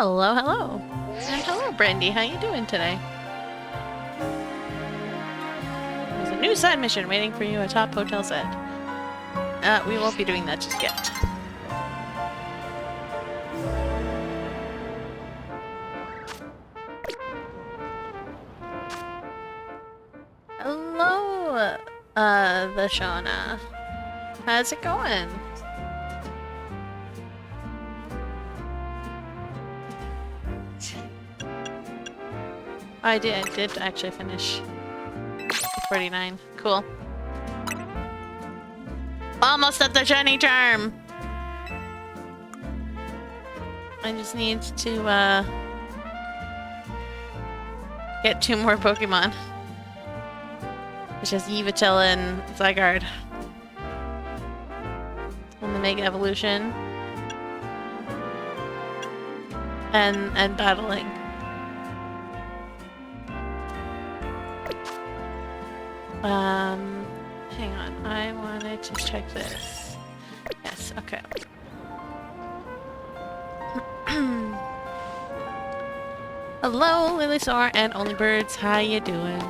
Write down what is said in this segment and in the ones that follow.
Hello, hello. And hello, Brandy. How you doing today? There's a new side mission waiting for you atop Hotel Z. We won't be doing that just yet. Hello, the Shauna. How's it going? I did actually finish 49. Cool. Almost at the shiny charm! I just need to, get 2 more Pokemon. Which is Yveltal and Zygarde. And the Mega Evolution. And battling. Hang on. I wanted to check this. Yes, okay. Hello, Lilysaur and Onlybirds. How you doing?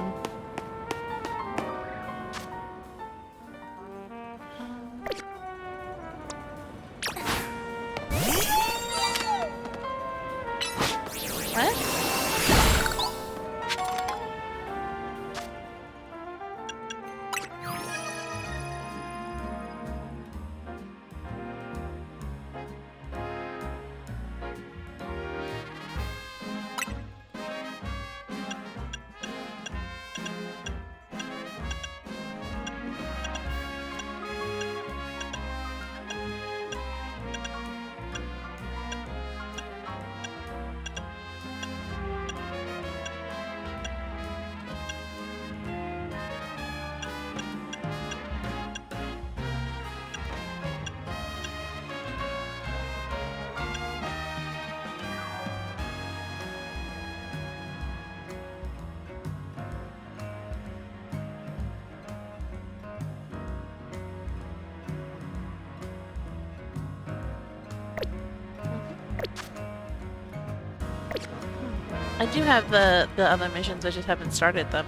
I do have the other missions, I just haven't started them.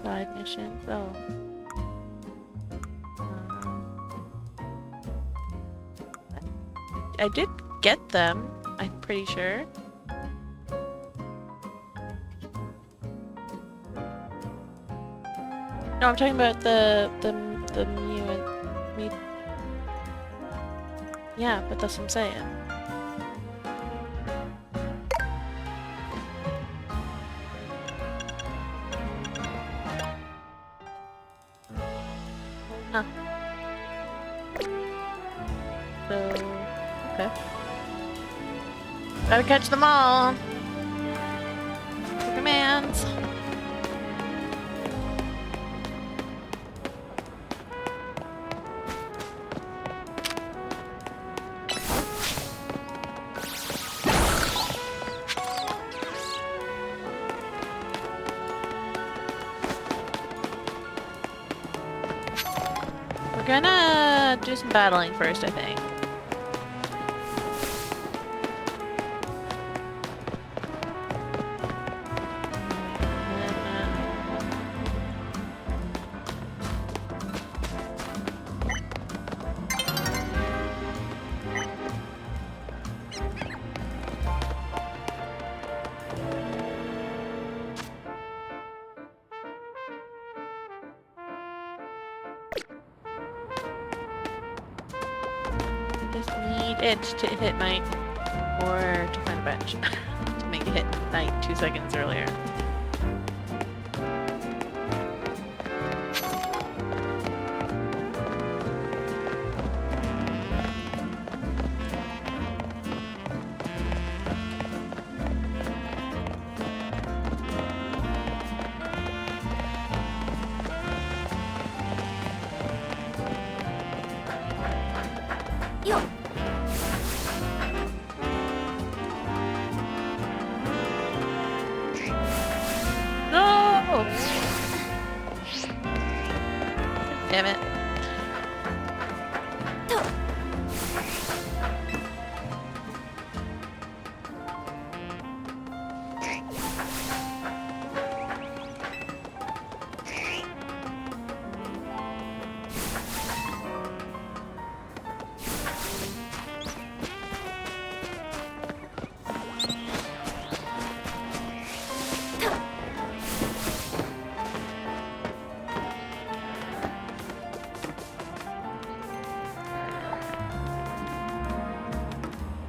Side missions, oh. I did get them, I'm pretty sure. No, I'm talking about the Mew and me. Yeah, but that's what I'm saying. Huh. So, okay. Gotta catch them all. Commands. We're gonna do some battling first, I think. To hit night or to find a bench to make it hit night 2 seconds earlier. Damn it.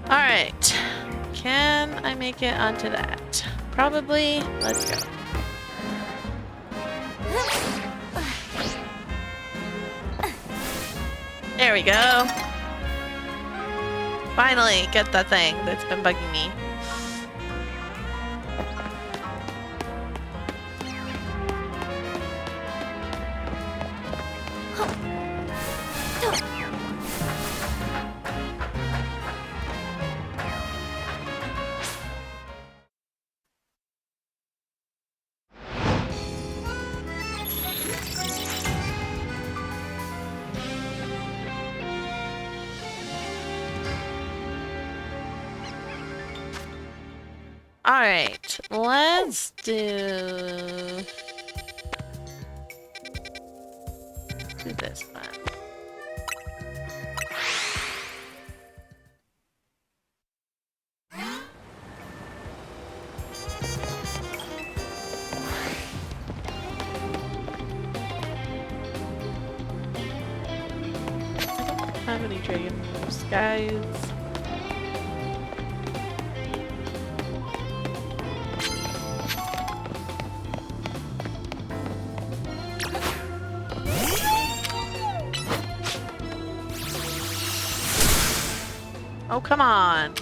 Alright. Can I make it onto that? Probably. Let's go. There we go. Finally, get that thing that's been bugging me. Alright, let's do this one. I don't have any dragon moves, guys. Oh, come on.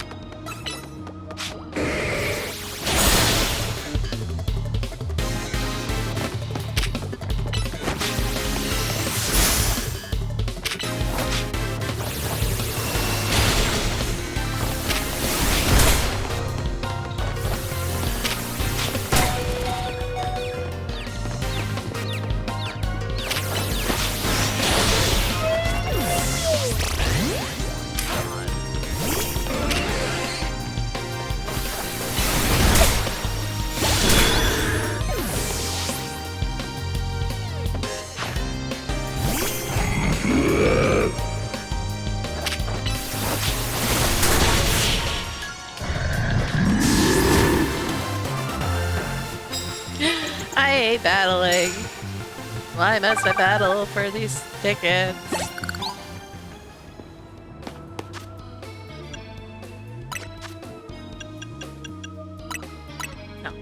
I hate battling. Why must I battle for these tickets? No.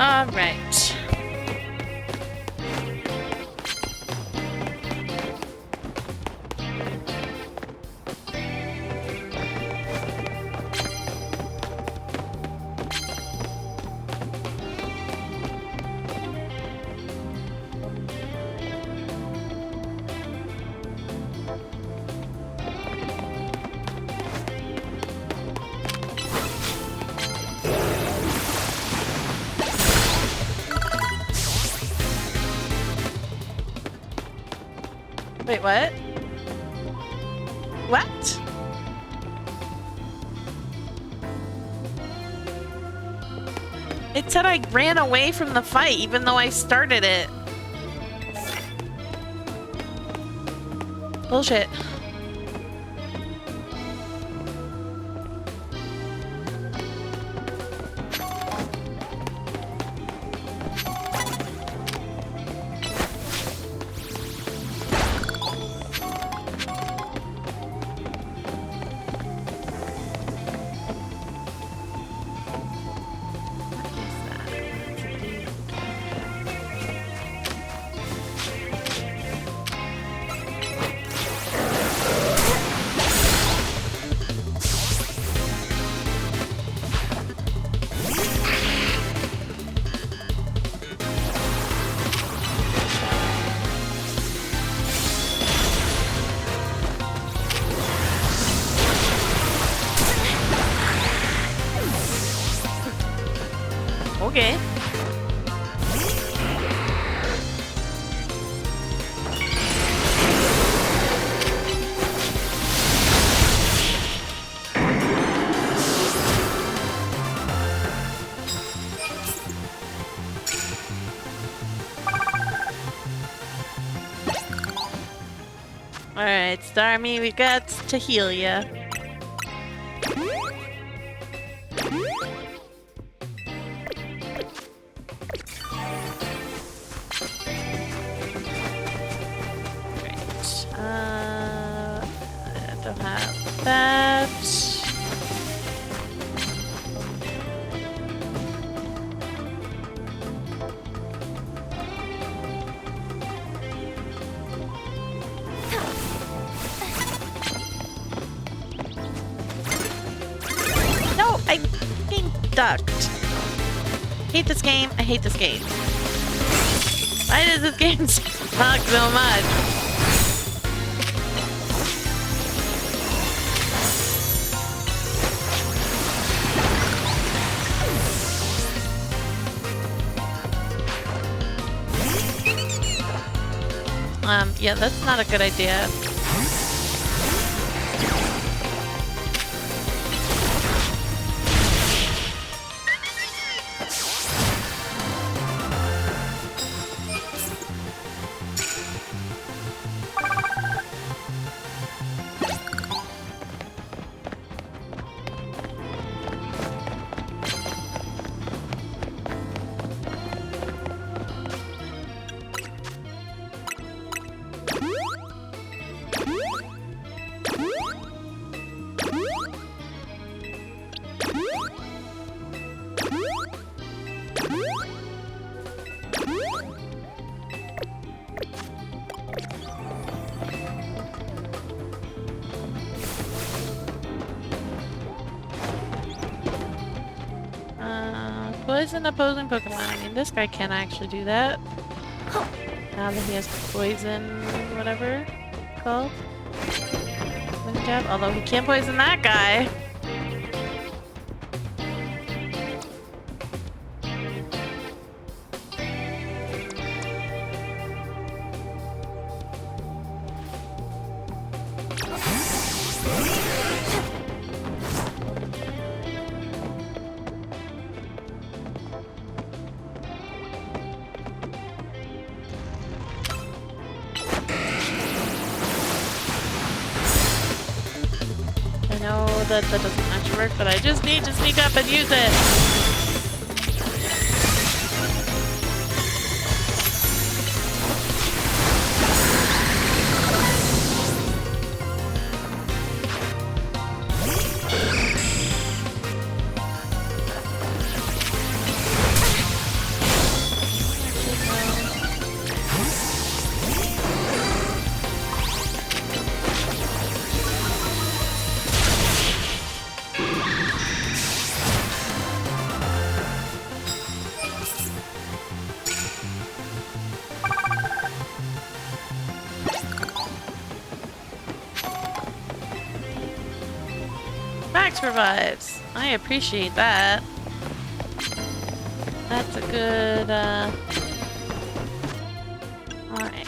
All right. Wait, what? What? It said I ran away from the fight even though I started it. Bullshit. Okay. Alright, Starmie, we got to heal ya. I don't have that. No, I fucking ducked. Hate this game. I hate this game. Why does this game suck so much? Yeah, that's not a good idea. Poison opposing Pokemon. I mean, this guy can actually do that. Now that he has poison, whatever it's called. Wind Jab. Although he can't poison that guy. That doesn't actually work, but I just need to sneak up and use it. Revives. I appreciate that. That's a good, Alright.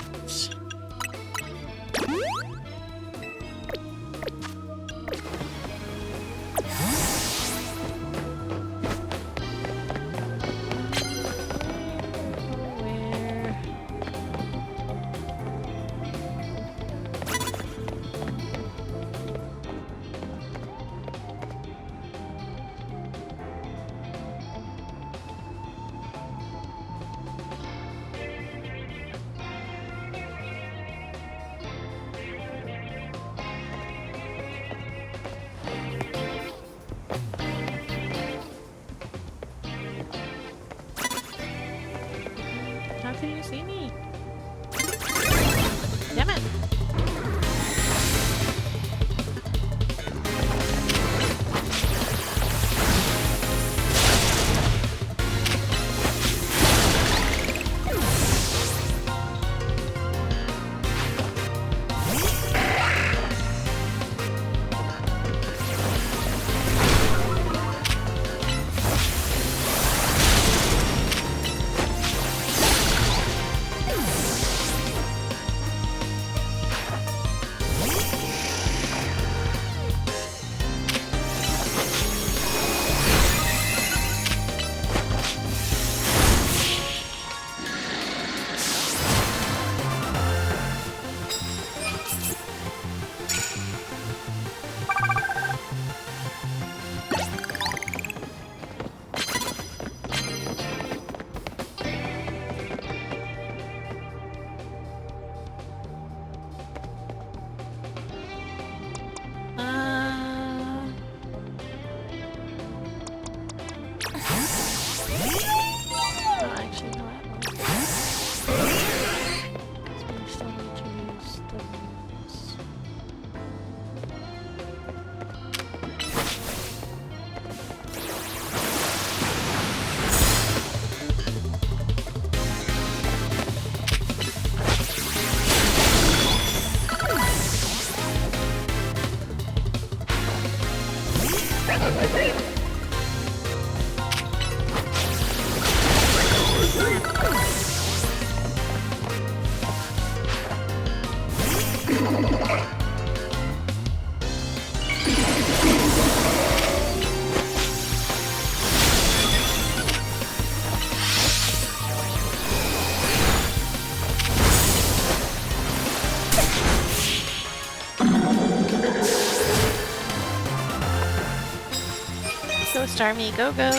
Go Starmie, go go!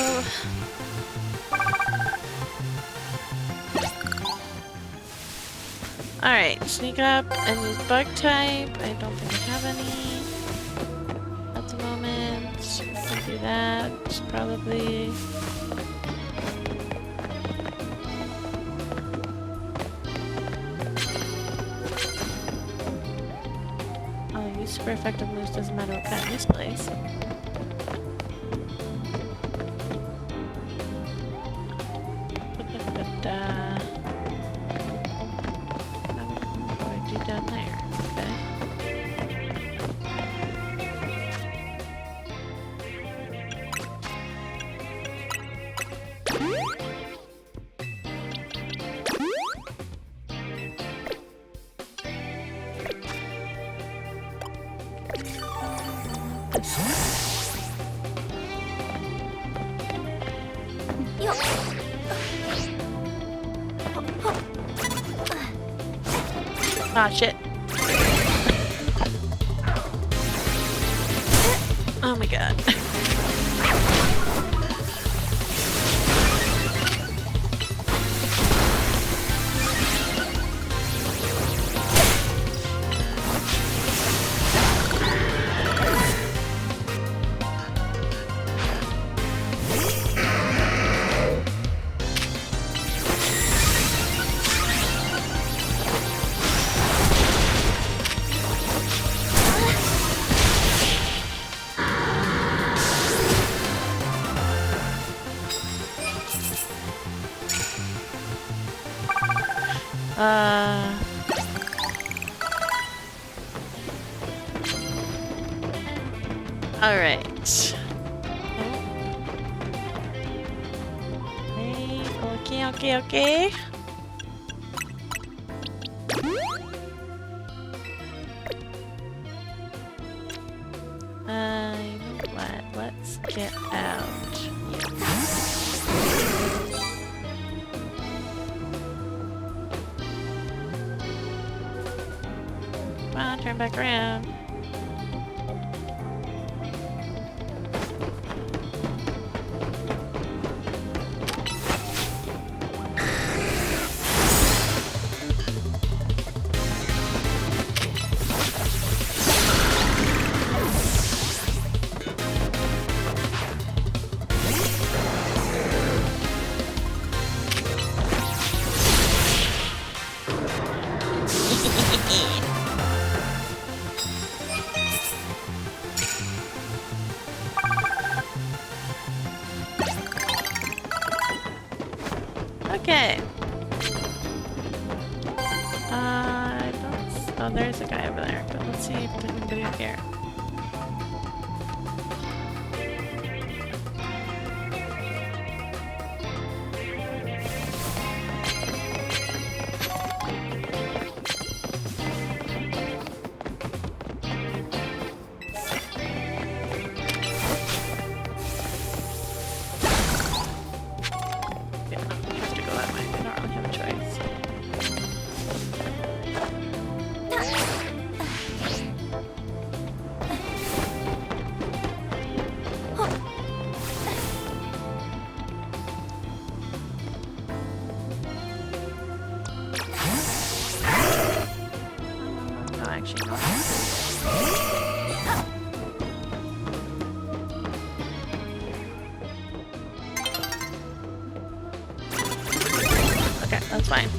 Alright, sneak up and use bug type. I don't think I have any at the moment. I can do that, probably. I'll use super effective moves, doesn't matter what kind of use place. Down there, okay. Ah, shit. Oh my god. Alright. Okay. You know what? Let's get out. Come on, turn back around. Okay. I don't... Oh, there's a guy over there. But let's see if there's anybody up here. That's fine.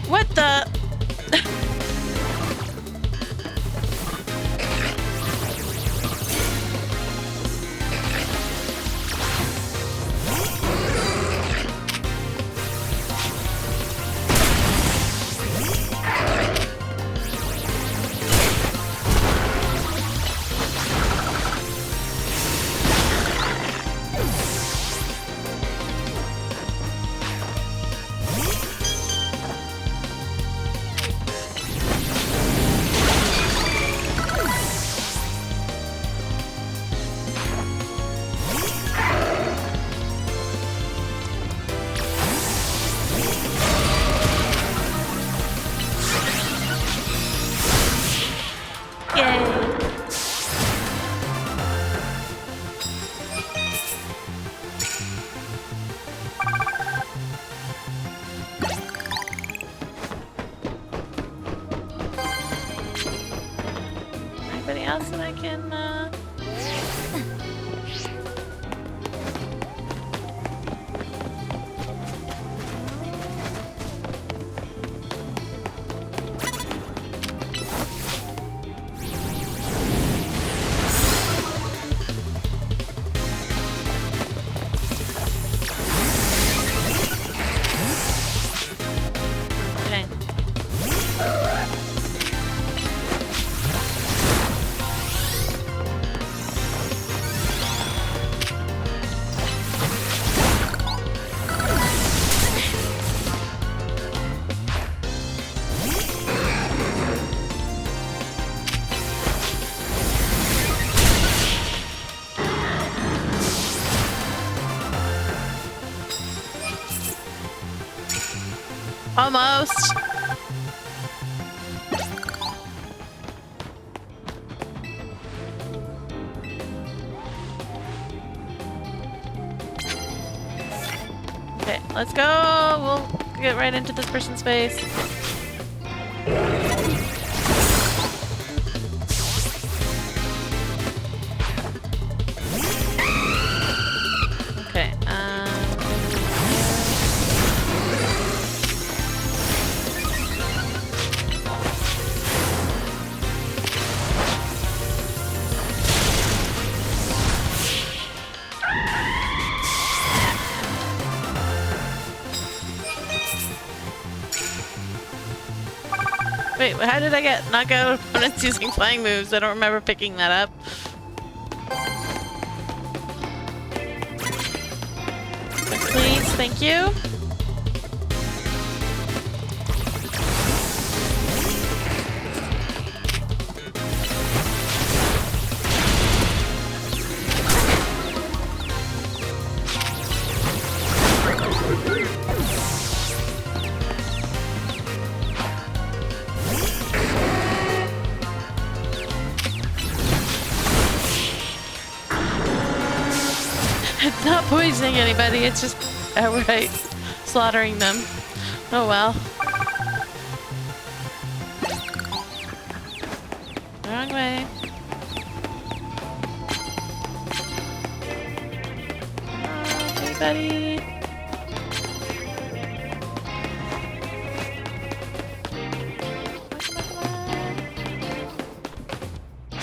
What the? Yay! Anybody else that I can, Okay. Almost! Okay, let's go! We'll get right into this person's face. Okay, wait, how did I get knockout opponents using flying moves? I don't remember picking that up. Please, thank you. It's not poisoning anybody, it's just outright slaughtering them. Oh well. Wrong way. Hey, buddy.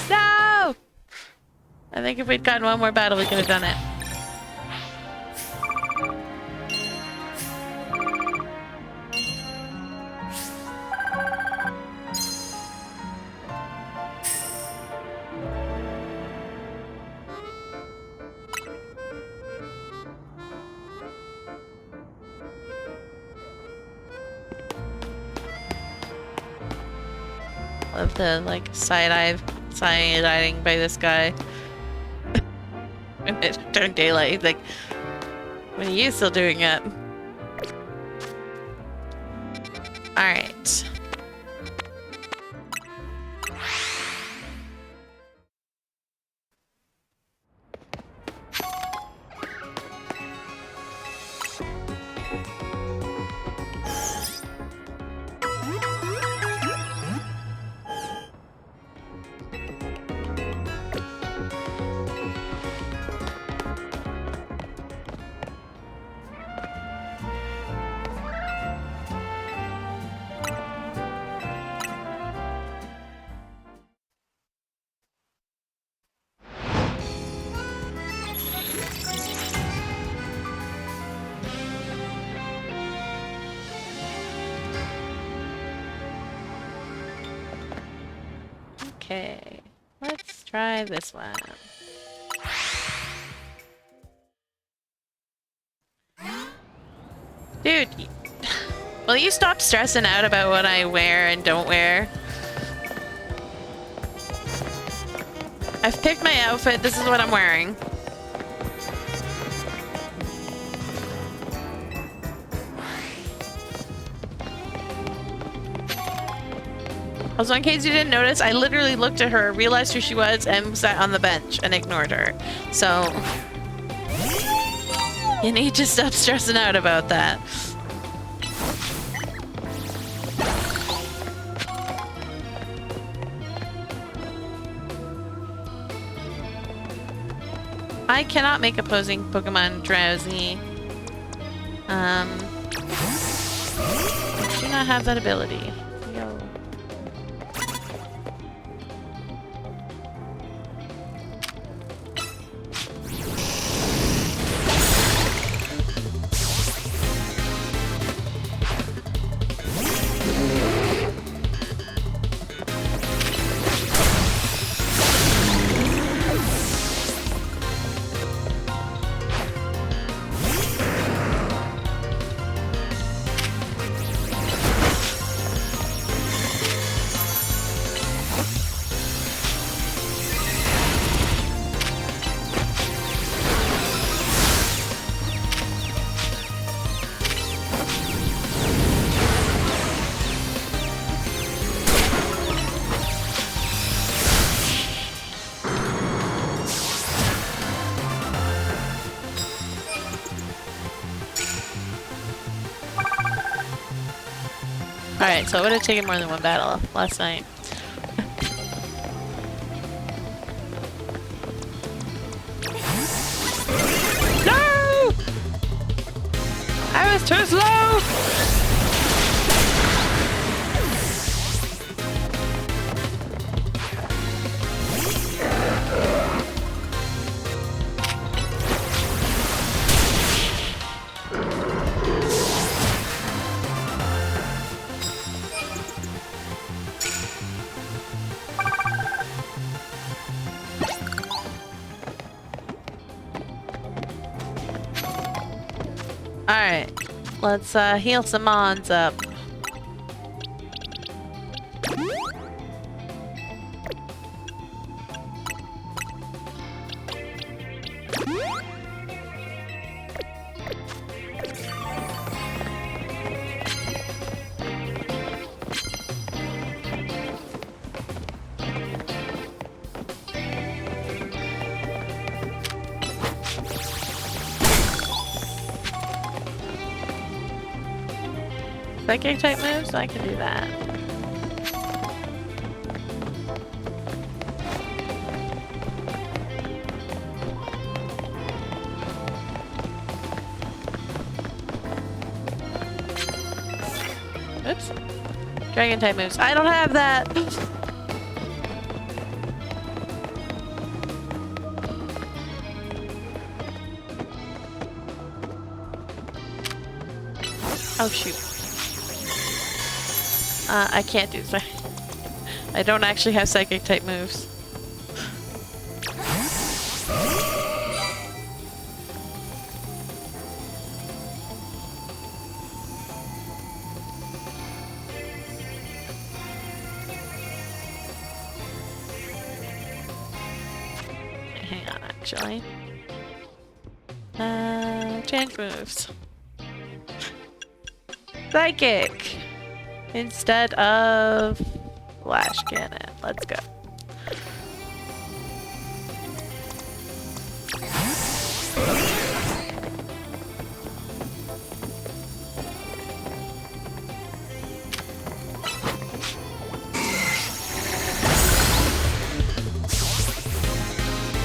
No! I think if we'd gotten one more battle, we could have done it. Love the like side-eyeing by this guy. When it turned daylight, he's like, when are you still doing it? Alright. Okay, let's try this one. Dude, will you stop stressing out about what I wear and don't wear? I've picked my outfit, this is what I'm wearing. Also, in case you didn't notice, I literally looked at her, realized who she was, and sat on the bench and ignored her. So, you need to stop stressing out about that. I cannot make opposing Pokemon drowsy. I do not have that ability. Yo. Alright, so it would have taken more than one battle last night. No! I was too slow! Alright, let's heal some mons up. Psychic type moves, I can do that. Oops. Dragon type moves. I don't have that! Oh shoot. I can't do that. I don't actually have psychic type moves. Hang on, actually. Change moves. Psychic! Instead of Flash Cannon. Let's go.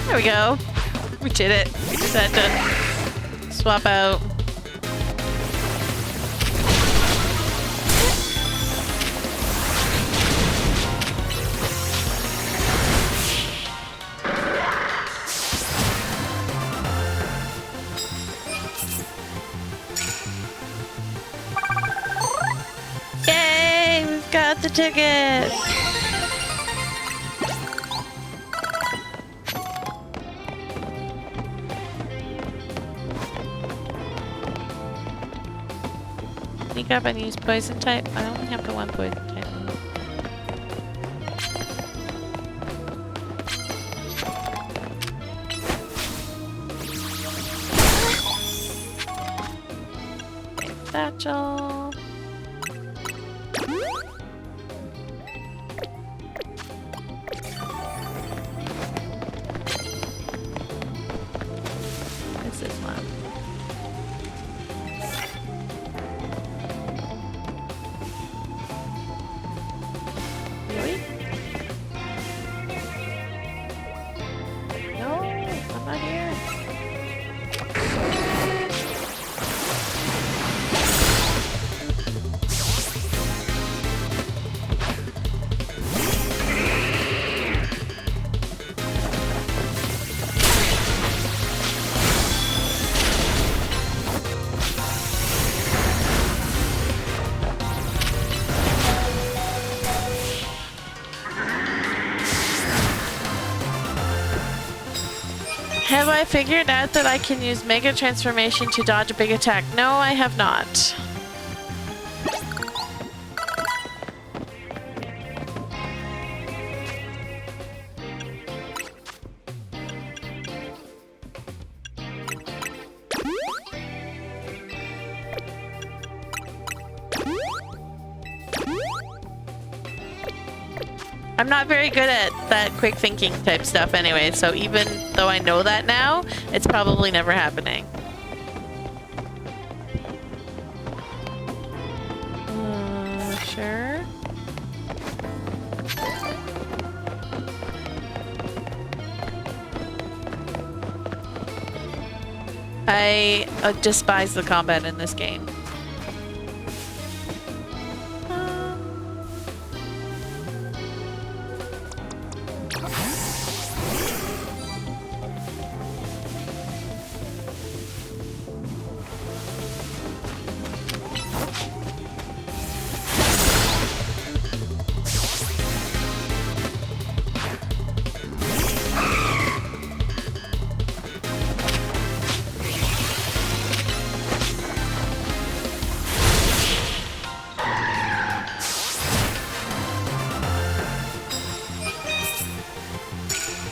There we go. We did it. We just had to swap out. Got the ticket! Sneak up and use poison type. I only have the one poison type. Satchel. Have I figured out that I can use Mega Transformation to dodge a big attack? No, I have not. I'm not very good at that quick thinking type stuff anyway, so even though I know that now, it's probably never happening. Sure. I despise the combat in this game.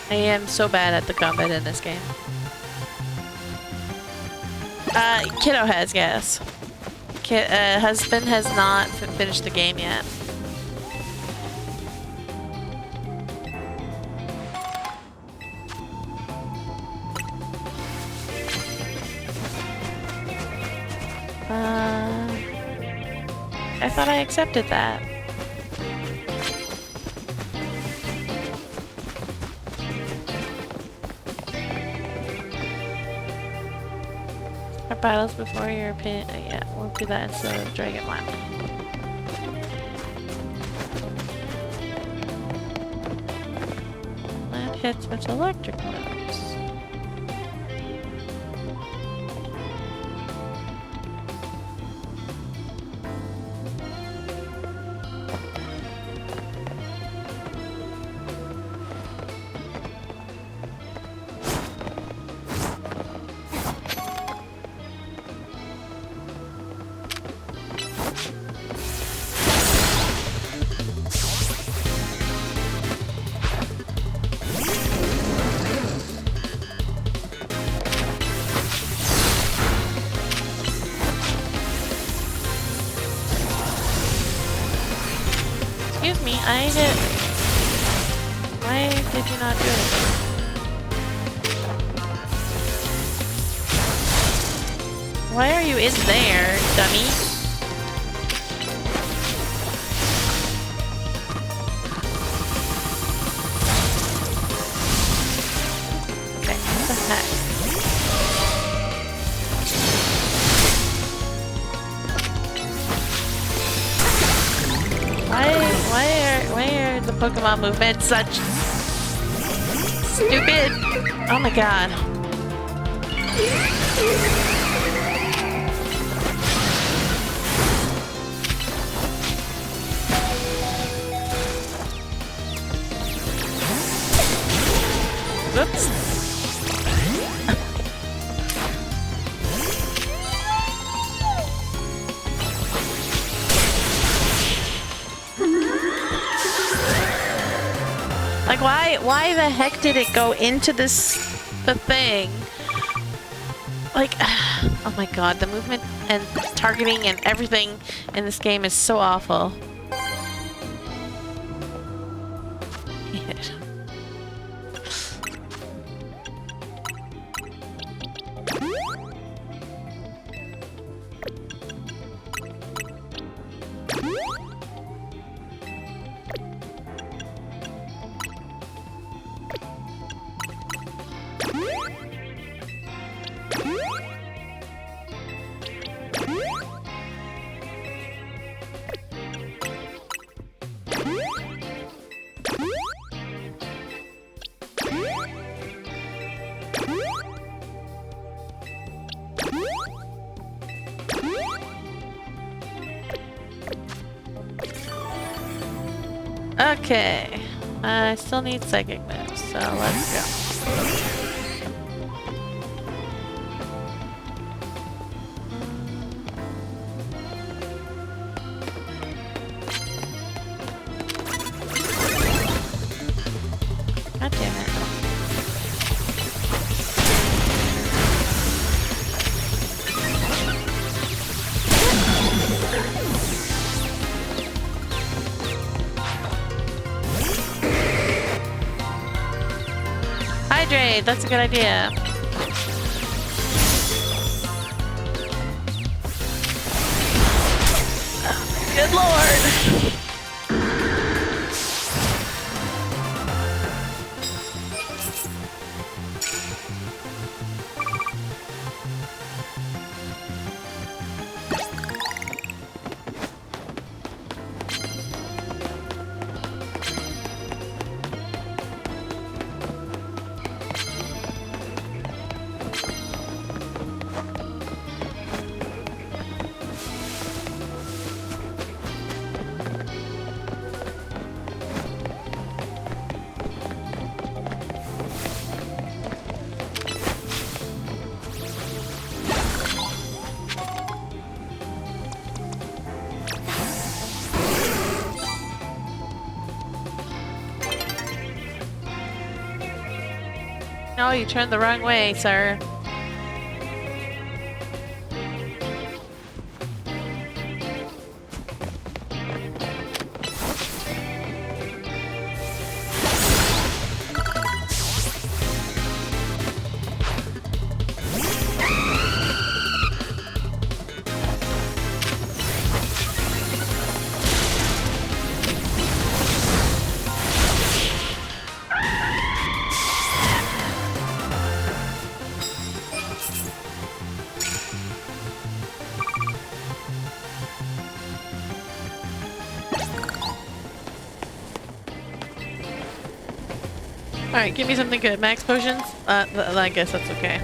I am so bad at the combat in this game. Kiddo has, yes. Husband has not finished the game yet. I thought I accepted that. Battles before your opinion. Yeah, we'll do that instead of Dragon One. Land hits with electric moves. Excuse me, I hit. Why did you not do anything? Why are you in there, dummy? Okay, what the heck? Why are the Pokemon movements such stupid? Oh my god. Whoops. Like, why the heck did it go into the thing? Like, oh my god, the movement and targeting and everything in this game is so awful. Okay, I still need psychic moves, so let's go. Hydrate! That's a good idea. Good lord! No, you turned the wrong way, sir. Alright, give me something good. Max potions? I guess that's okay.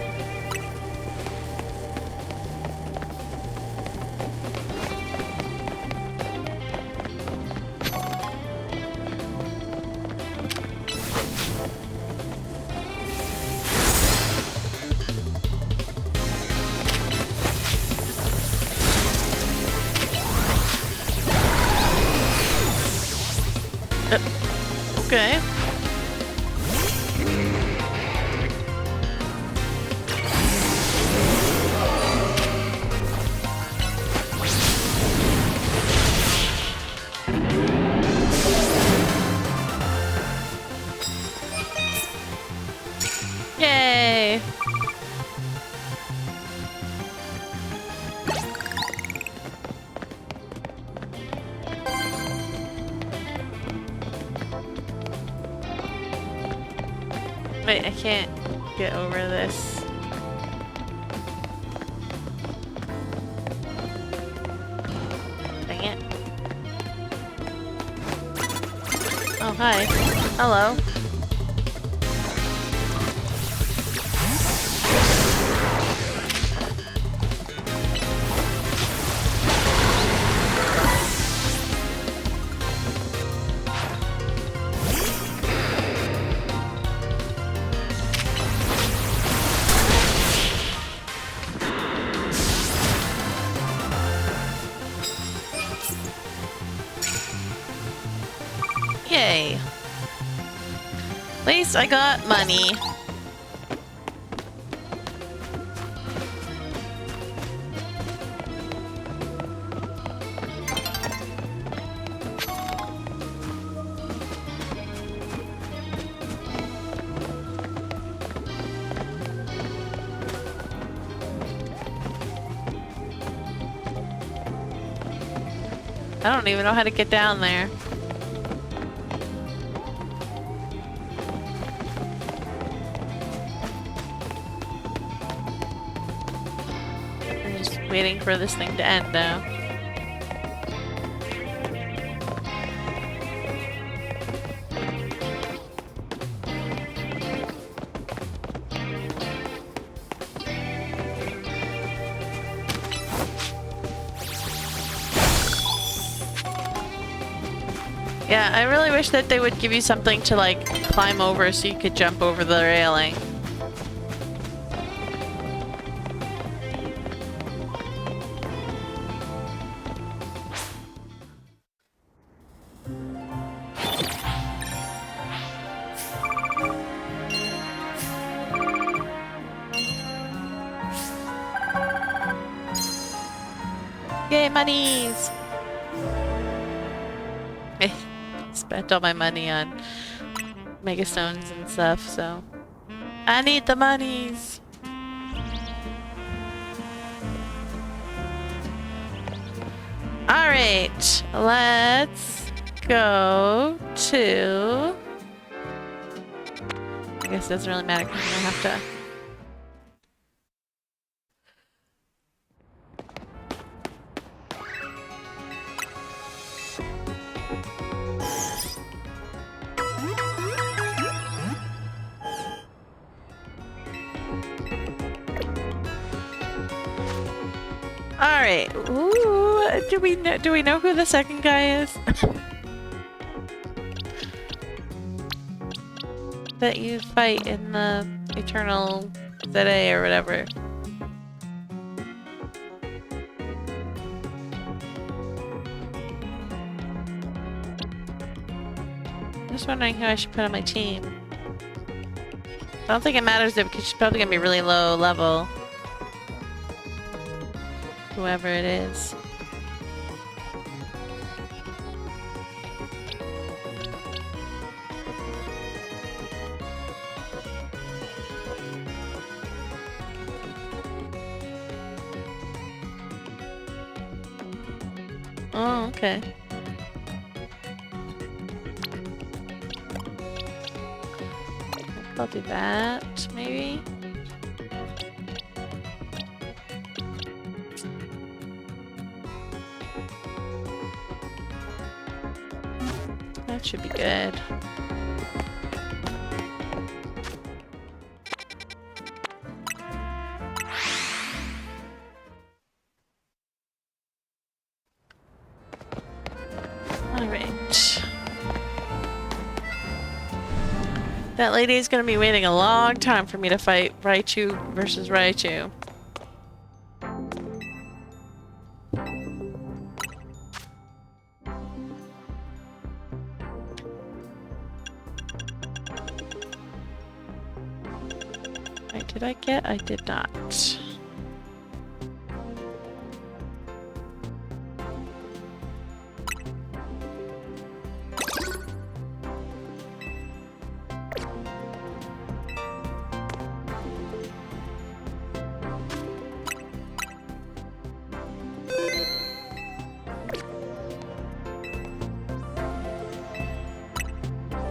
Okay. Yay! Wait, I can't get over this. Dang it. Oh, hi. Hello. Yay. At least I got money. I don't even know how to get down there. I'm just waiting for this thing to end now. Yeah, I really wish that they would give you something to like climb over so you could jump over the railing. Yay, monies! Spent all my money on megastones and stuff, so I need the monies. Alright, let's go to... I guess it doesn't really matter because I have to... Alright, ooh, do we know who the second guy is? That you fight in the Eternal ZA or whatever. I'm just wondering who I should put on my team. I don't think it matters though because she's probably gonna be really low level. Whoever it is. Oh, okay. I'll do that, maybe? That should be good. Alright. That lady is gonna be waiting a long time for me to fight Raichu versus Raichu. Wait, did I get? I did not.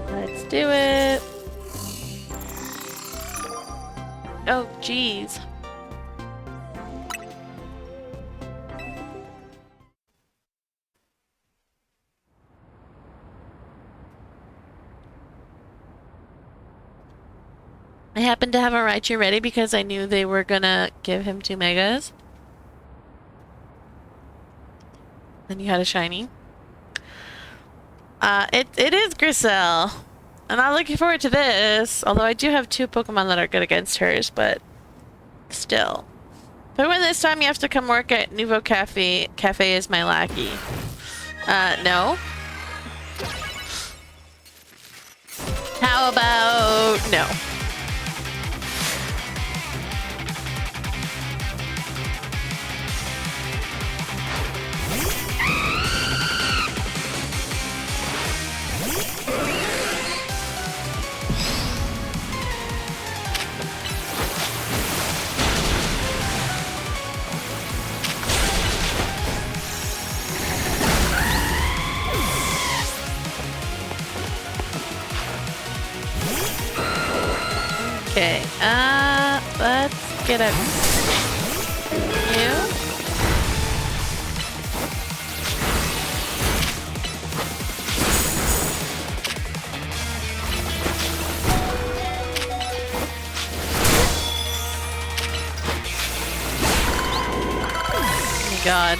Let's do it. Oh, jeez. I happened to have a Raichu ready because I knew they were gonna give him 2 megas. Then you had a shiny. It is Griselle. I'm not looking forward to this, although I do have 2 Pokemon that are good against hers, but still. But when this time you have to come work at Nouveau Cafe. Cafe is my lackey. No. How about no? Okay, let's get a you. Oh my god.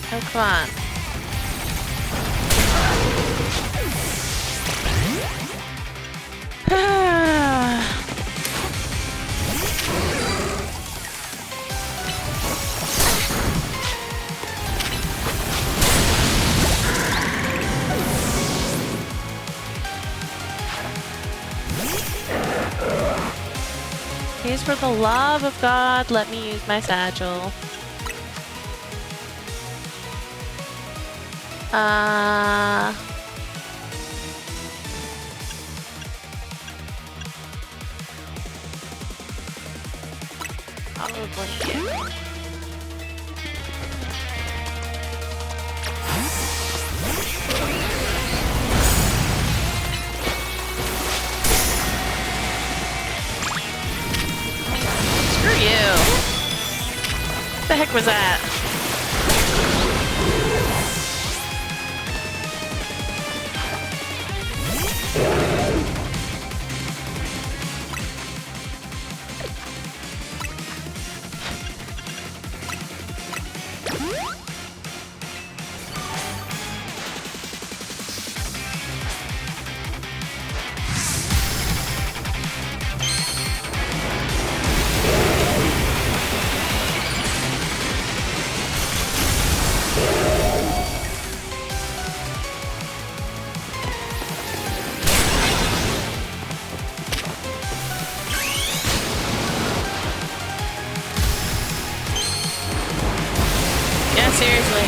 Oh, come on. Please, for the love of God, let me use my satchel. Probably, yeah. Screw you. What the heck was that? Seriously.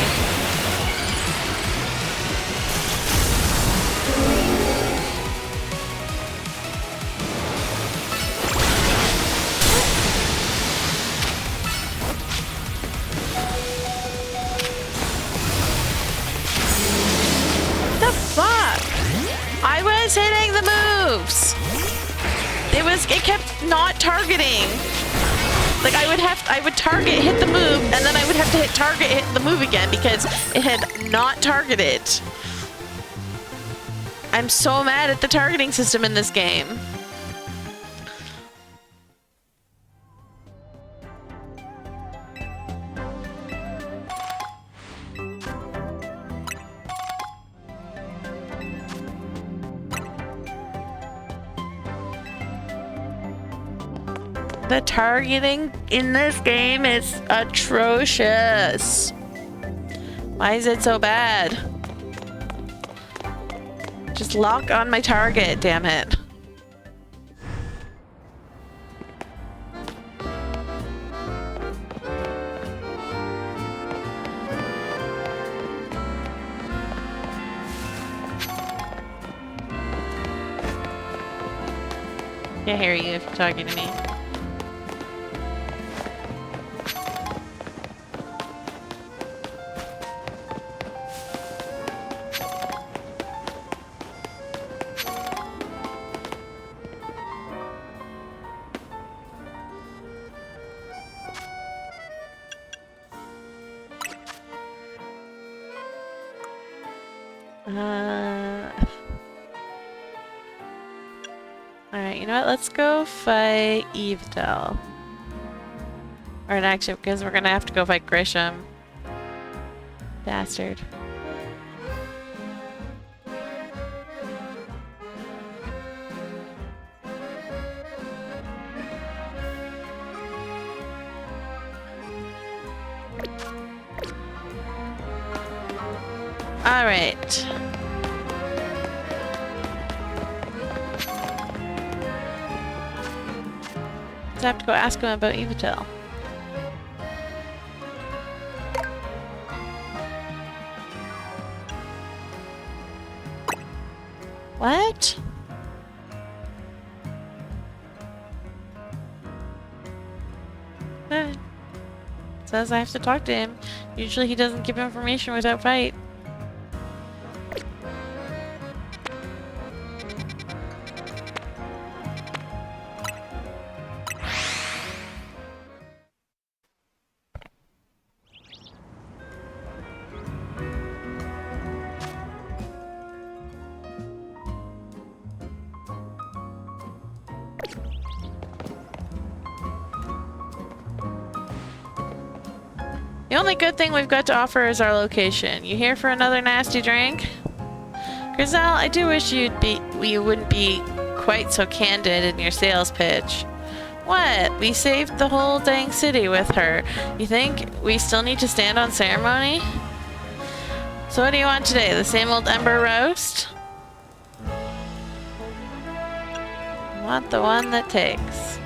The fuck? I was hitting the moves. It kept not targeting. Like I would target, hit the move, and then I would have to hit target, hit the move again because it had not targeted. I'm so mad at the targeting system in this game. The targeting in this game is atrocious. Why is it so bad? Just lock on my target, damn it. Can't hear you if you're talking to me. Alright, you know what? Let's go fight Evedel. Or actually, because we're gonna have to go fight Grisham. Bastard. Alright. I have to go ask him about Evedel. What? Says I have to talk to him. Usually he doesn't give information without fight. The only good thing we've got to offer is our location. You here for another nasty drink? Grizel, I do wish you wouldn't be quite so candid in your sales pitch. What? We saved the whole dang city with her. You think we still need to stand on ceremony? So what do you want today? The same old ember roast? I want the one that takes.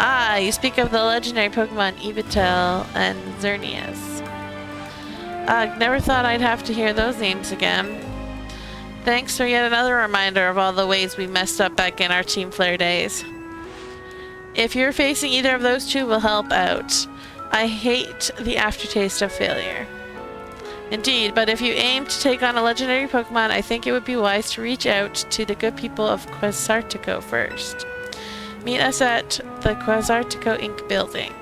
Ah, you speak of the legendary Pokemon Yveltal and Xerneas. Never thought I'd have to hear those names again. Thanks for yet another reminder of all the ways we messed up back in our Team Flare days. If you're facing either of those two, we'll help out. I hate the aftertaste of failure. Indeed, but if you aim to take on a legendary Pokemon, I think it would be wise to reach out to the good people of Quasartico first. Meet us at the Quasartico Inc. building.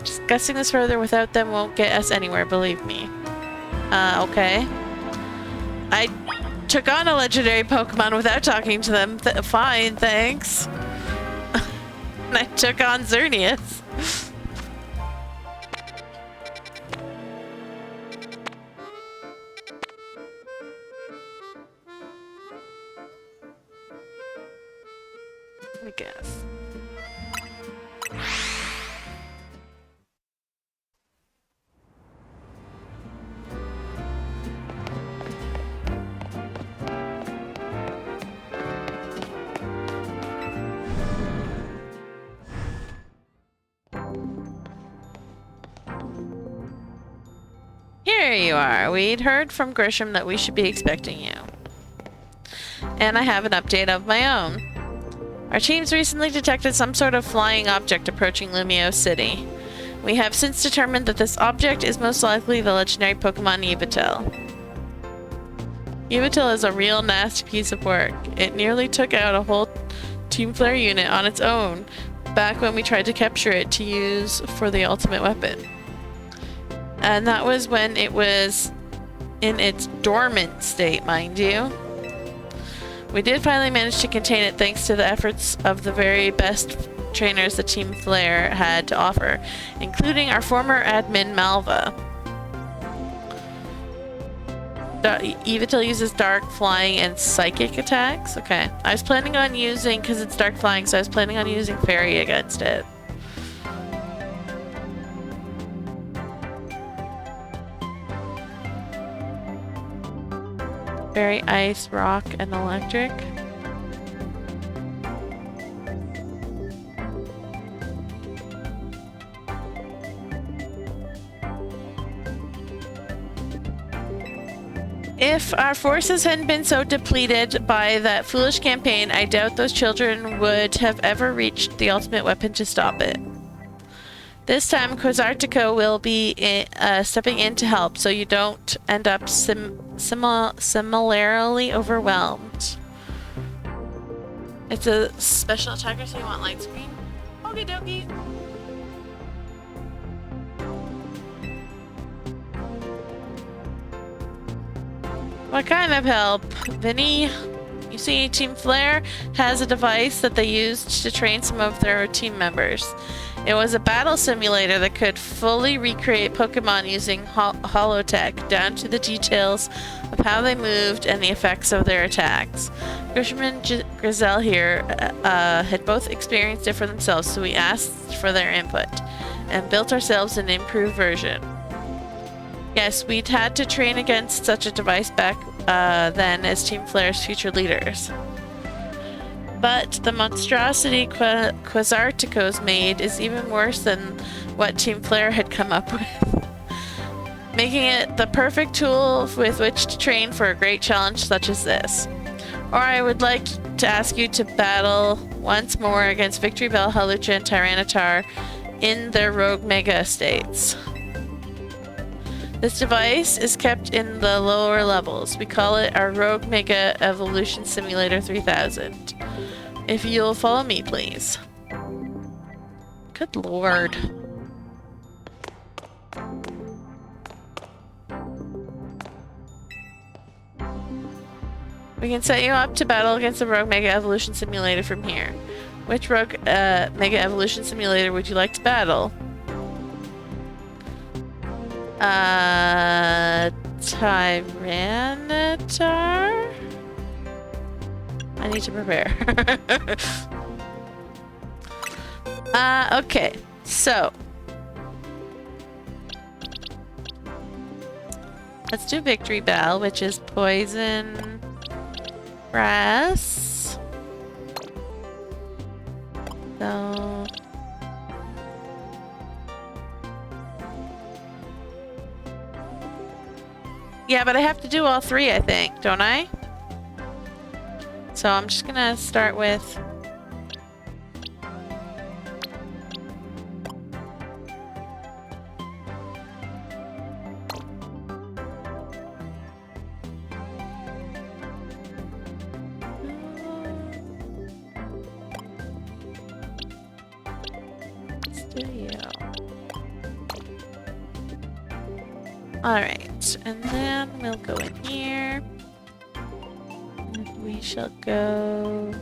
Discussing this further without them won't get us anywhere, believe me. Okay. I took on a legendary Pokemon without talking to them. Fine, thanks. And I took on Xerneas. I guess. Here you are. We'd heard from Grisham that we should be expecting you. And I have an update of my own. Our teams recently detected some sort of flying object approaching Lumio City. We have since determined that this object is most likely the legendary Pokemon Yveltal. Yveltal is a real nasty piece of work. It nearly took out a whole Team Flare unit on its own back when we tried to capture it to use for the ultimate weapon. And that was when it was in its dormant state, mind you. We did finally manage to contain it thanks to the efforts of the very best trainers the Team Flare had to offer, including our former admin Malva. Yveltal uses dark, flying, and psychic attacks. Okay. I was planning on using, because it's dark flying, so I was planning on using fairy against it. Fairy, ice, rock, and electric. If our forces hadn't been so depleted by that foolish campaign, I doubt those children would have ever reached the ultimate weapon to stop it. This time, Quasartico will be stepping in to help, so you don't end up similarly overwhelmed. It's a special attacker, so you want light screen? Okie dokie. What kind of help, Vinny? You see, Team Flare has a device that they used to train some of their team members. It was a battle simulator that could fully recreate Pokemon using holotech, down to the details of how they moved and the effects of their attacks. Grisham and Grizel here had both experienced it for themselves, so we asked for their input and built ourselves an improved version. Yes, we'd had to train against such a device back then as Team Flare's future leaders. But the monstrosity Quasartico's made is even worse than what Team Flare had come up with, making it the perfect tool with which to train for a great challenge such as this. Or I would like to ask you to battle once more against Victory Bell, Hawlucha, and Tyranitar in their rogue mega estates. This device is kept in the lower levels. We call it our Rogue Mega Evolution Simulator 3000. If you'll follow me, please. Good lord. We can set you up to battle against the Rogue Mega Evolution Simulator from here. Which Rogue Mega Evolution Simulator would you like to battle? Tyranitar? I need to prepare. Okay, so let's do Victory Bell, which is poison grass. So Yeah, but I have to do all three, I think, don't I? So I'm just gonna start with... Let's do you. Alright, and then we'll go in here. And we shall go...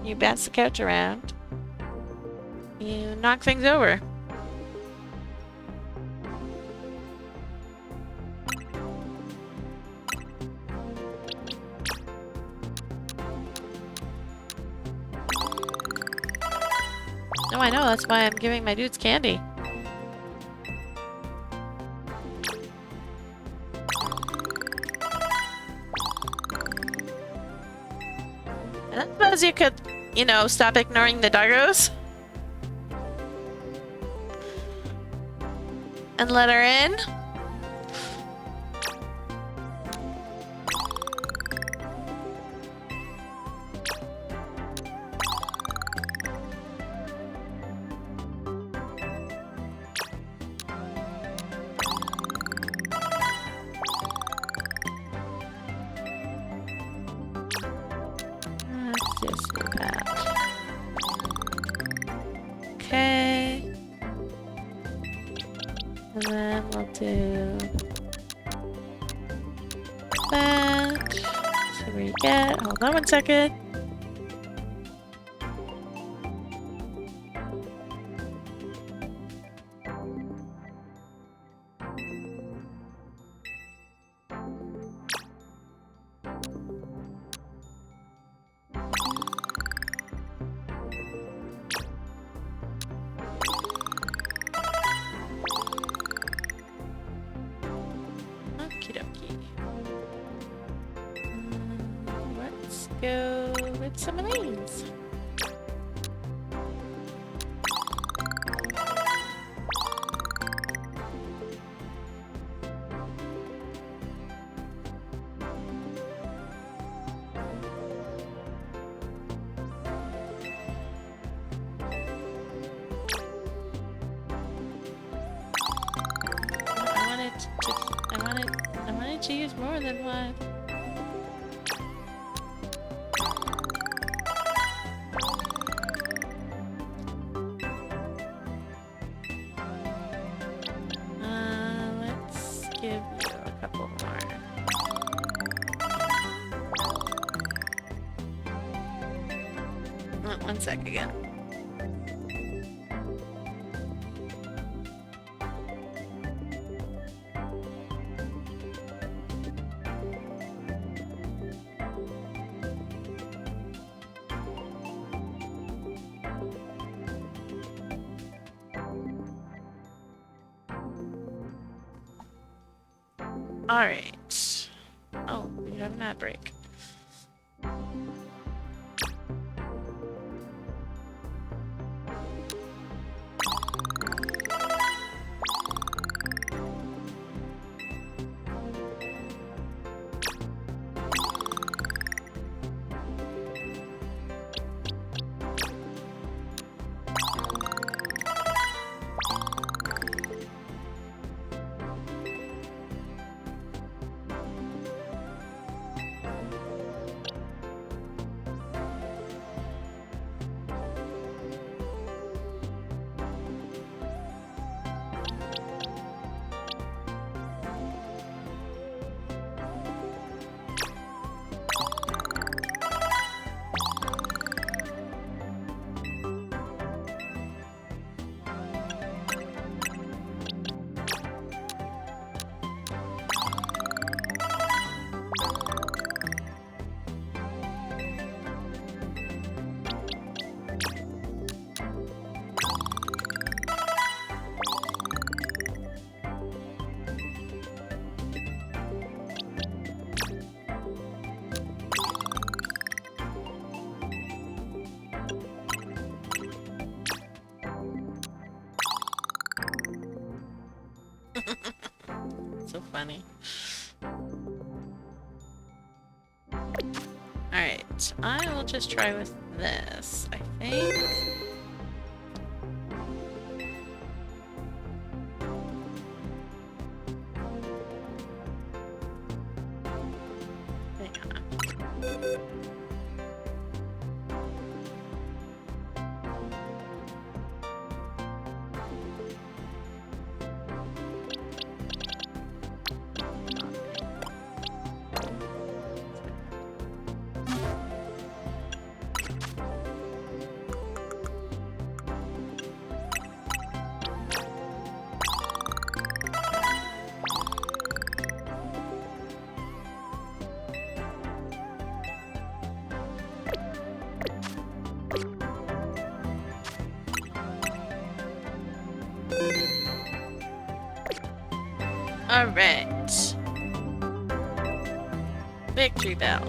You bounce the couch around. You knock things over. No, I know, that's why I'm giving my dudes candy. And I suppose you could, you know, stop ignoring the doggos. And let her in. Let's just do that. Okay. And then we'll do that. See where you get. Hold on one second. Okie dokie. Let's go with some of these. I wanted to use more than one. Let's give you a couple more. One sec again. Alright. Oh, we have an ad break. So funny. Alright, I will just try with this, I think. Hang on. Alright. Victory bell.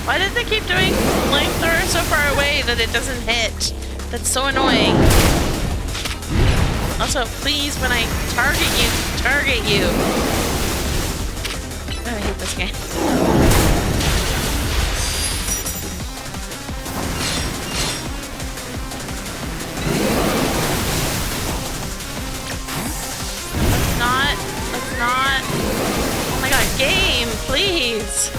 Why does it keep doing flamethrower so far away that it doesn't hit? That's so annoying. Also, please, when I target you. Oh, I hate this game. Let's not. Oh my god, game, please.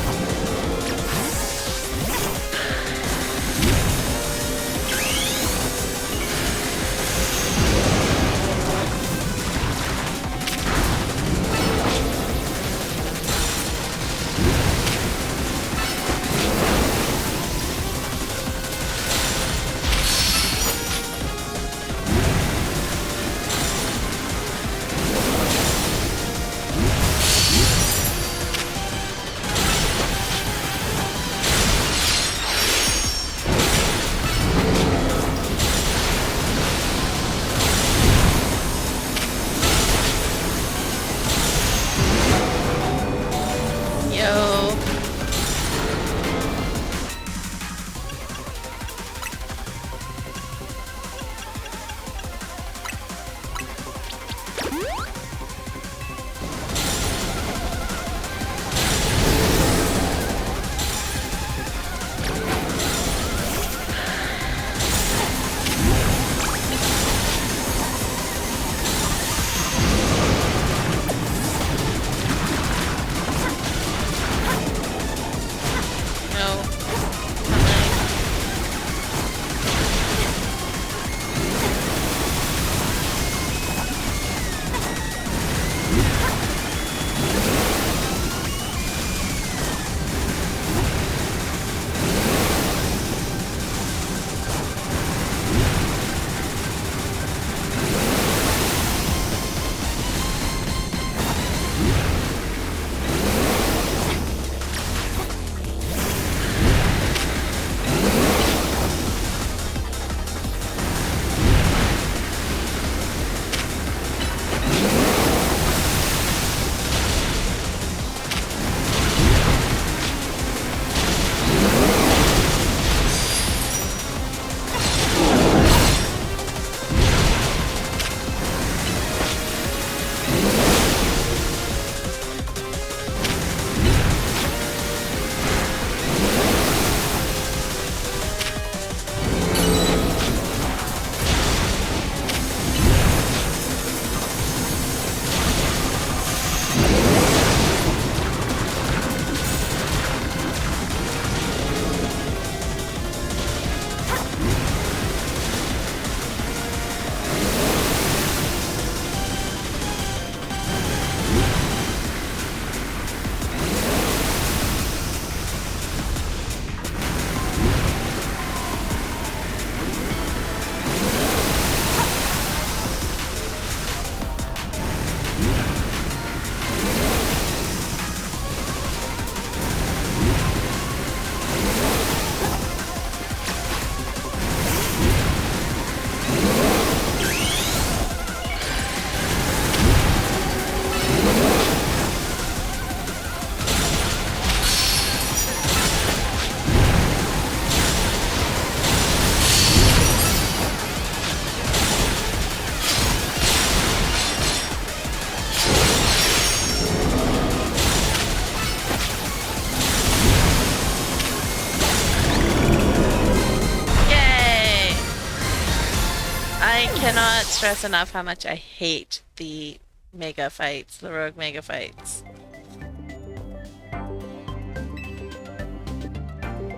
cannot stress enough how much I hate the mega fights, the rogue mega fights.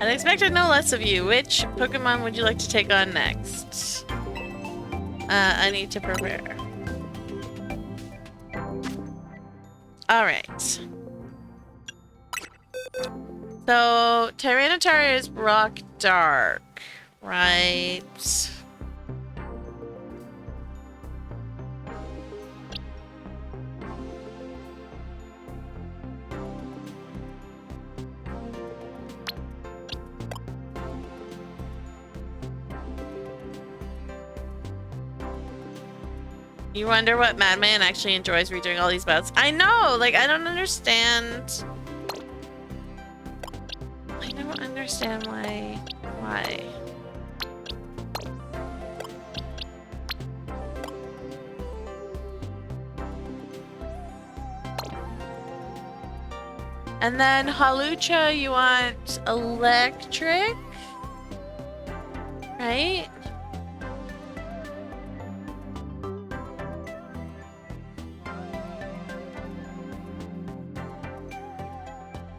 I'd expected no less of you. Which Pokemon would you like to take on next? I need to prepare. Alright. So, Tyranitar is rock dark, right? You wonder what Madman actually enjoys redoing all these bouts. I know! Like, I don't understand. I don't understand why. Why? And then Halucha, you want electric? Right?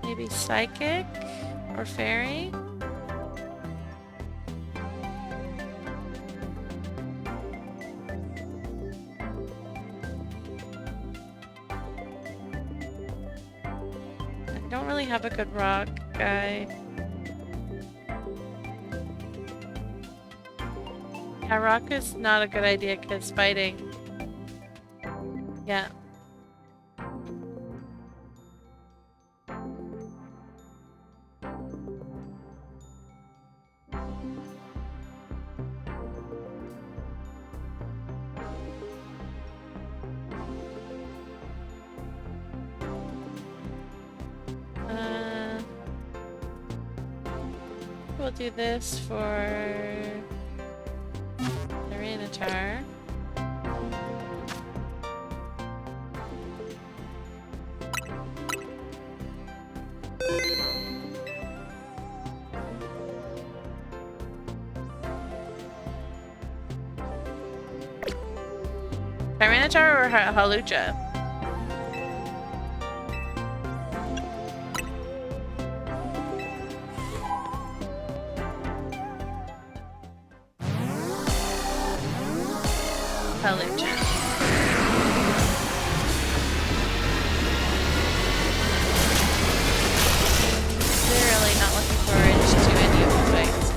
Maybe psychic or fairy? I don't really have a good rock guy. Yeah, rock is not a good idea because fighting. Yeah. We'll do this for the Rainitar. Tyranitar or Halucha? Halucha. Clearly not looking forward to any of the fights.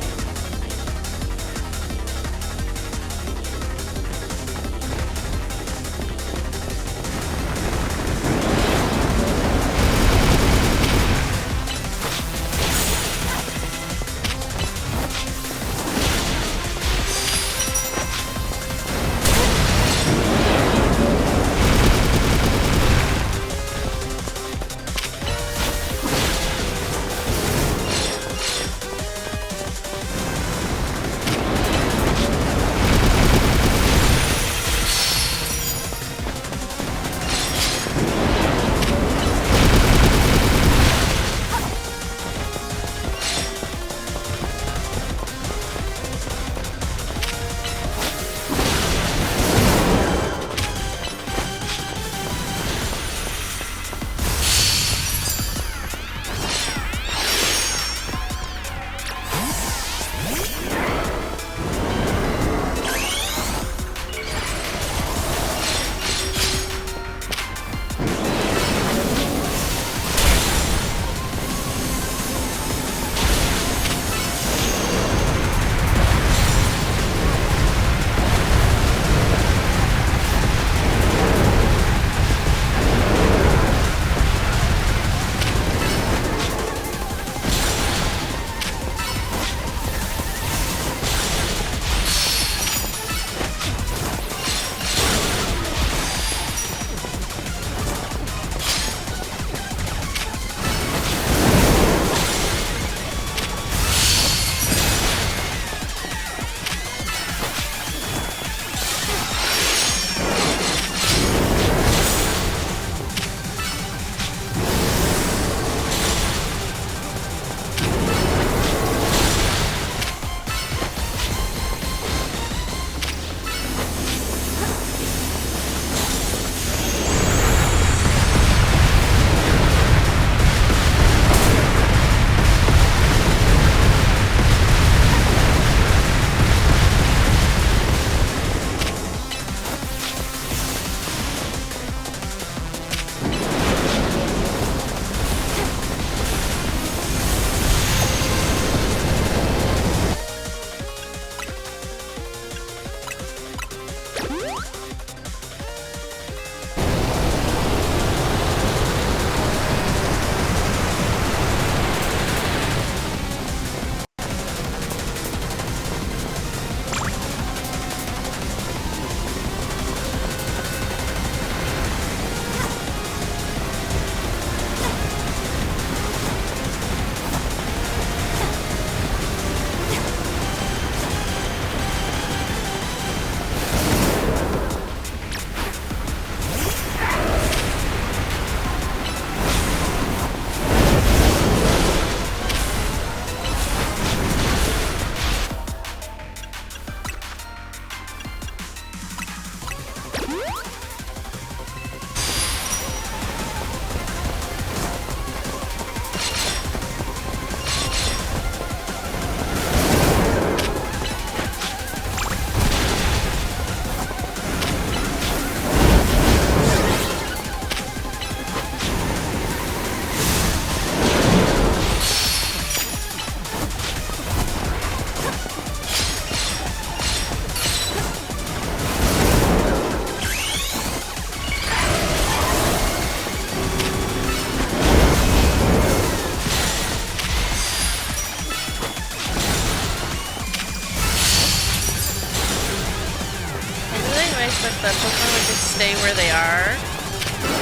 advice that the Pokemon would just stay where they are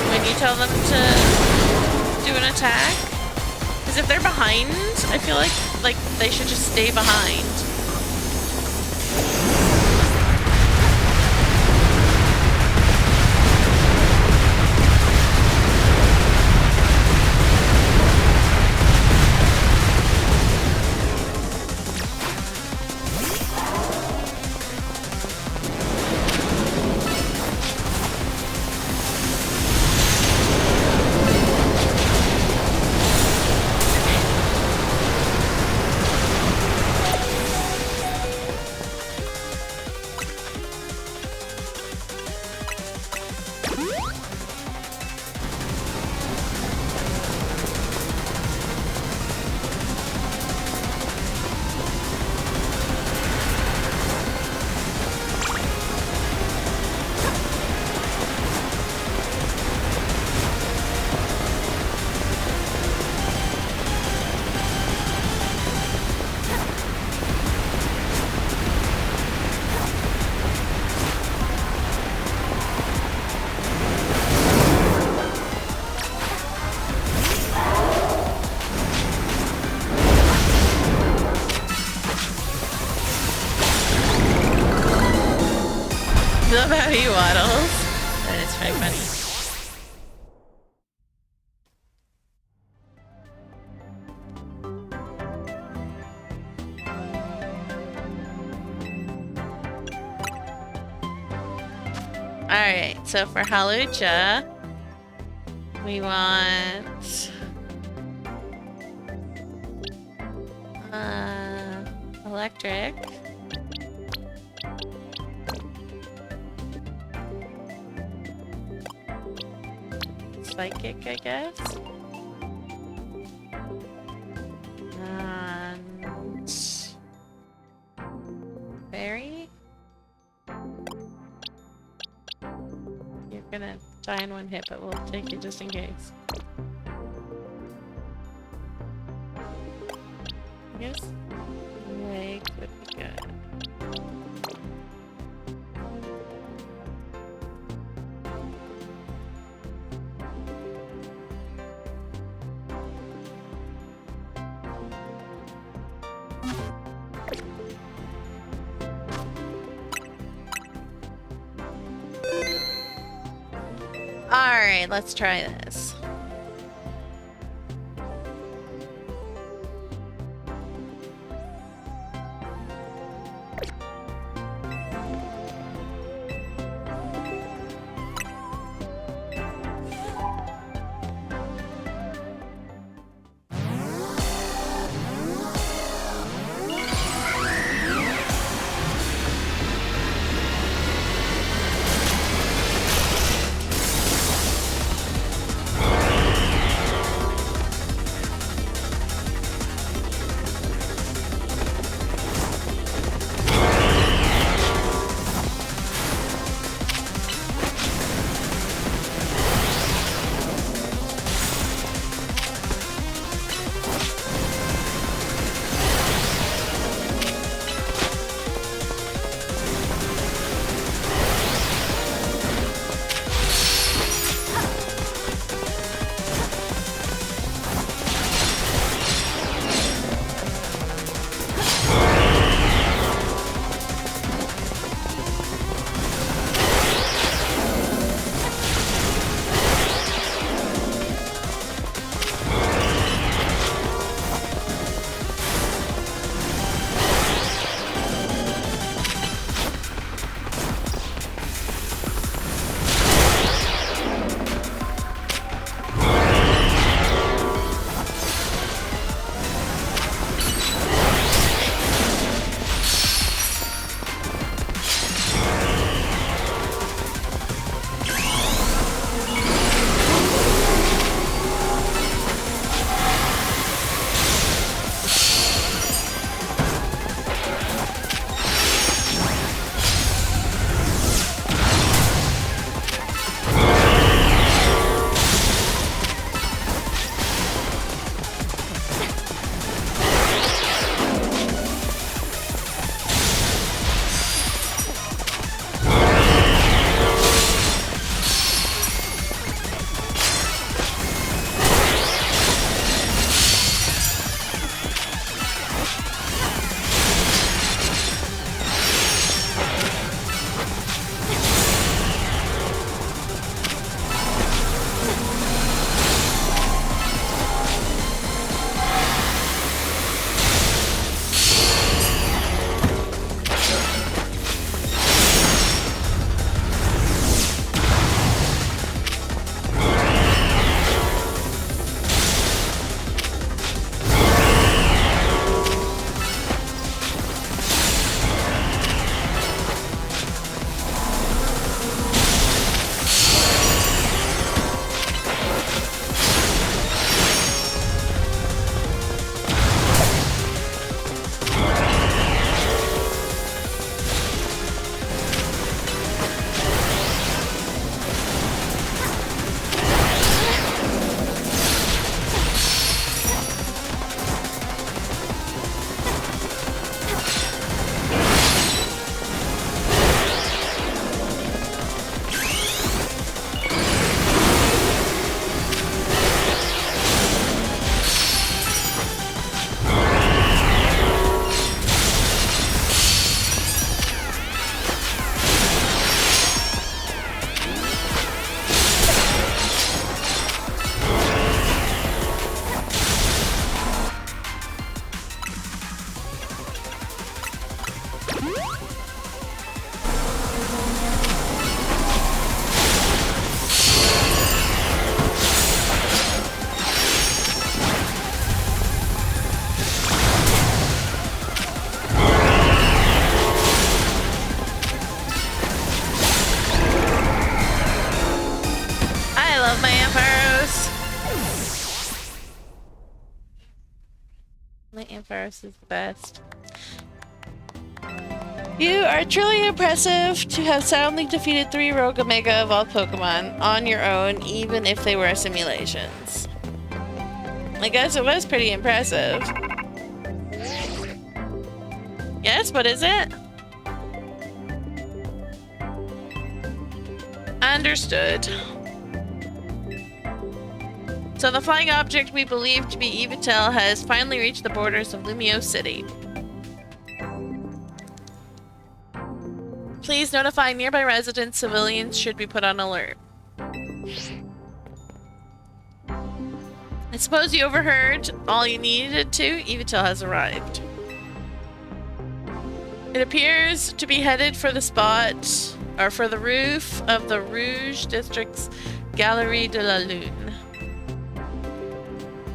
when you tell them to do an attack. Because if they're behind, I feel like they should just stay behind. Love how he waddles. That is very funny. Alright, so for Halucha, we want electric. Psychic, I guess. And Fairy. You're gonna die in one hit, but we'll take it just in case. I guess Wake would be good. Alright, let's try this. Faris is the best. You are truly impressive to have soundly defeated 3 Rogue Omega evolved Pokemon on your own, even if they were simulations. I guess it was pretty impressive. Yes, what is it? Understood. So the flying object we believe to be Evitel has finally reached the borders of Lumio City. Please notify nearby residents. Civilians should be put on alert. I suppose you overheard all you needed to. Evitel has arrived. It appears to be headed for the spot, or for the roof of the Rouge District's Galerie de la Lune.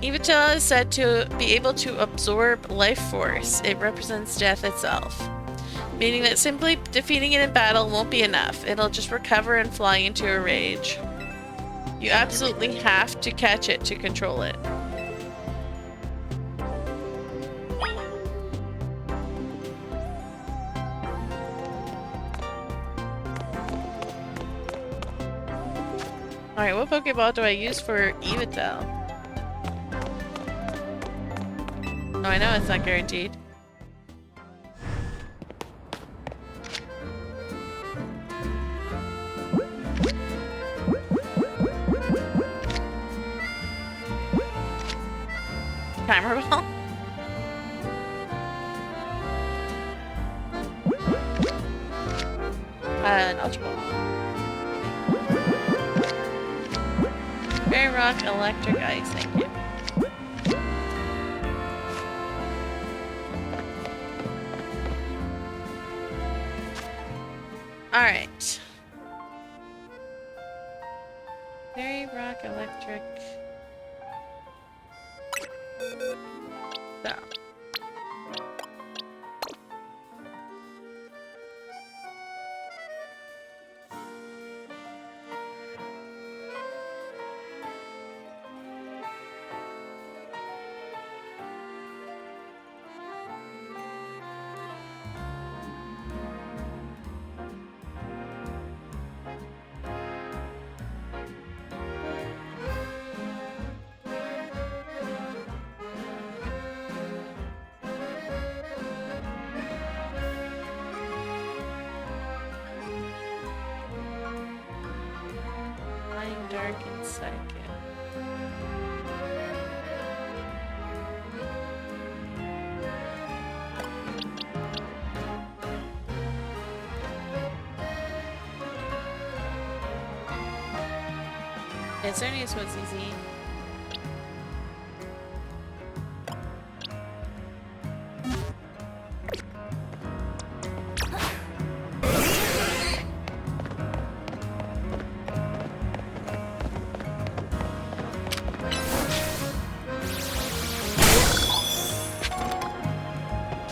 Evitel is said to be able to absorb life force. It represents death itself. Meaning that simply defeating it in battle won't be enough. It'll just recover and fly into a rage. You absolutely have to catch it to control it. Alright, what Pokeball do I use for Evitel? Oh, I know it's not guaranteed. Timer ball? An Ultra Ball. Fairy Rock, Electric Ice, thank you. Alright. Fairy Rock, Electric. So. Dark and Psychic. It's only what's easy.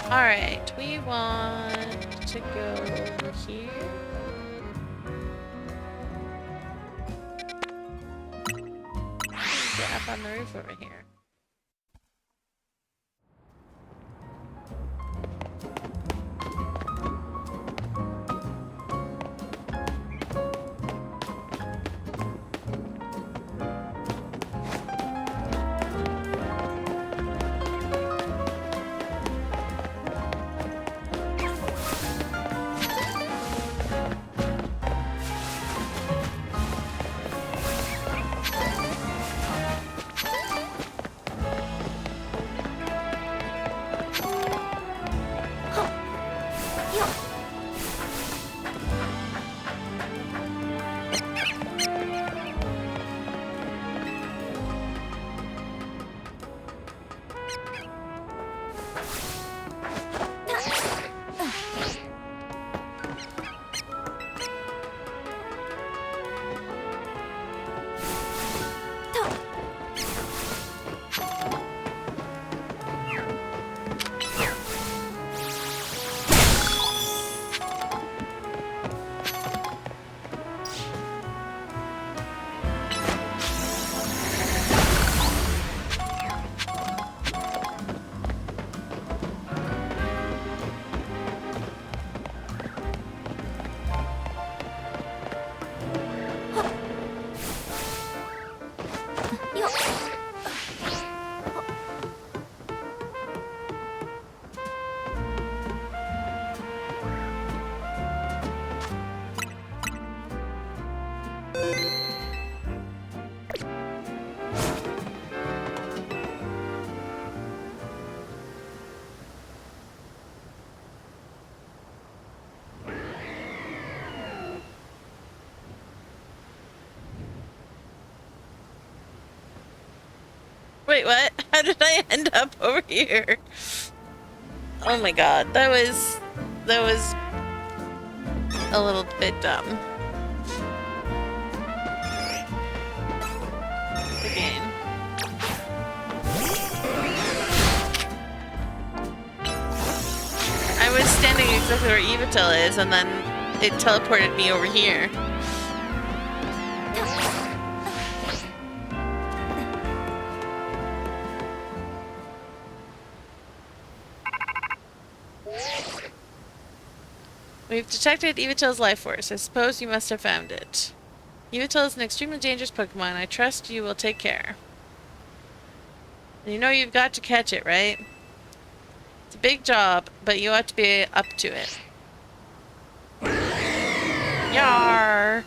Alright, we want to go over here. Get up on the roof over here. Wait, what? How did I end up over here? Oh my god, that was a little bit dumb. Again. I was standing exactly where Evatel is, and then it teleported me over here. We've detected Evatel's life force. I suppose you must have found it. Evatel is an extremely dangerous Pokemon. I trust you will take care. You know you've got to catch it, right? It's a big job, but you ought to be up to it. Yar!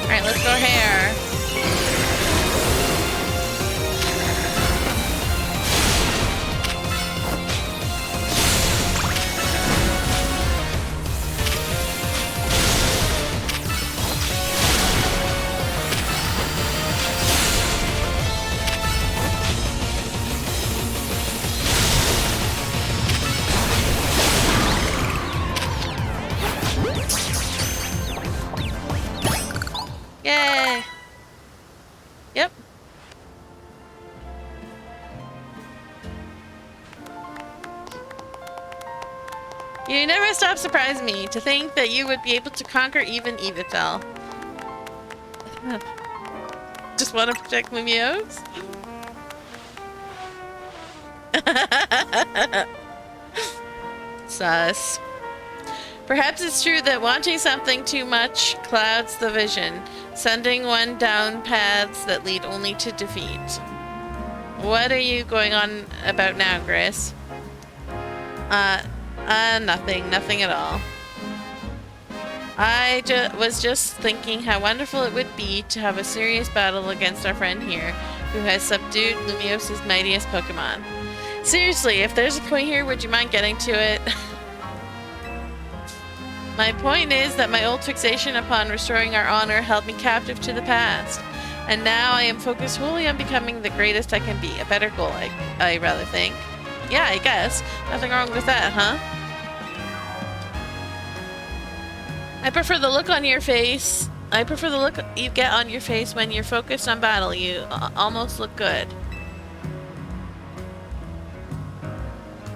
Alright, let's go here. Yay! Yep. You never stop surprising me. To think that you would be able to conquer even Evatel. Just want to protect Lumiose? Sus. Perhaps it's true that wanting something too much clouds the vision, sending one down paths that lead only to defeat. What are you going on about now, Grace? Nothing. Nothing at all. I was just thinking how wonderful it would be to have a serious battle against our friend here, who has subdued Lumiose's mightiest Pokemon. Seriously, if there's a point here, would you mind getting to it? My point is that my old fixation upon restoring our honor held me captive to the past. And now I am focused wholly on becoming the greatest I can be. A better goal, I rather think. Yeah, I guess. Nothing wrong with that, huh? I prefer the look on your face. I prefer the look you get on your face when you're focused on battle. You almost look good.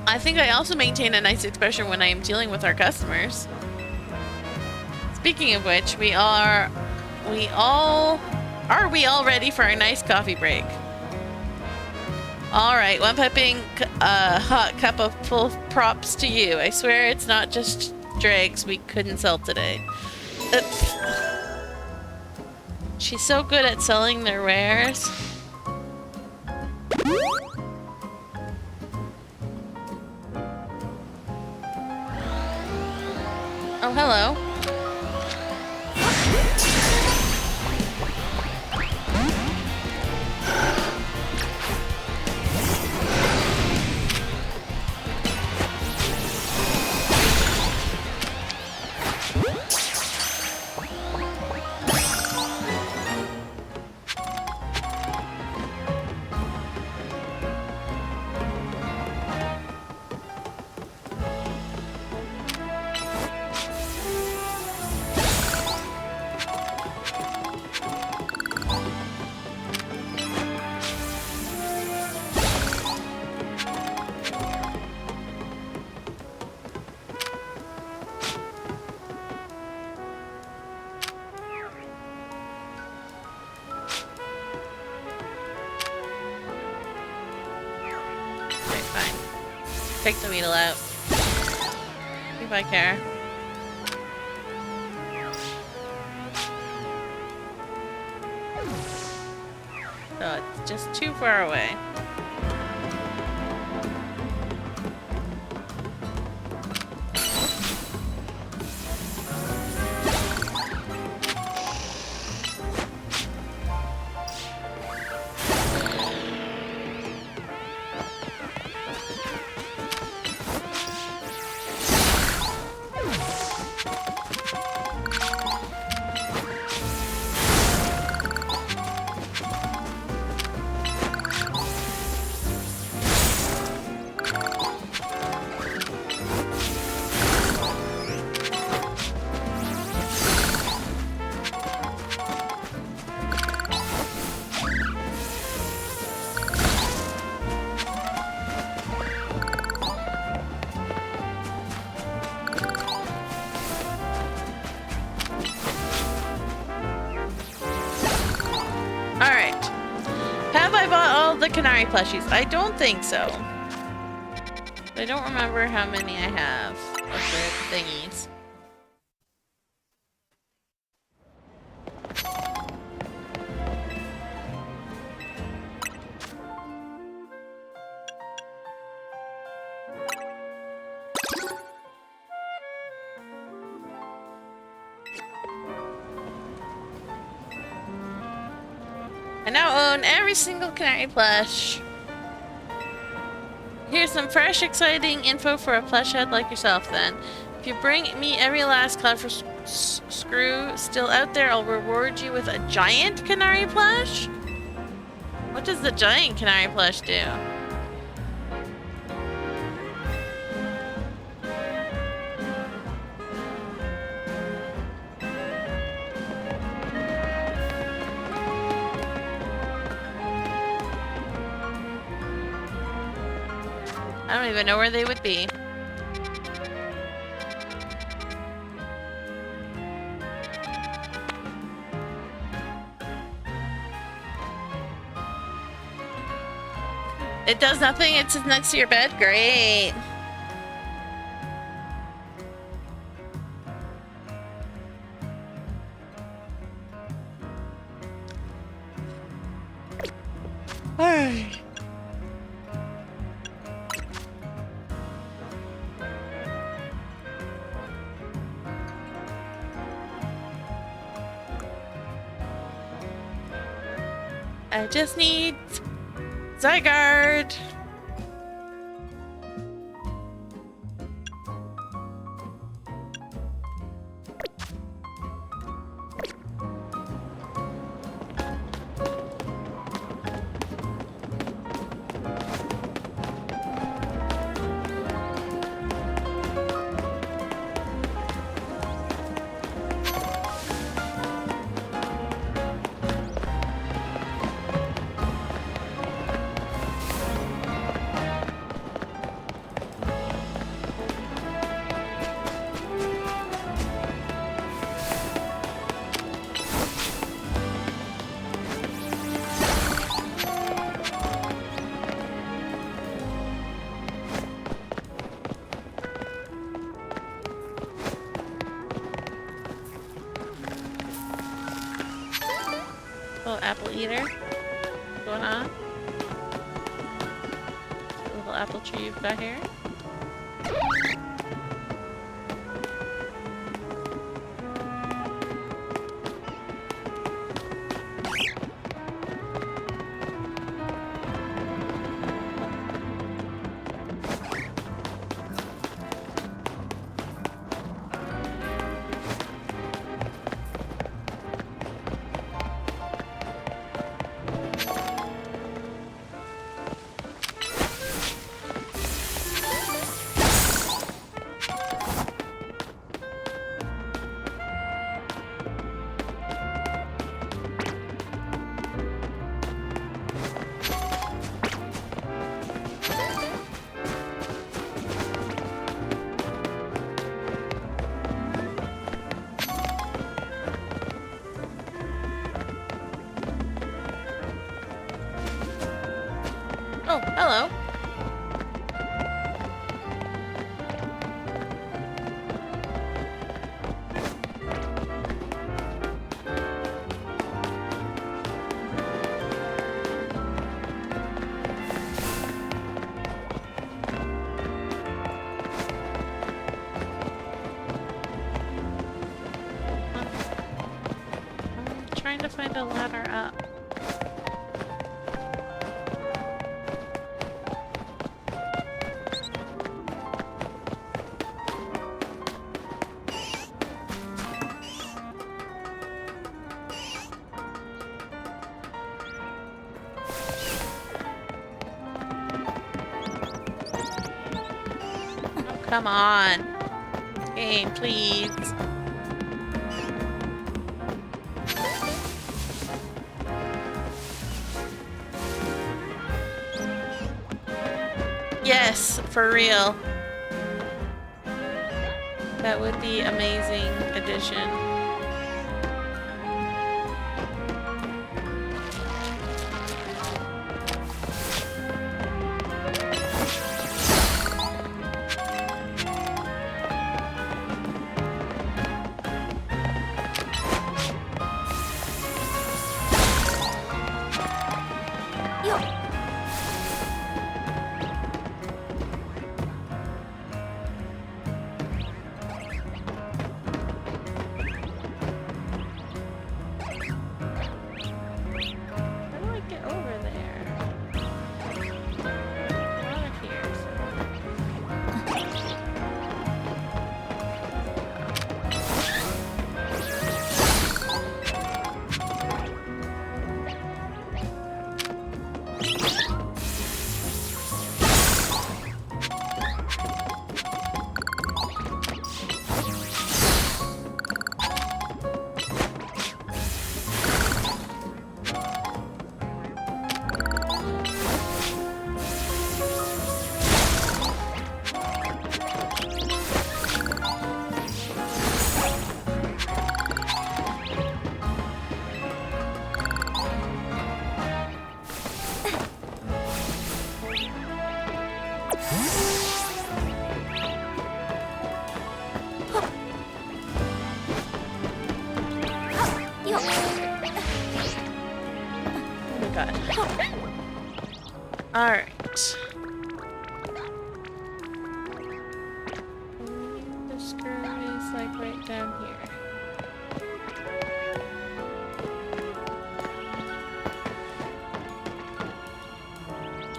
I think I also maintain a nice expression when I am dealing with our customers. Speaking of which, are we all ready for a nice coffee break? Alright, one piping hot cup of full props to you. I swear it's not just dregs we couldn't sell today. She's so good at selling their wares. Oh, hello. take the needle out. If I care. So it's just too far away. Canary plushies. I don't think so. I don't remember how many I have of the thingies. I now own every single canary plush. Here's some fresh, exciting info for a plush head like yourself, then. If you bring me every last clever screw still out there, I'll reward you with a giant canary plush? What does the giant canary plush do? I don't even know where they would be. It does nothing, it sits next to your bed? Great. Alright. I just need Zygarde. Little apple eater. What's going on? Little apple tree you've got here. Oh, hello. find a ladder up? Oh, come on. Game, please. Yes, for real. That would be amazing addition. Alright. The screw is like right down here.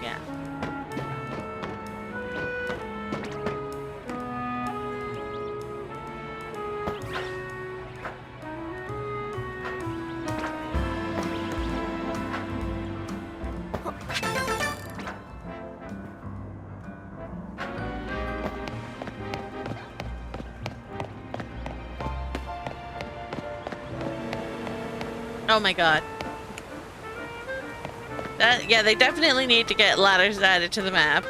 Yeah. Oh my god. That, yeah, they definitely need to get ladders added to the map.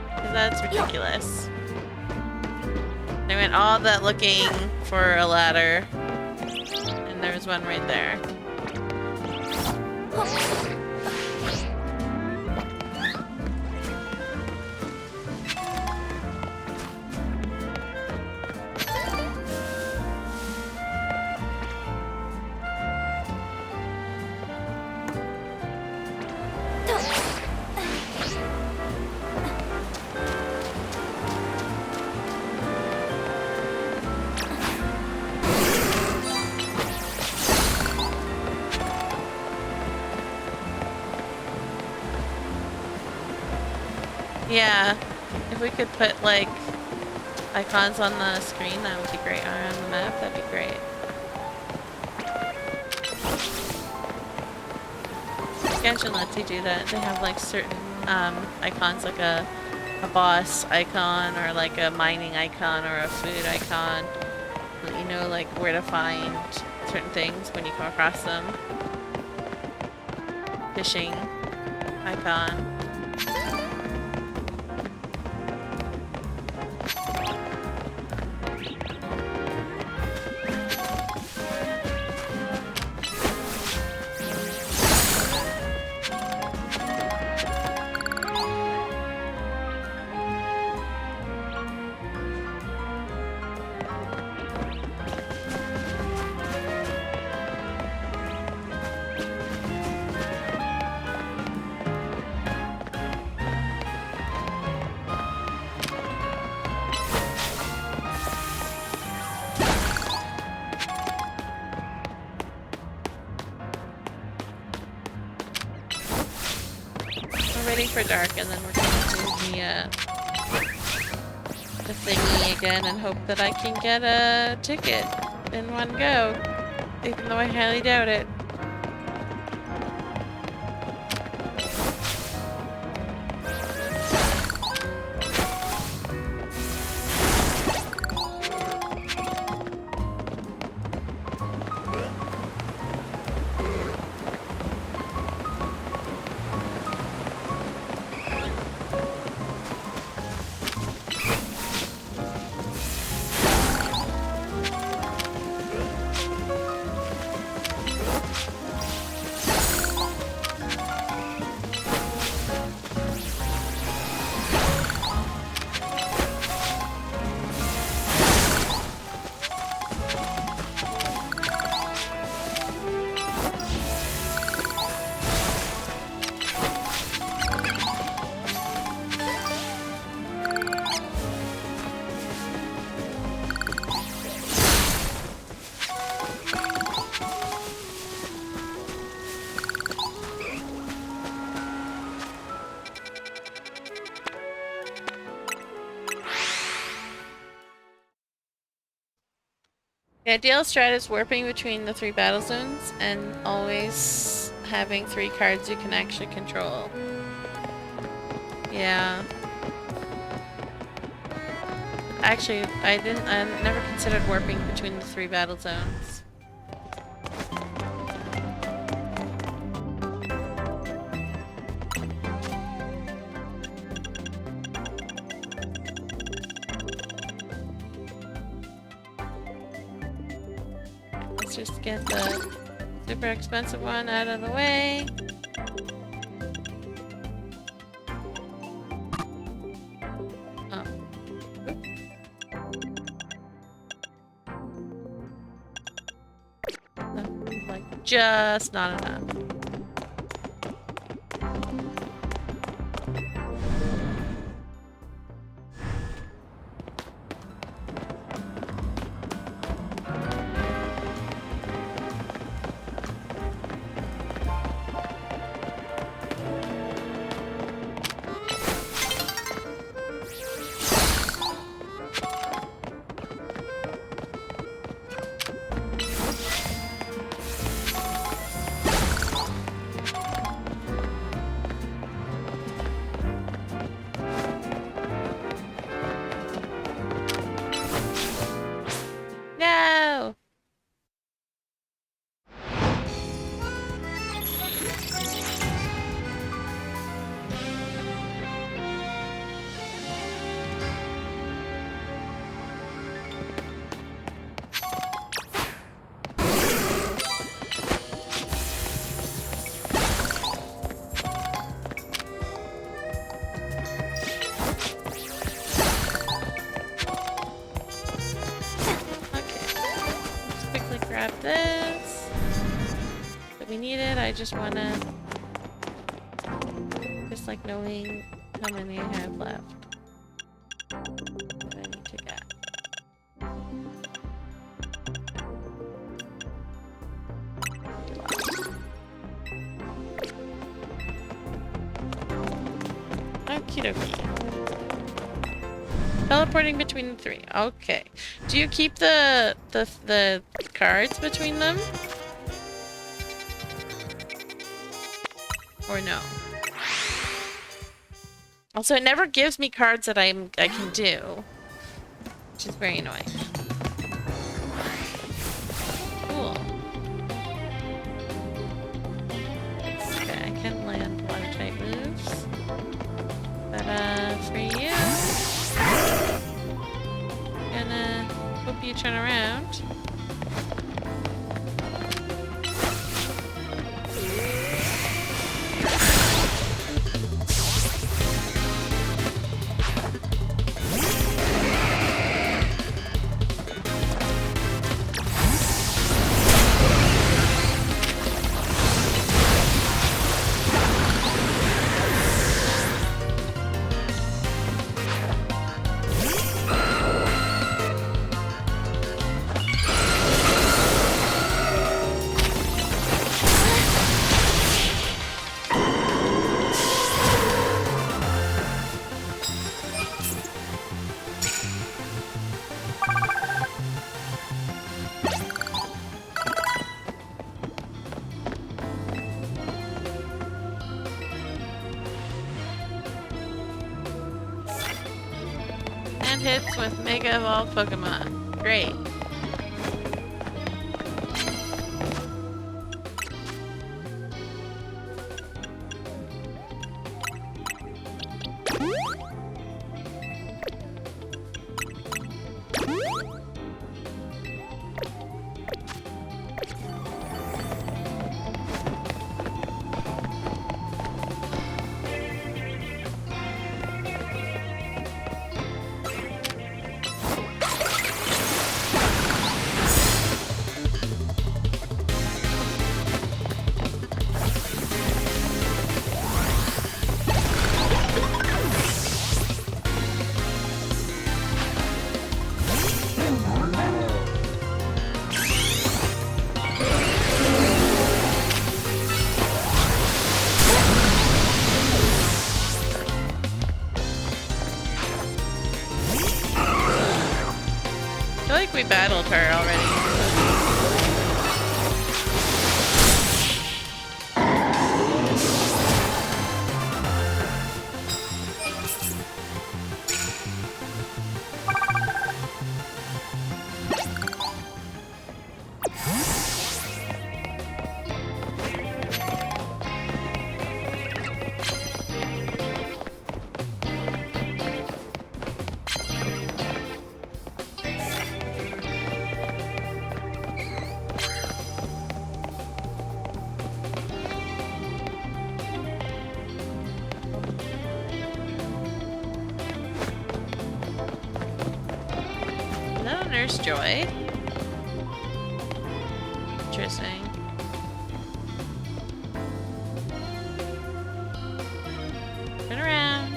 'Cause that's ridiculous. They went all that looking for a ladder, and there was one right there. Yeah, if we could put like icons on the screen, that would be great. Or on the map, that'd be great. Genshin lets you do that. They have like certain icons, like a boss icon or like a mining icon or a food icon. Let you know like where to find certain things when you come across them. Fishing icon. waiting for dark, and then we're gonna do the thingy again and hope that I can get a ticket in one go, even though I highly doubt it. The ideal strat is warping between the 3 battle zones and always having 3 cards you can actually control. Yeah. Actually, I never considered warping between the 3 battle zones. Let's just get the super expensive one out of the way. Oh. That's like just not enough. No! Grab this. But we need it. I just wanna just like knowing how many I have left. What I need to get. Okie dokie. Teleporting between the 3. Okay. Do you keep the cards between them? Or no? Also, it never gives me cards that I can do, which is very annoying. Cool. Okay, I can land water type moves. But for you, gonna hope you turn around. hits with Mega Evolved Pokemon. Great. I feel like we battled her already. Nurse Joy. Interesting. Turn around.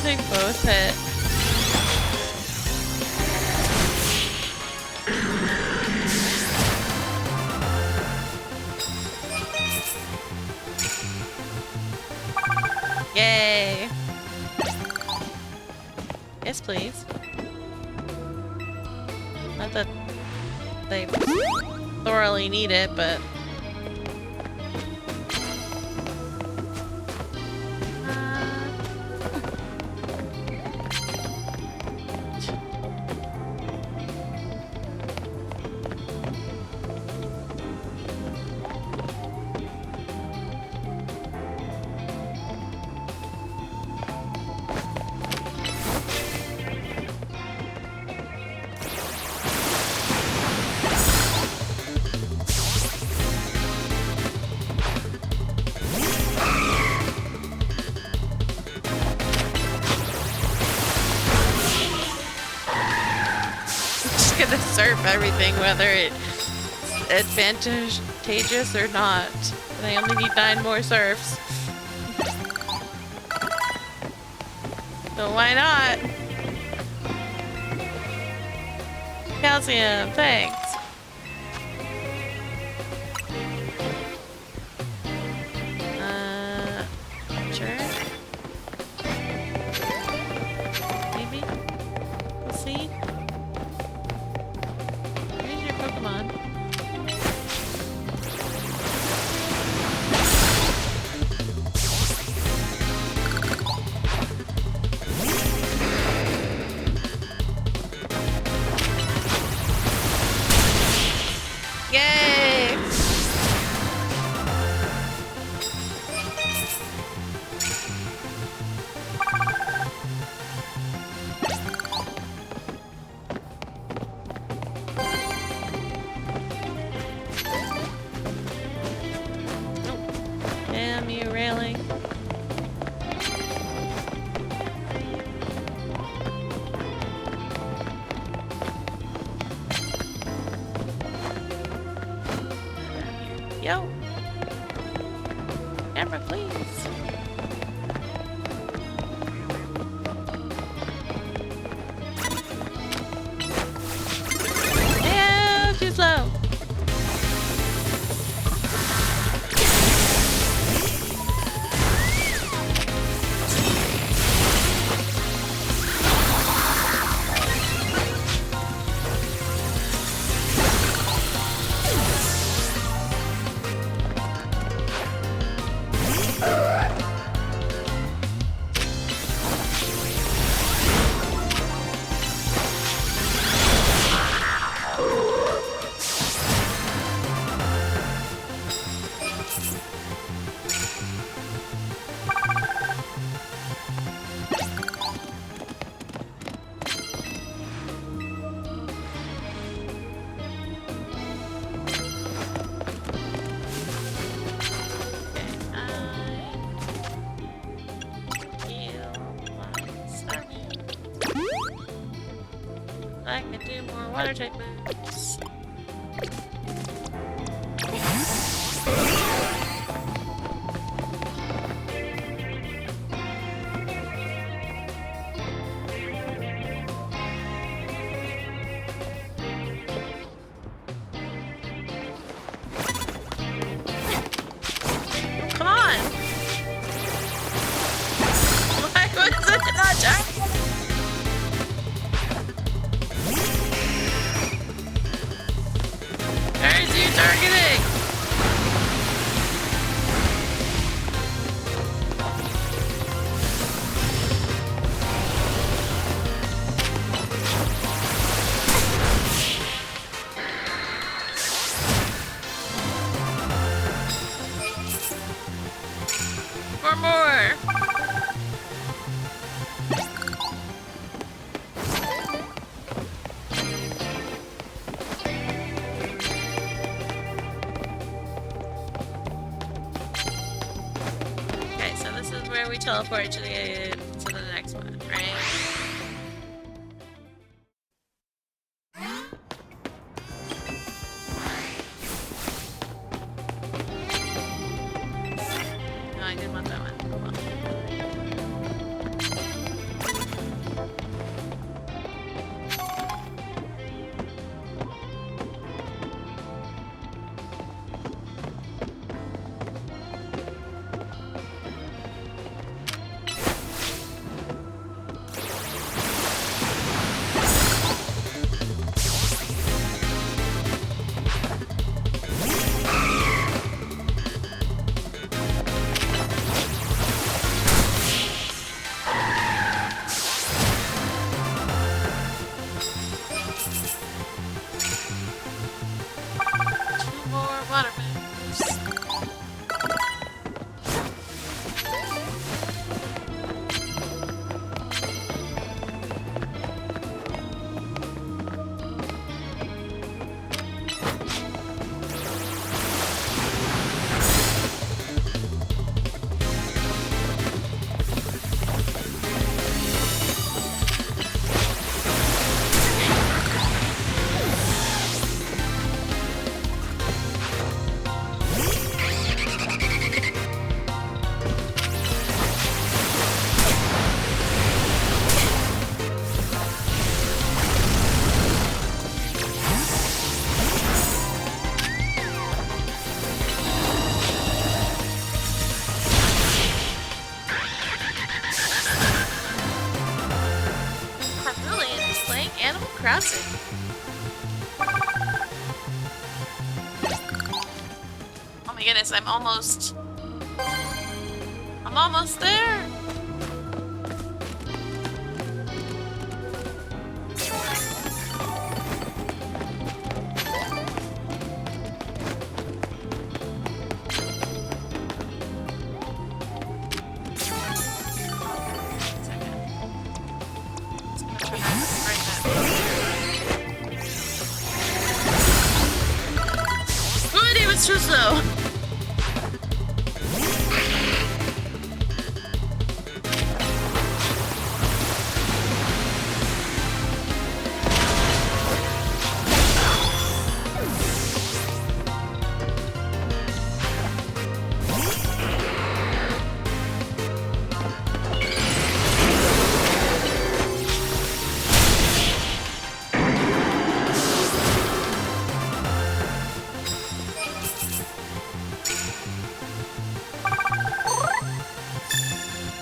They both hit. Yay! Yes, please. Not that they thoroughly need it, but... gonna surf everything, whether it's advantageous or not. And I only need 9 more surfs. So why not? Calcium, thanks. Sure. Maybe? We'll see. Where's your Pokemon? I can do more water type moves. Come on! Why was it not jumping? Where is you targeting? For more! Okay, so this is where we teleport to the next one, right? No, I didn't want that one. Oh well. Two more water moves. Carmelian is playing Animal Crossing. Oh my goodness, I'm almost there. Good, it was too slow.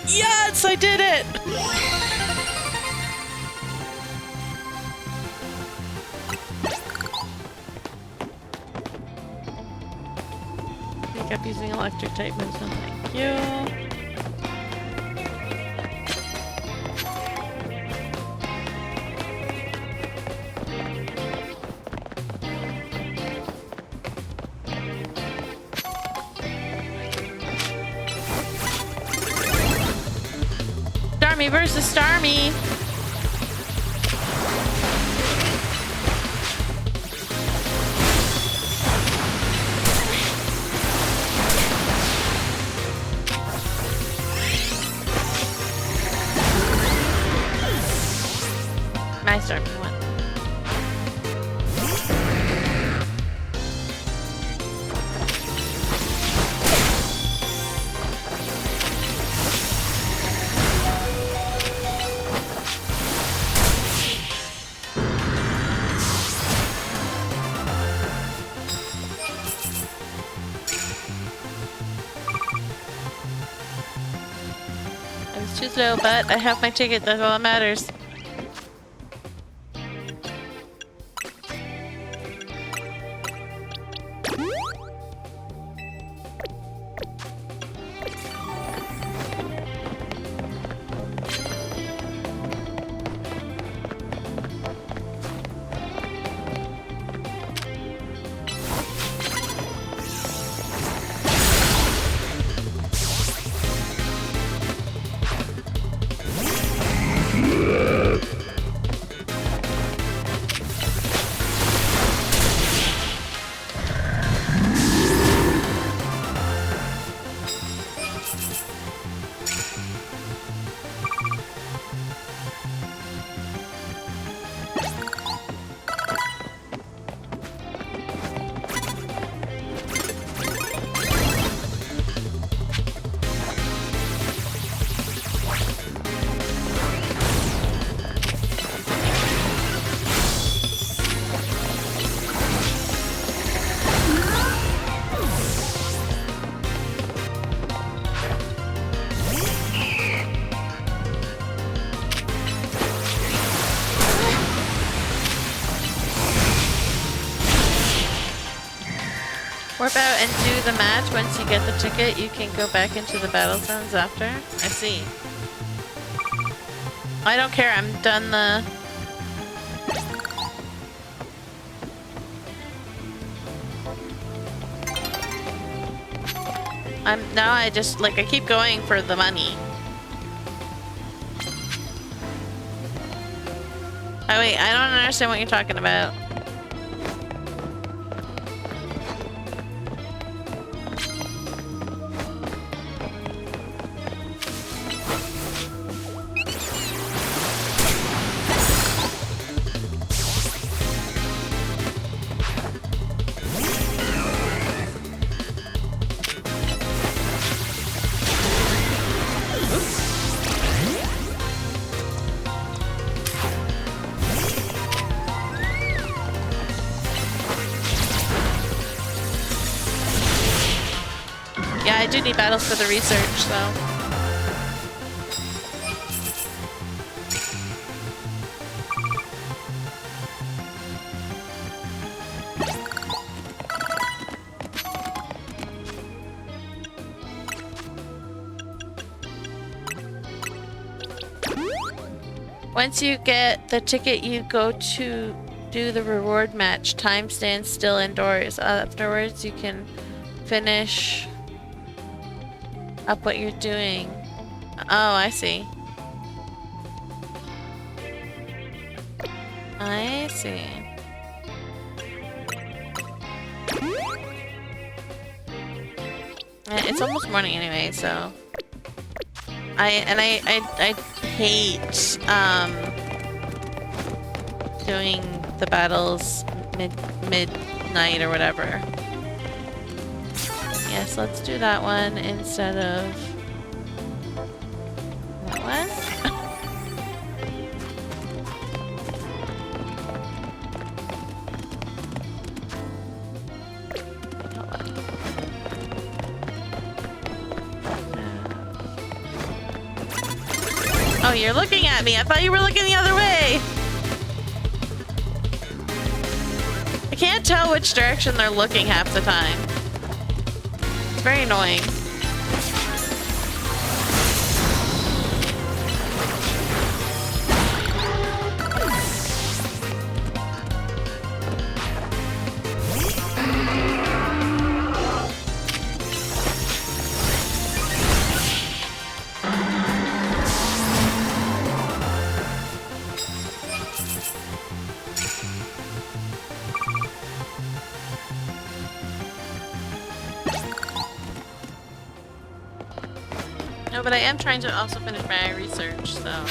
Yes, I did it! I kept using electric type moves, no thank you. Starmie versus Starmie. My Starmie won. slow, but I have my ticket. That's all that matters. Warp out and do the match. Once you get the ticket, you can go back into the battle zones after. I see. I don't care, I'm done the... Now I just, like, I keep going for the money. Oh wait, I don't understand what you're talking about. Yeah, I do need battles for the research, so... Once you get the ticket, you go to do the reward match. Time stands still indoors. Afterwards, you can finish up what you're doing. Oh, I see. I see. It's almost morning anyway, so... I hate doing the battles midnight or whatever. Yes, let's do that one instead of that one. Oh, you're looking at me. I thought you were looking the other way. I can't tell which direction they're looking half the time. It's very annoying. No, but I am trying to also finish my research, so...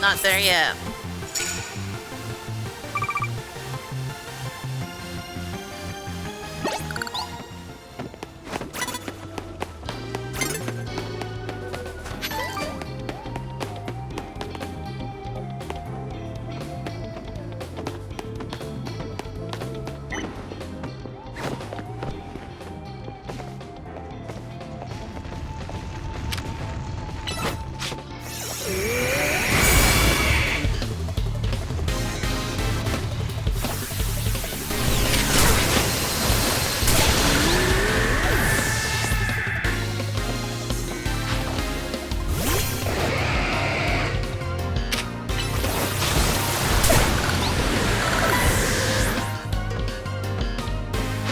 Not there yet.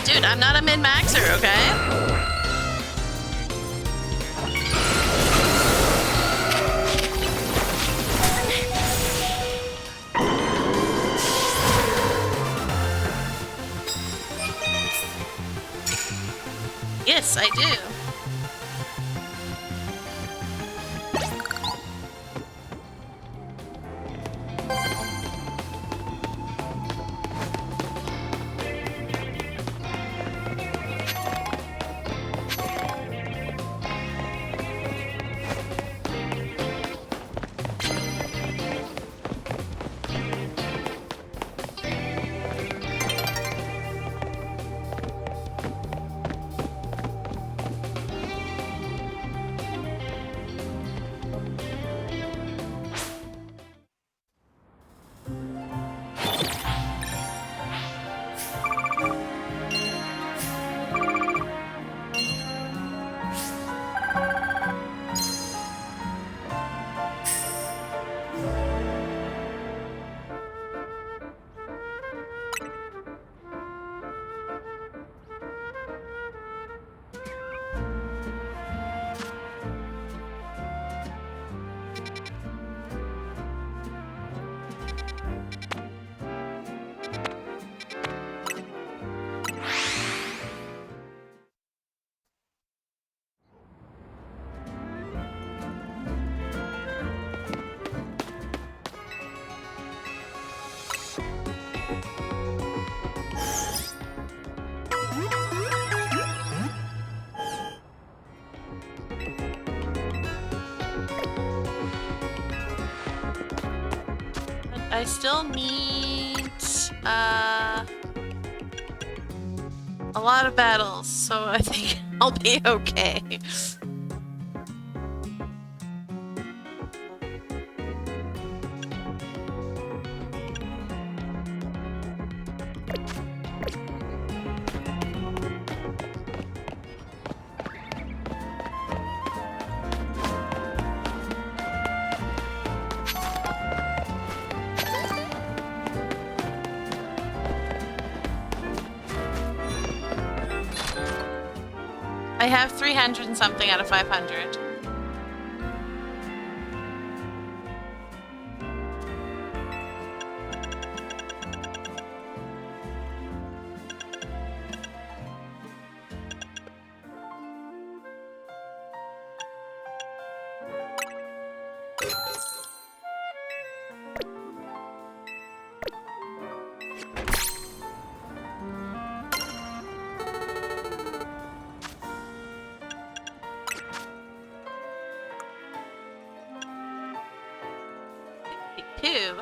Dude, I'm not a min-maxer, okay? Yes, I do. I still need a lot of battles, so I think I'll be okay. I have 300 and something out of 500. Two.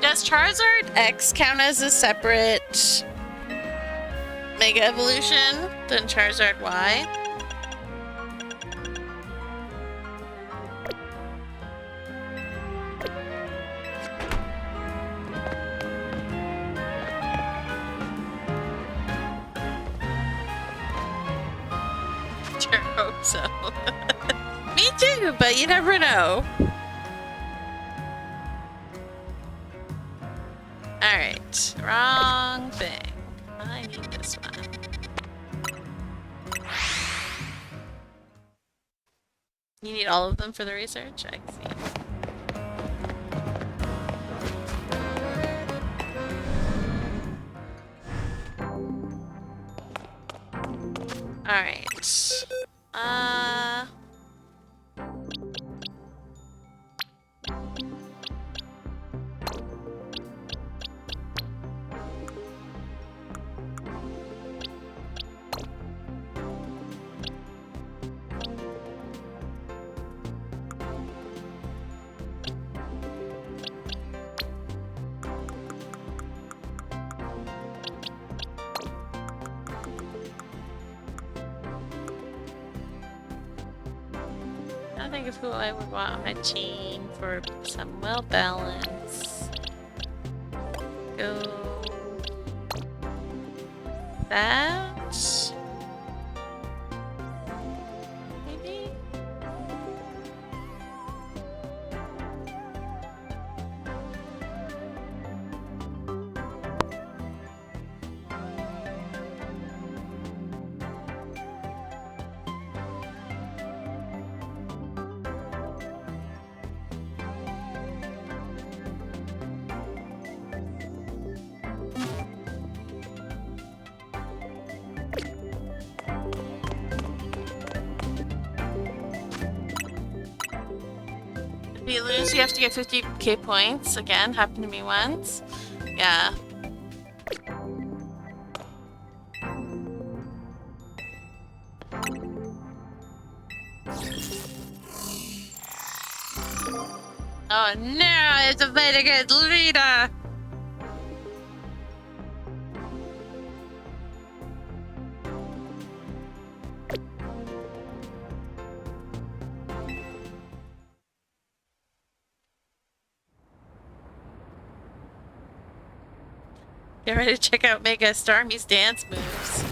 Does Charizard X count as a separate Mega Evolution than Charizard Y? Sure hope so. Me too, but you never know. Alright, wrong thing. I need this one. You need all of them for the research? I see. Alright. I think of who I would want on my team for some well balance. Go that. Maybe? If you lose, you have to get 50k points. Again, happened to me once. Yeah. Oh no, it's a fight against Lita! Get ready to check out Mega Starmie's dance moves.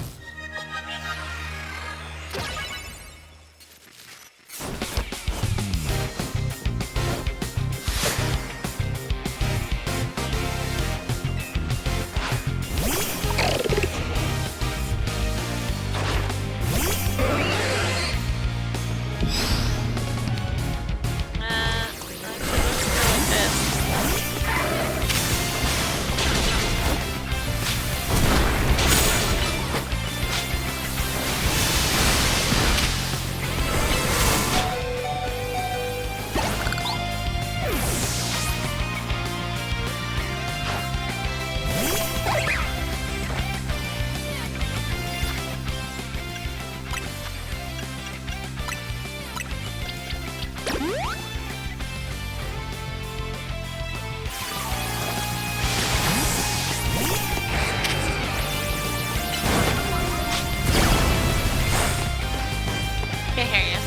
Can't hear you.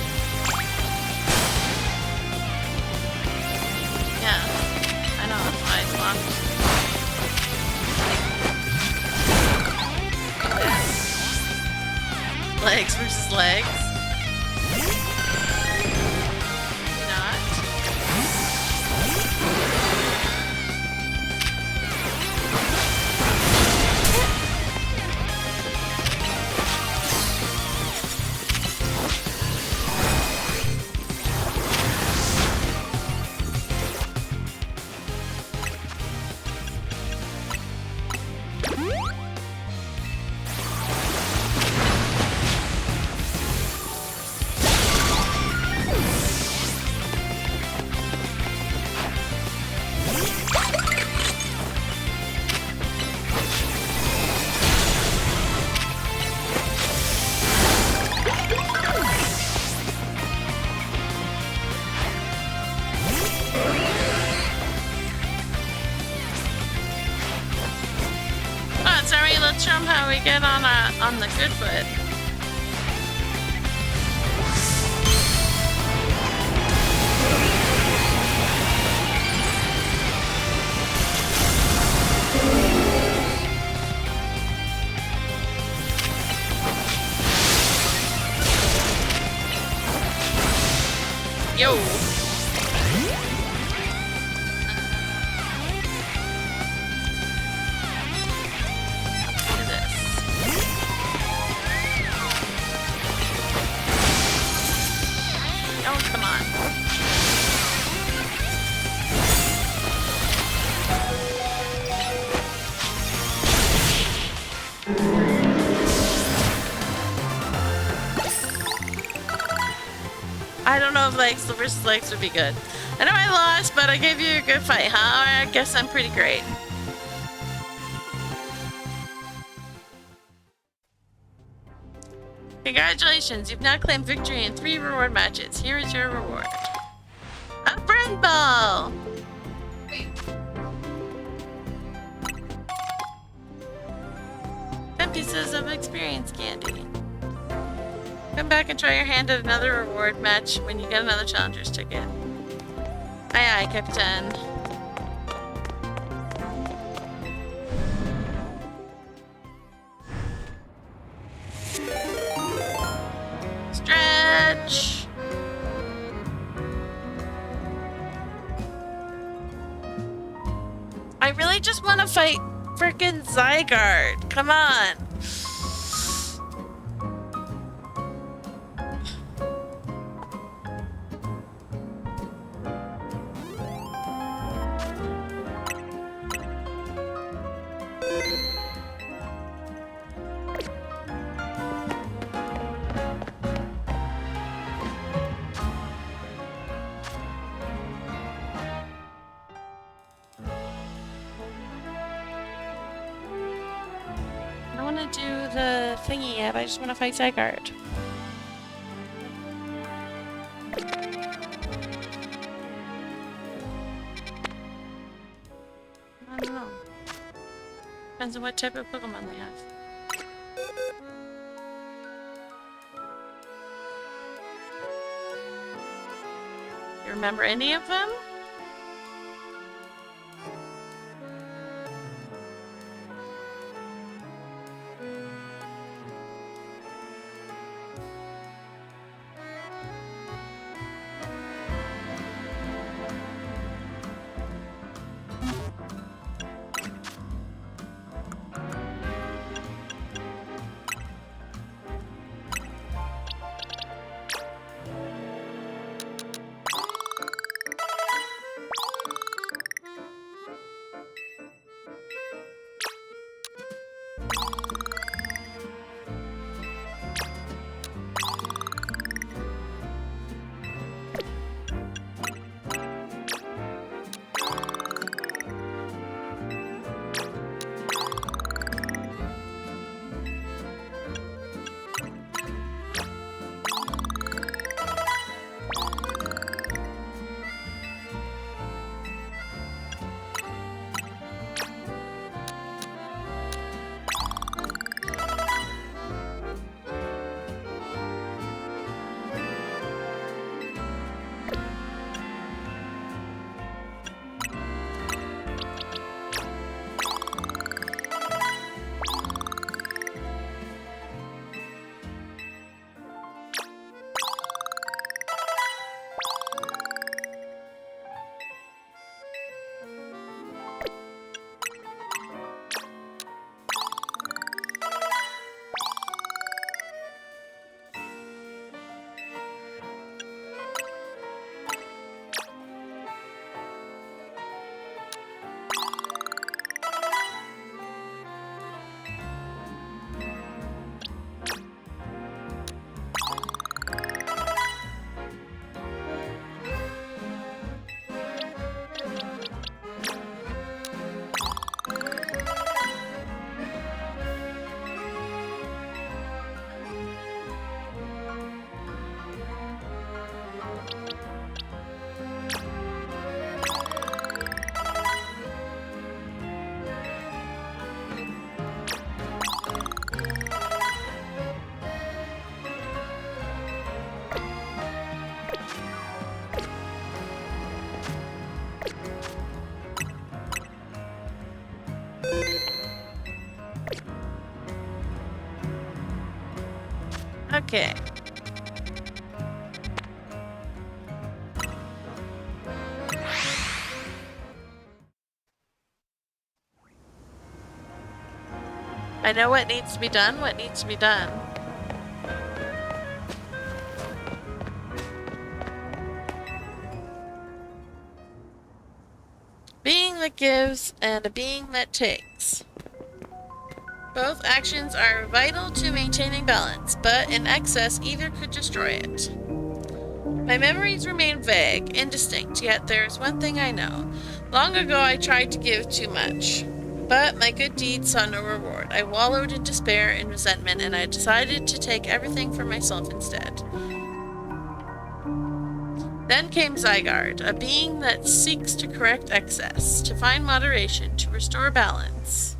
Yeah, I know, that's why it's locked. Legs versus legs. Not. Let's show them how we get on the good foot. Yo. of like Silver Slicks would be good. I know I lost, but I gave you a good fight, huh? I guess I'm pretty great. Congratulations, you've now claimed victory in 3 reward matches. Here is your reward. A friend ball! 10 pieces of experience candy. Come back and try your hand at another reward match when you get another challenger's ticket. Aye aye, Captain. Stretch! I really just want to fight frickin' Zygarde. Come on. Thingy yet. I just want to fight Zygarde. I don't know. Depends on what type of Pokemon they have. You remember any of them? Okay. I know what needs to be done, what needs to be done. Being that gives and a being that takes. Both actions are vital to maintaining balance, but in excess either could destroy it. My memories remain vague, indistinct, yet there is one thing I know. Long ago I tried to give too much, but my good deeds saw no reward. I wallowed in despair and resentment, and I decided to take everything for myself instead. Then came Zygarde, a being that seeks to correct excess, to find moderation, to restore balance.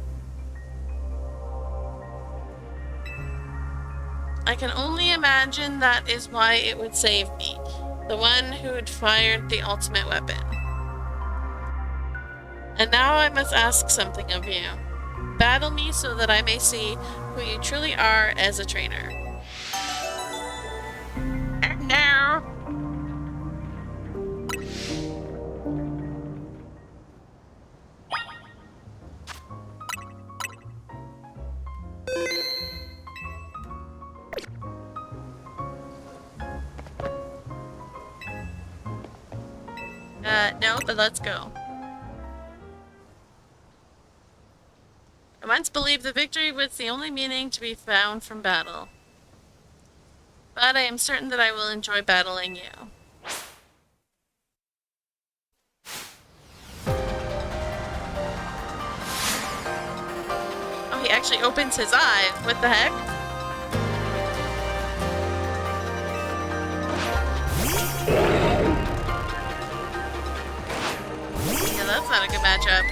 I can only imagine that is why it would save me, the one who'd fired the ultimate weapon. And now I must ask something of you. Battle me so that I may see who you truly are as a trainer. No! No, but let's go. I once believed the victory was the only meaning to be found from battle. But I am certain that I will enjoy battling you. Oh, he actually opens his eye. What the heck? Yeah, that's not a good matchup.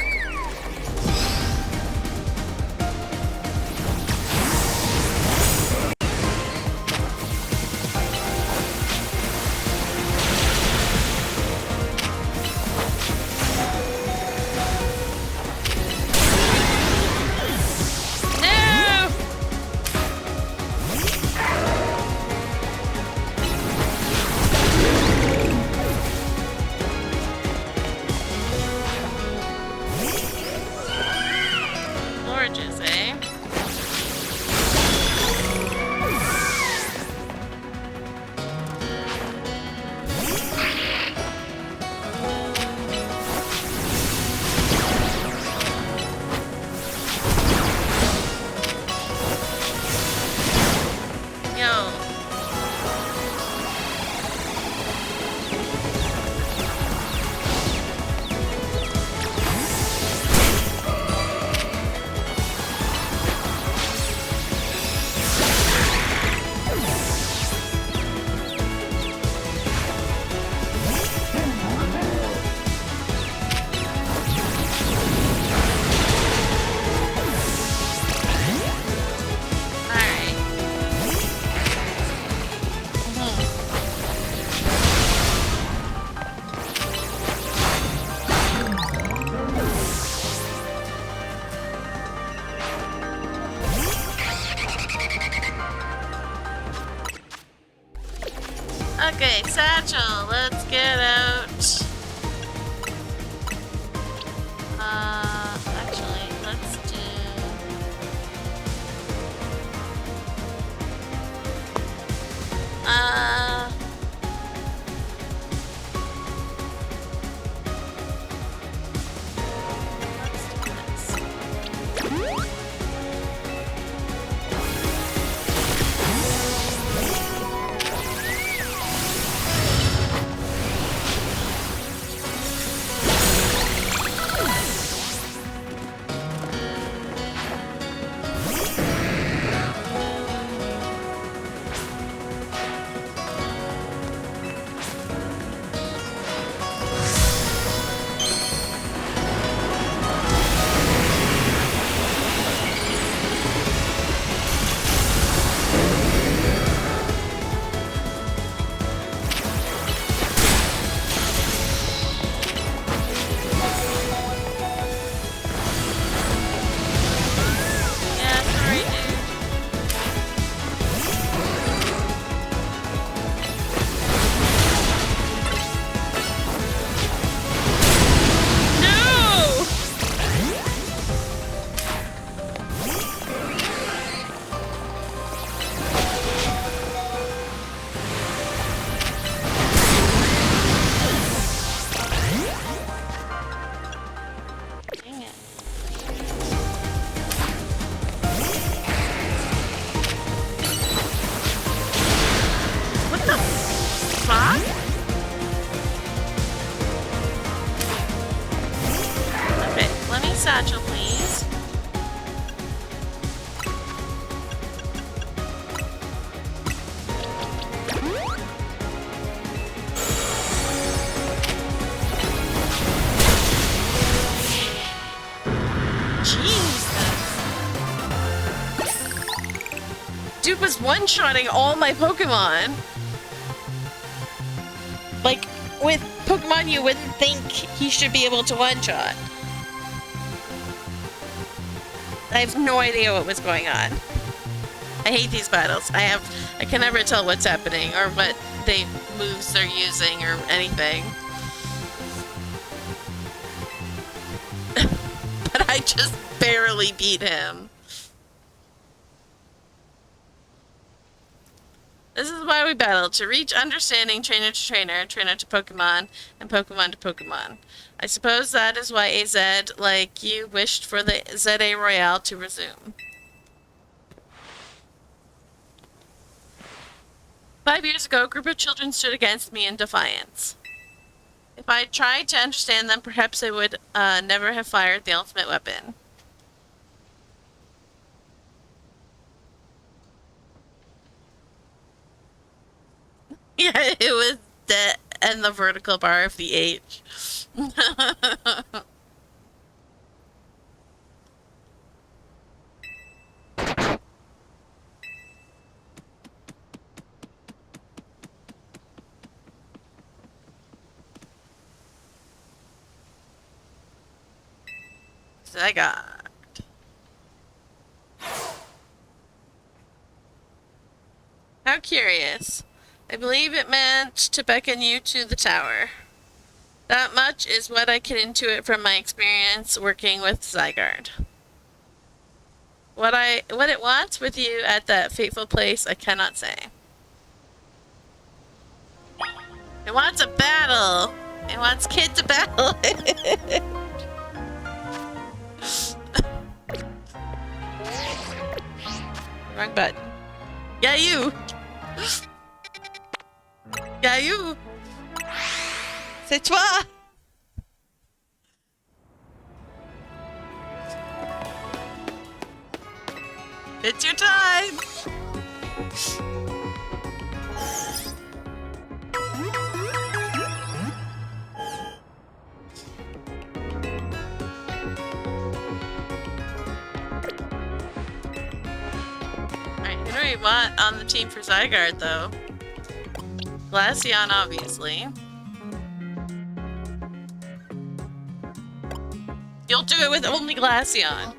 Okay, Satchel, let's get out. Actually, let's do... satchel, please. Dude was one-shotting all my Pokemon. Like, with Pokemon you wouldn't think he should be able to one-shot. I have no idea what was going on. I hate these battles. I can never tell what's happening or what moves they're using or anything. But I just barely beat him. This is why we battle, to reach understanding trainer to trainer, trainer to Pokemon, and Pokemon to Pokemon. I suppose that is why AZ, like you, wished for the ZA Royale to resume. 5 years ago, a group of children stood against me in defiance. If I tried to understand them, perhaps they would never have fired the ultimate weapon. Yeah, it was the and the vertical bar of the H. So I got. How curious. I believe it meant to beckon you to the tower. That much is what I can intuit from my experience working with Zygarde. What it wants with you at that fateful place, I cannot say. It wants a battle. It wants Kid to battle. Wrong button. Yeah, you. Caillou! C'est toi! It's your time! Alright, who do we want on the team for Zygarde, though? Glaceon, obviously. You'll do it with only Glaceon.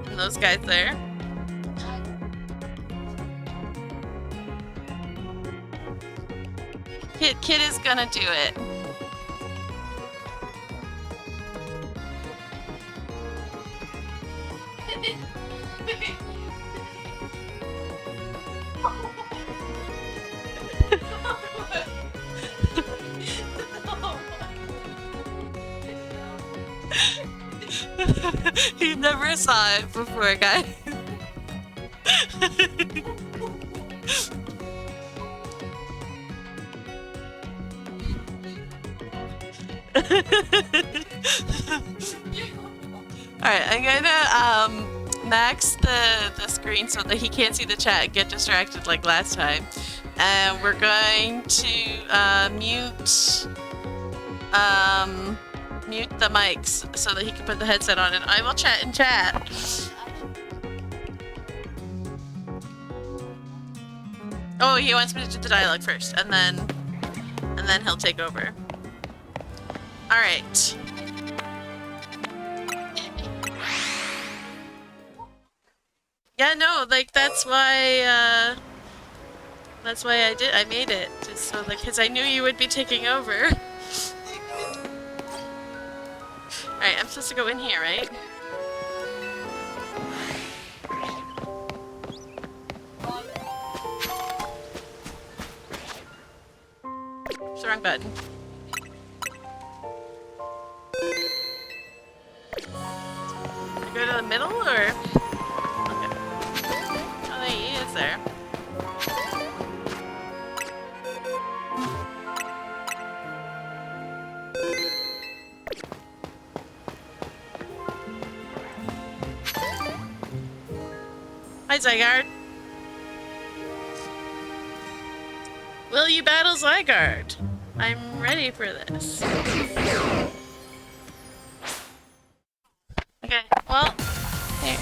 And those guys there. Kid is gonna do it. You never saw it before, guys. Alright, I'm gonna max the screen so that he can't see the chat and get distracted like last time. And we're going to mute the mics so that he can put the headset on, and I will chat in chat. Oh, he wants me to do the dialogue first, and then he'll take over. All right. Yeah, no, like that's why I made it, just so like, because I knew you would be taking over. Alright, I'm supposed to go in here, right? It's the wrong button. I go to the middle, or? Okay. Oh, he is there. Alright, Zygarde. Will you battle Zygarde? I'm ready for this. Okay, well, here.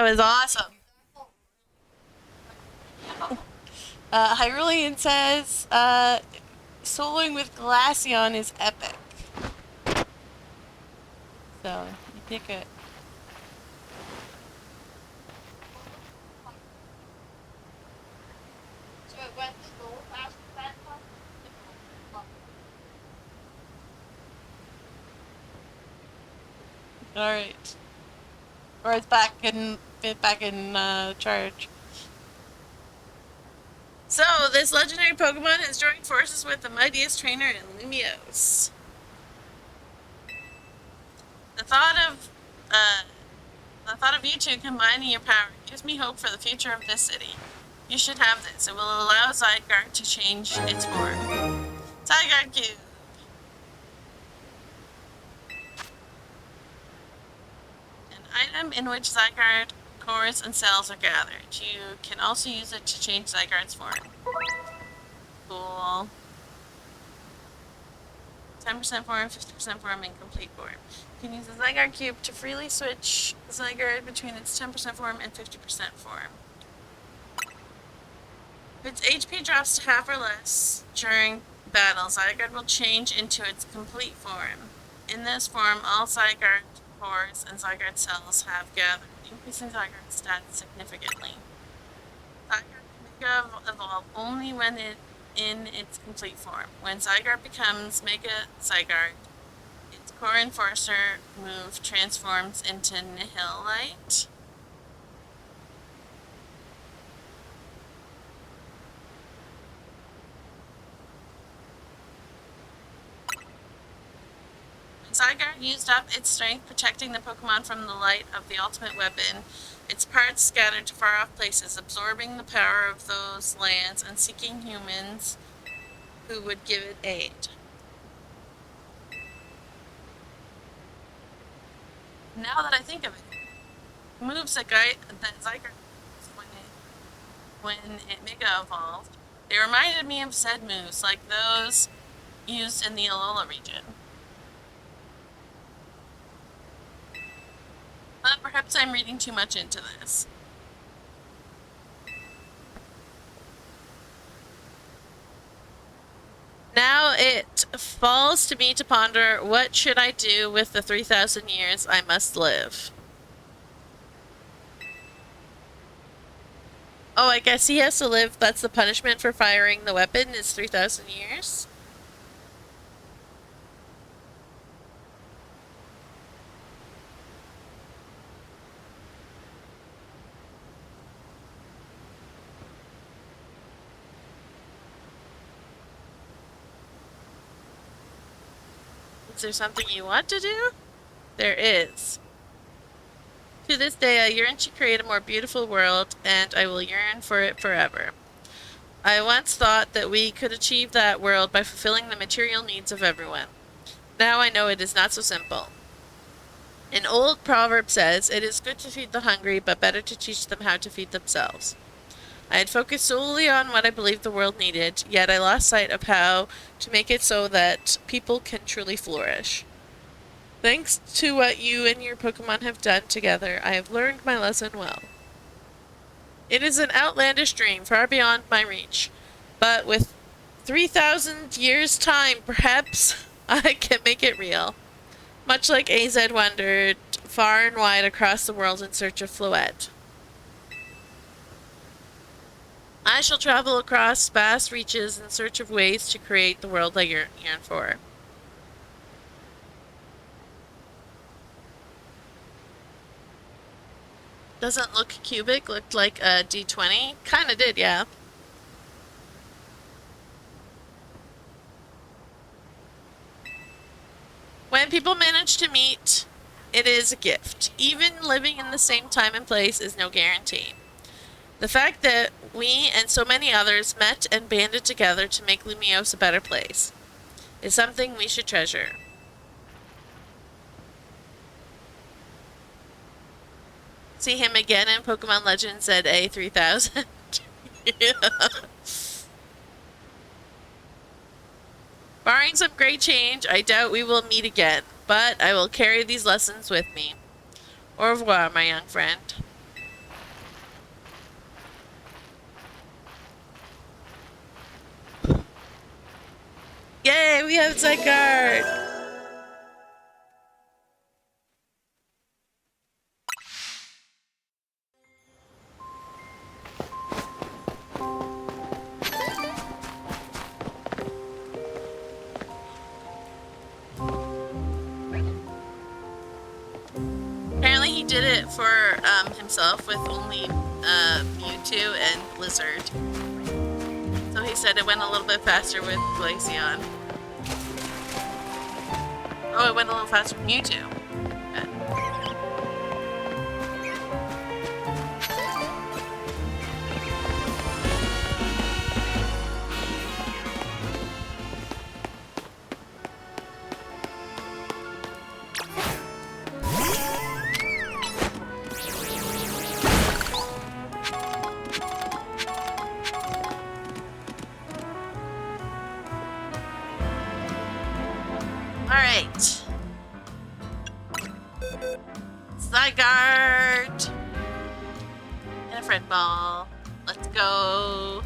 was awesome. Hyrulean says, soloing with Glaceon is epic. So, you pick it. So it went slow fast that time? Alright. Or it's back in charge. So, this legendary Pokemon has joined forces with the mightiest trainer in Lumiose. The thought of you two combining your power gives me hope for the future of this city. You should have this. It will allow Zygarde to change its form. Zygarde Cube! An item in which Zygarde cores and cells are gathered. You can also use it to change Zygarde's form. Cool. 10% form, 50% form, and complete form. You can use the Zygarde Cube to freely switch Zygarde between its 10% form and 50% form. If its HP drops to half or less during battle, Zygarde will change into its complete form. In this form, all Zygarde cores and Zygarde cells have gathered, increasing Zygarde's stats significantly. Zygarde can Mega evolve only when in its complete form. When Zygarde becomes Mega Zygarde, its Core Enforcer move transforms into Nihilite. When Zygarde used up its strength protecting the Pokemon from the light of the ultimate weapon, its parts scattered to far-off places, absorbing the power of those lands and seeking humans who would give it aid. Now that I think of it, moves that Zygarde when it Mega Evolved, they reminded me of Zed moves, like those used in the Alola region. But perhaps I'm reading too much into this. Now it falls to me to ponder, what should I do with the 3,000 years I must live? Oh, I guess he has to live. That's the punishment for firing the weapon, is 3,000 years? Is there something you want to do? There is. To this day, I yearn to create a more beautiful world, and I will yearn for it forever. I once thought that we could achieve that world by fulfilling the material needs of everyone. Now I know it is not so simple. An old proverb says, "It is good to feed the hungry, but better to teach them how to feed themselves." I had focused solely on what I believed the world needed, yet I lost sight of how to make it so that people can truly flourish. Thanks to what you and your Pokemon have done together, I have learned my lesson well. It is an outlandish dream, far beyond my reach, but with 3,000 years' time, perhaps I can make it real. Much like AZ wandered far and wide across the world in search of Floette. I shall travel across vast reaches in search of ways to create the world I yearn for. Doesn't look cubic, looked like a D20. Kinda did, yeah. When people manage to meet, it is a gift. Even living in the same time and place is no guarantee. The fact that we and so many others met and banded together to make Lumiose a better place is something we should treasure. See him again in Pokemon Legends ZA 3000. Yeah. Barring some great change, I doubt we will meet again, but I will carry these lessons with me. Au revoir, my young friend. the outside guard. Apparently he did it for himself with only Mewtwo and Blizzard. So he said it went a little bit faster with Glaceon. Oh, it went a little faster with Mewtwo. Okay. Alright. Zygarde. And a friend ball. Let's go.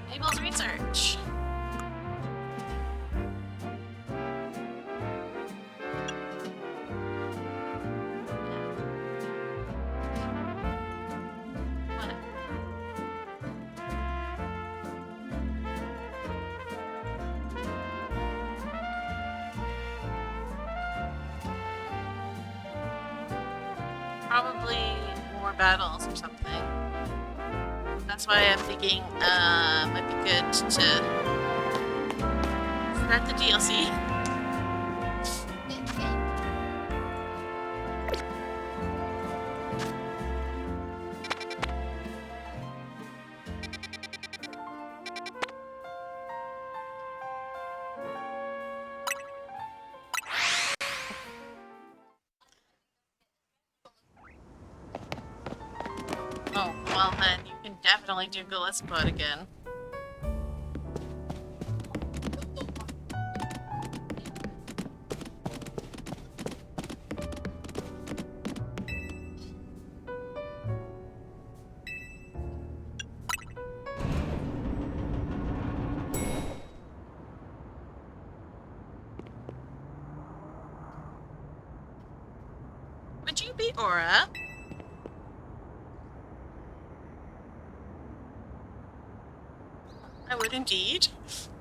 Mabel's research. Probably more battles or something. That's why I'm thinking might be good to start the DLC. Oh, well then you can definitely do Gillespie again. Would you be Aura? I would indeed.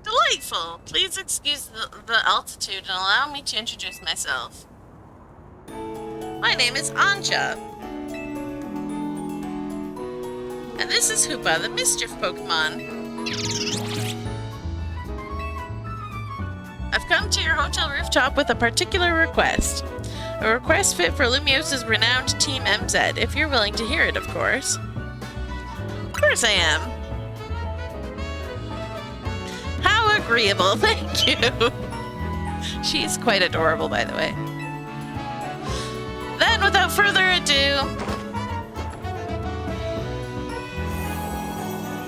Delightful! Please excuse the altitude and allow me to introduce myself. My name is Anja. And this is Hoopa, the Mischief Pokemon. I've come to your hotel rooftop with a particular request. A request fit for Lumiosa's renowned Team MZ, if you're willing to hear it, of course. Of course I am. How agreeable, thank you. She's quite adorable, by the way. Then, without further ado,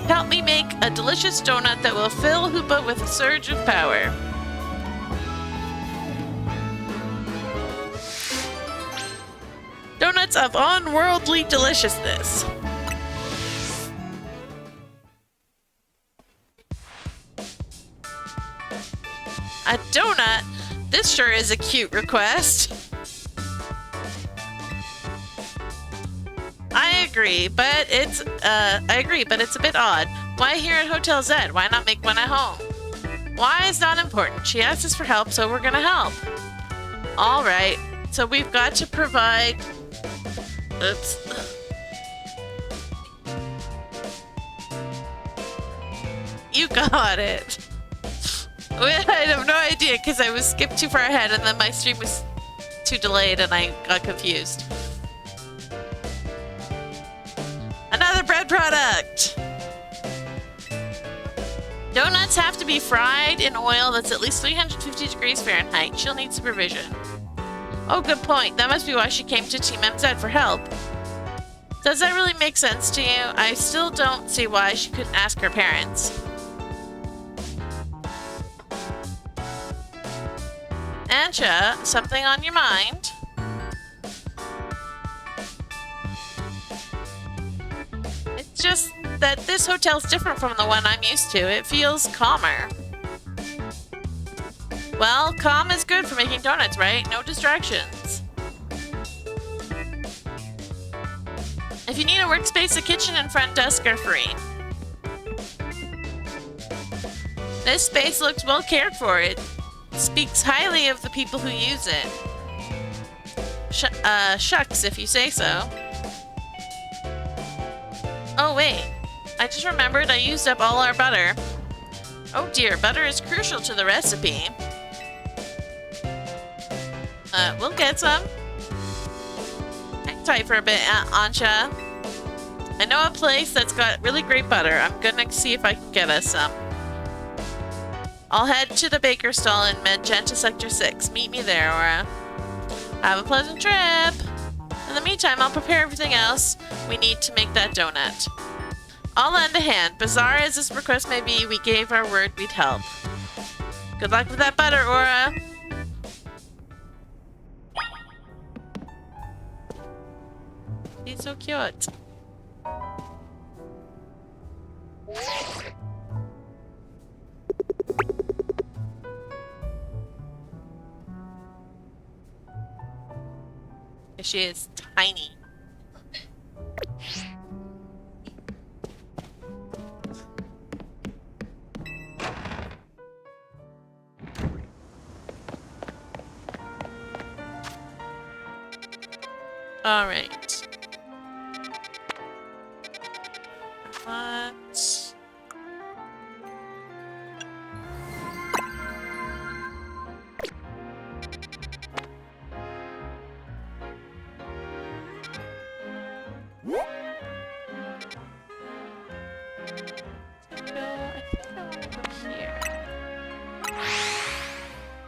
help me make a delicious donut that will fill Hoopa with a surge of power. Donuts of unworldly deliciousness. A donut? This sure is a cute request. I agree, but it's a bit odd. Why here at Hotel Z? Why not make one at home? Why is not important. She asked us for help, so we're gonna help. Alright, so we've got to provide... Oops. You got it. I have no idea because I was skipped too far ahead and then my stream was too delayed and I got confused. Another bread product! Donuts have to be fried in oil that's at least 350 degrees Fahrenheit. She'll need supervision. Oh, good point. That must be why she came to Team MZ for help. Does that really make sense to you? I still don't see why she couldn't ask her parents. Ancha, something on your mind? It's just that this hotel's different from the one I'm used to. It feels calmer. Well, calm is good for making donuts, right? No distractions. If you need a workspace, the kitchen and front desk are free. This space looks well cared for. It speaks highly of the people who use it. Shucks, if you say so. Oh wait, I just remembered I used up all our butter. Oh dear, butter is crucial to the recipe. We'll get some. Hang tight for a bit, Ansha. I know a place that's got really great butter. I'm gonna see if I can get us some. I'll head to the baker stall in Magenta Sector 6. Meet me there, Aura. Have a pleasant trip! In the meantime, I'll prepare everything else we need to make that donut. I'll lend a hand. Bizarre as this request may be, we gave our word we'd help. Good luck with that butter, Aura! He's so cute. She is tiny. All right. What?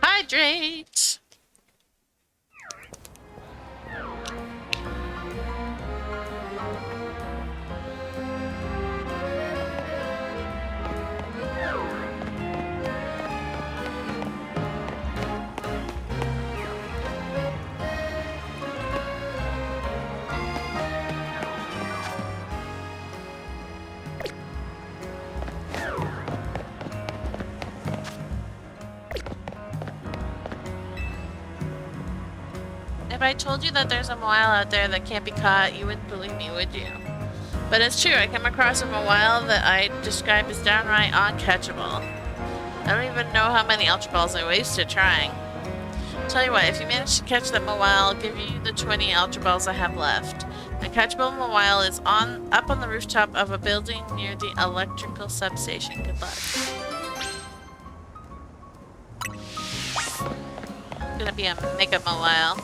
Hydrate! If I told you that there's a moile out there that can't be caught, you wouldn't believe me, would you? But it's true, I came across a moile that I describe as downright uncatchable. I don't even know how many Ultra Balls I wasted trying. Tell you what, if you manage to catch that moile, I'll give you the 20 Ultra Balls I have left. A catchable moile is up on the rooftop of a building near the electrical substation. Good luck. It's gonna be a mega moile.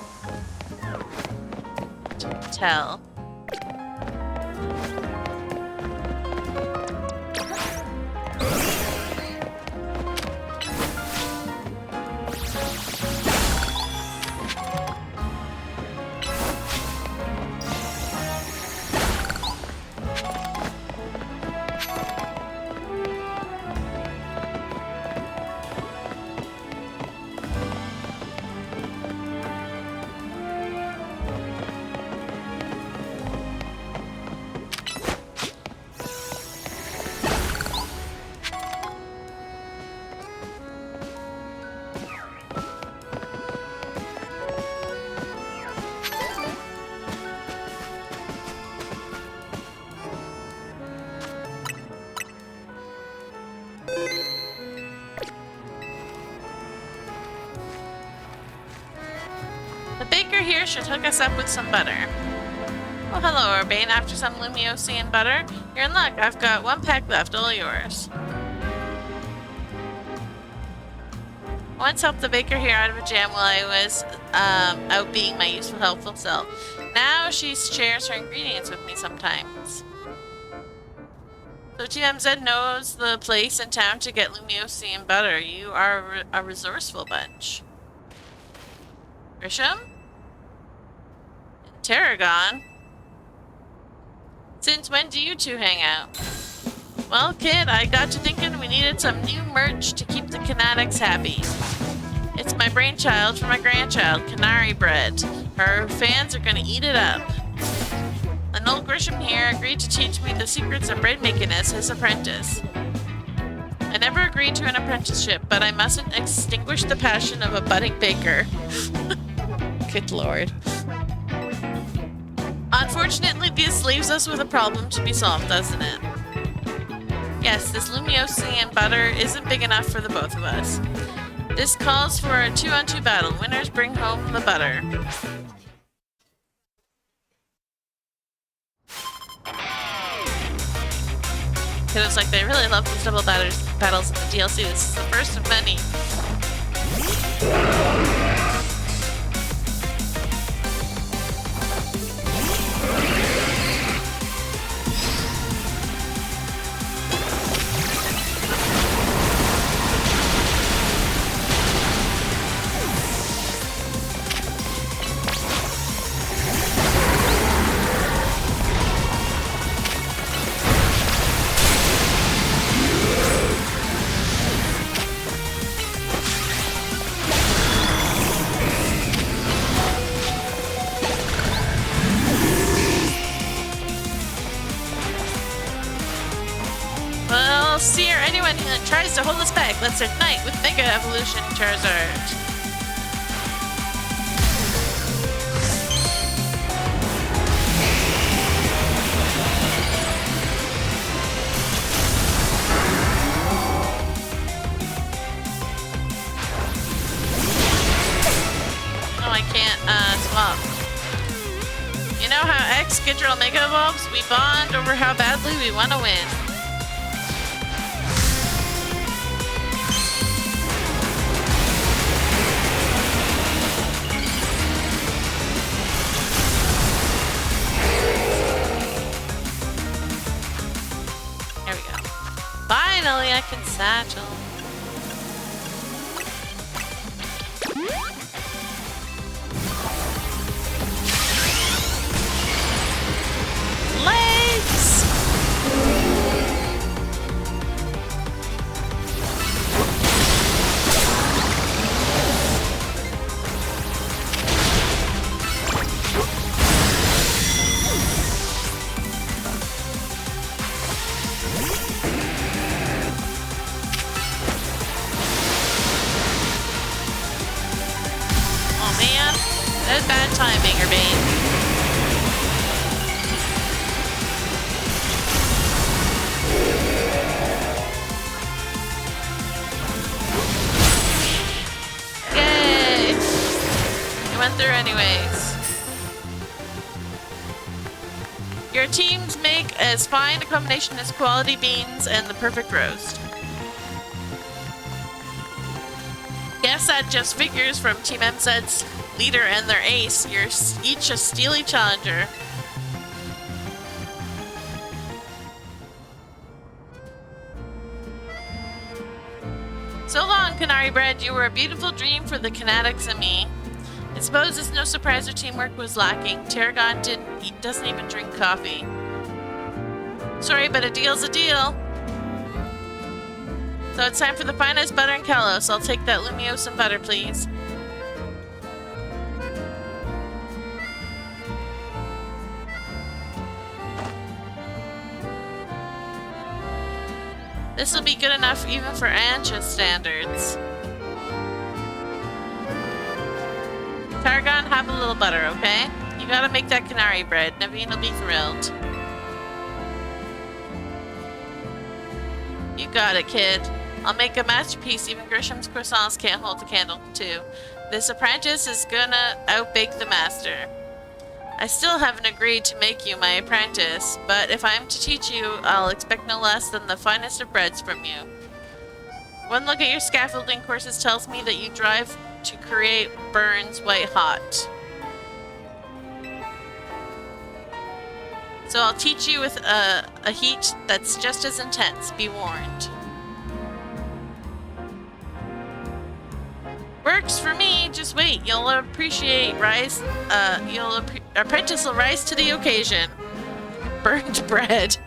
Tell. Here should hook us up with some butter. Oh, hello, Urbane. After some Lumiosian butter, you're in luck. I've got one pack left, all yours. Once helped the baker here out of a jam while I was out being my useful, helpful self. Now she shares her ingredients with me sometimes. So TMZ knows the place in town to get Lumiosian butter. You are a resourceful bunch. Grisham? Tarragon? Since when do you two hang out? Well, kid, I got to thinking we needed some new merch to keep the Canatics happy. It's It's my brainchild for my grandchild, canary bread. Her fans are gonna eat it up. An old Grisham here agreed to teach me the secrets of bread making as his apprentice. I never agreed to an apprenticeship, but I mustn't extinguish the passion of a budding baker. Good lord. Unfortunately, this leaves us with a problem to be solved, doesn't it? Yes, this Lumiosian butter isn't big enough for the both of us. This calls for a 2-on-2 battle. Winners bring home the butter. It looks like they really love these double battles in the DLC. This is the first of many. Tries to hold us back. Let's ignite with Mega Evolution Charizard. Oh, I can't swap. You know how X Skidril Mega evolves? We bond over how badly we want to win. Finally, I can satchel. Legs! That's bad timing, Urbane. Yay! It went through anyways. Your teams make as fine a combination as quality beans and the perfect roast. Guess that just figures from Team MZ's leader and their ace. You're each a steely challenger. So long, Canary Bread. You were a beautiful dream for the Canatics and me. I suppose it's no surprise our teamwork was lacking. Tarragon doesn't even drink coffee. Sorry, but a deal's a deal. So it's time for the finest butter in Kalos. I'll take that Lumiose and butter, please. This will be good enough even for Ancha standards. Tarragon, have a little butter, okay? You gotta make that canary bread. Naveen will be thrilled. You got it, kid. I'll make a masterpiece even Grisham's croissants can't hold a candle to. This apprentice is gonna outbake the master. I still haven't agreed to make you my apprentice, but if I'm to teach you, I'll expect no less than the finest of breads from you. One look at your scaffolding courses tells me that you drive to create burns white hot. So I'll teach you with a heat that's just as intense, be warned. Works for me, just wait, you'll appreciate apprentice will rise to the occasion. Burned bread.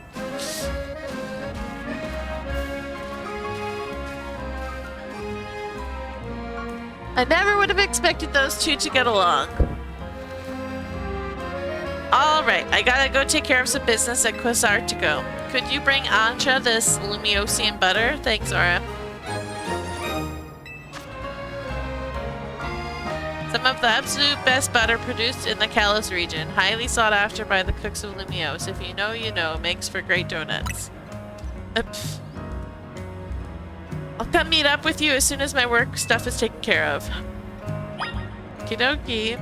I never would have expected those two to get along. Alright, I gotta go take care of some business at Quasar to go. Could you bring Ancha this Lumiosian butter? Thanks, Aura. Some of the absolute best butter produced in the Kalos region. Highly sought after by the cooks of Lumios. If you know, you know. Makes for great donuts. I'll come meet up with you as soon as my work stuff is taken care of. Okie dokie.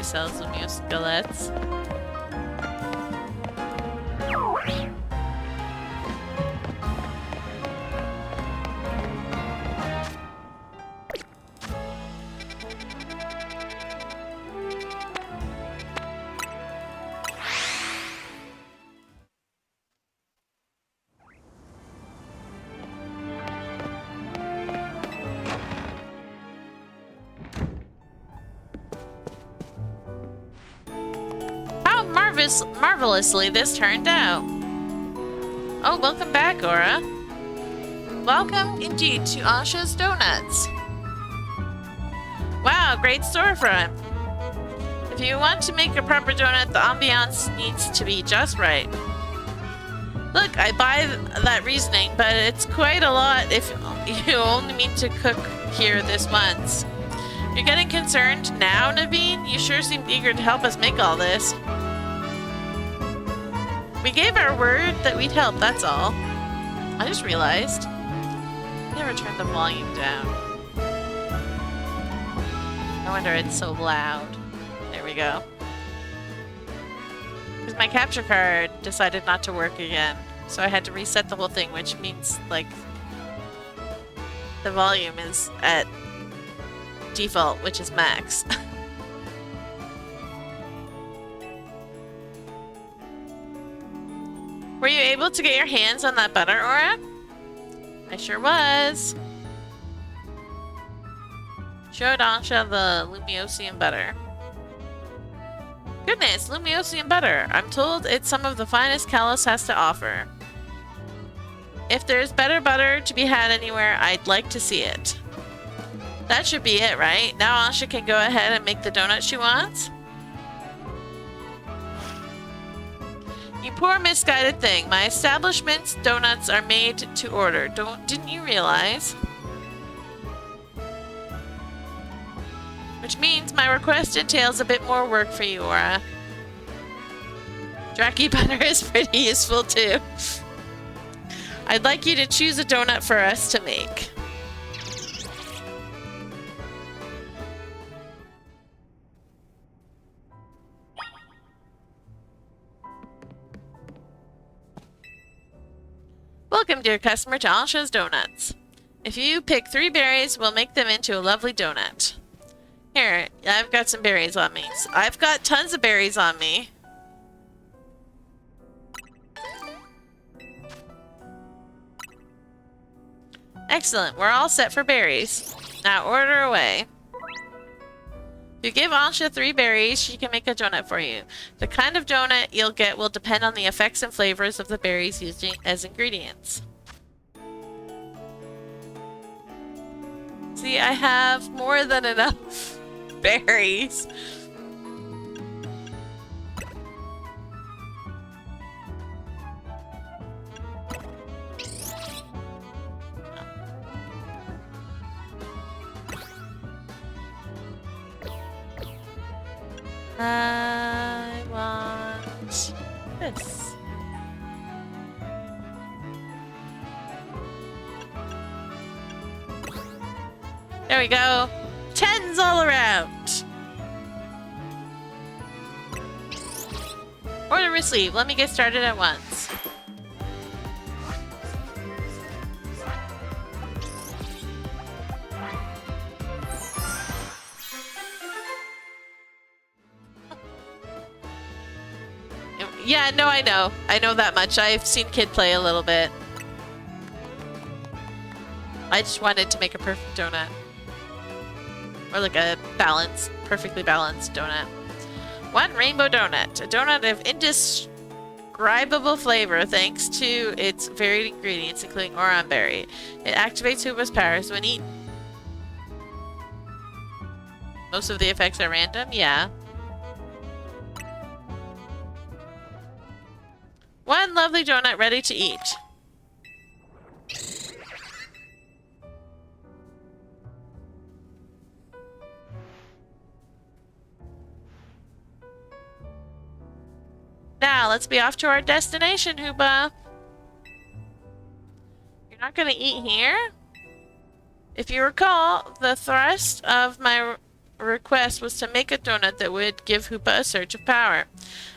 Sells Lumio skeletts. Marvelously this turned out. Oh, welcome back, Aura. Welcome indeed to Asha's Donuts. Wow, great storefront. If you want to make a proper donut, the ambiance needs to be just right. Look, I buy that reasoning, but it's quite a lot if you only mean to cook here this once. You're getting concerned now, Naveen? You sure seemed eager to help us make all this. We gave our word that we'd help, that's all. I just realized. Never turned the volume down. No wonder it's so loud. There we go. Because my capture card decided not to work again. So I had to reset the whole thing, which means, like, the volume is at default, which is max. Were you able to get your hands on that butter, Aura? I sure was. Showed Ansha the Lumiosian butter. Goodness, Lumiosian butter. I'm told it's some of the finest Kalos has to offer. If there's better butter to be had anywhere, I'd like to see it. That should be it, right? Now Ansha can go ahead and make the donut she wants? You poor misguided thing. My establishment's donuts are made to order. Didn't you realize? Which means my request entails a bit more work for you, Aura. Draki butter is pretty useful too. I'd like you to choose a donut for us to make. Welcome, dear customer, to Ansha's Donuts. If you pick 3 berries, we'll make them into a lovely donut. Here, I've got some berries on me. I've got tons of berries on me. Excellent, we're all set for berries. Now order away. If you give Ansha 3 berries, she can make a donut for you. The kind of donut you'll get will depend on the effects and flavors of the berries used as ingredients. See, I have more than enough berries. I want this. There we go. 10s all around. Order received. Let me get started at once. Yeah, no, I know. I know that much. I've seen Kid play a little bit. I just wanted to make a perfect donut. Or like a perfectly balanced donut. One rainbow donut. A donut of indescribable flavor thanks to its varied ingredients, including oran berry. It activates Hoopa's powers when eaten. Most of the effects are random? Yeah. One lovely donut ready to eat. Now, let's be off to our destination, Hoopa. You're not gonna eat here? If you recall, the thrust of my request was to make a donut that would give Hoopa a surge of power.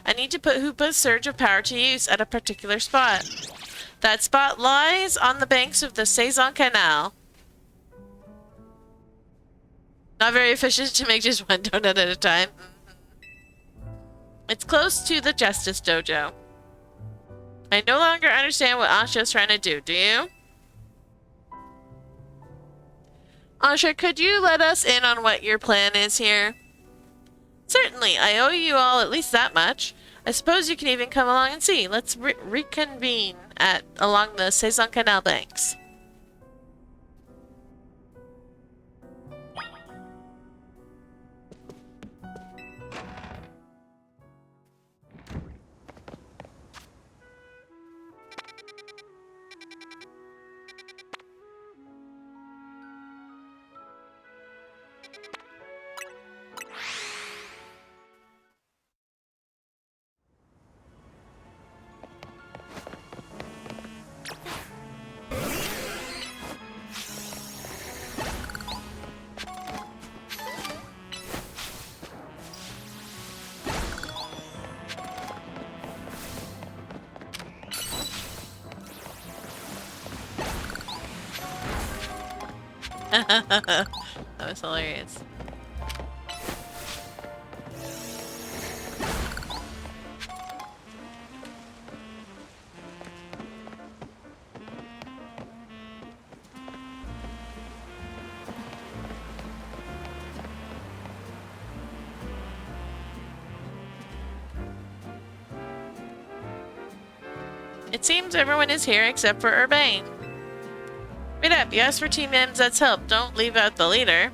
I need to put Hoopa's surge of power to use at a particular spot. That spot lies on the banks of the Saison Canal. Not very efficient to make just one donut at a time. It's close to the Justice Dojo. I no longer understand what Ansha's trying to do you? Ansha, could you let us in on what your plan is here? Certainly, I owe you all at least that much. I suppose you can even come along and see. Let's reconvene along the Saison Canal banks. That was hilarious. It seems everyone is here except for Urbane. Read up, you asked for Team MZ's help. Don't leave out the leader.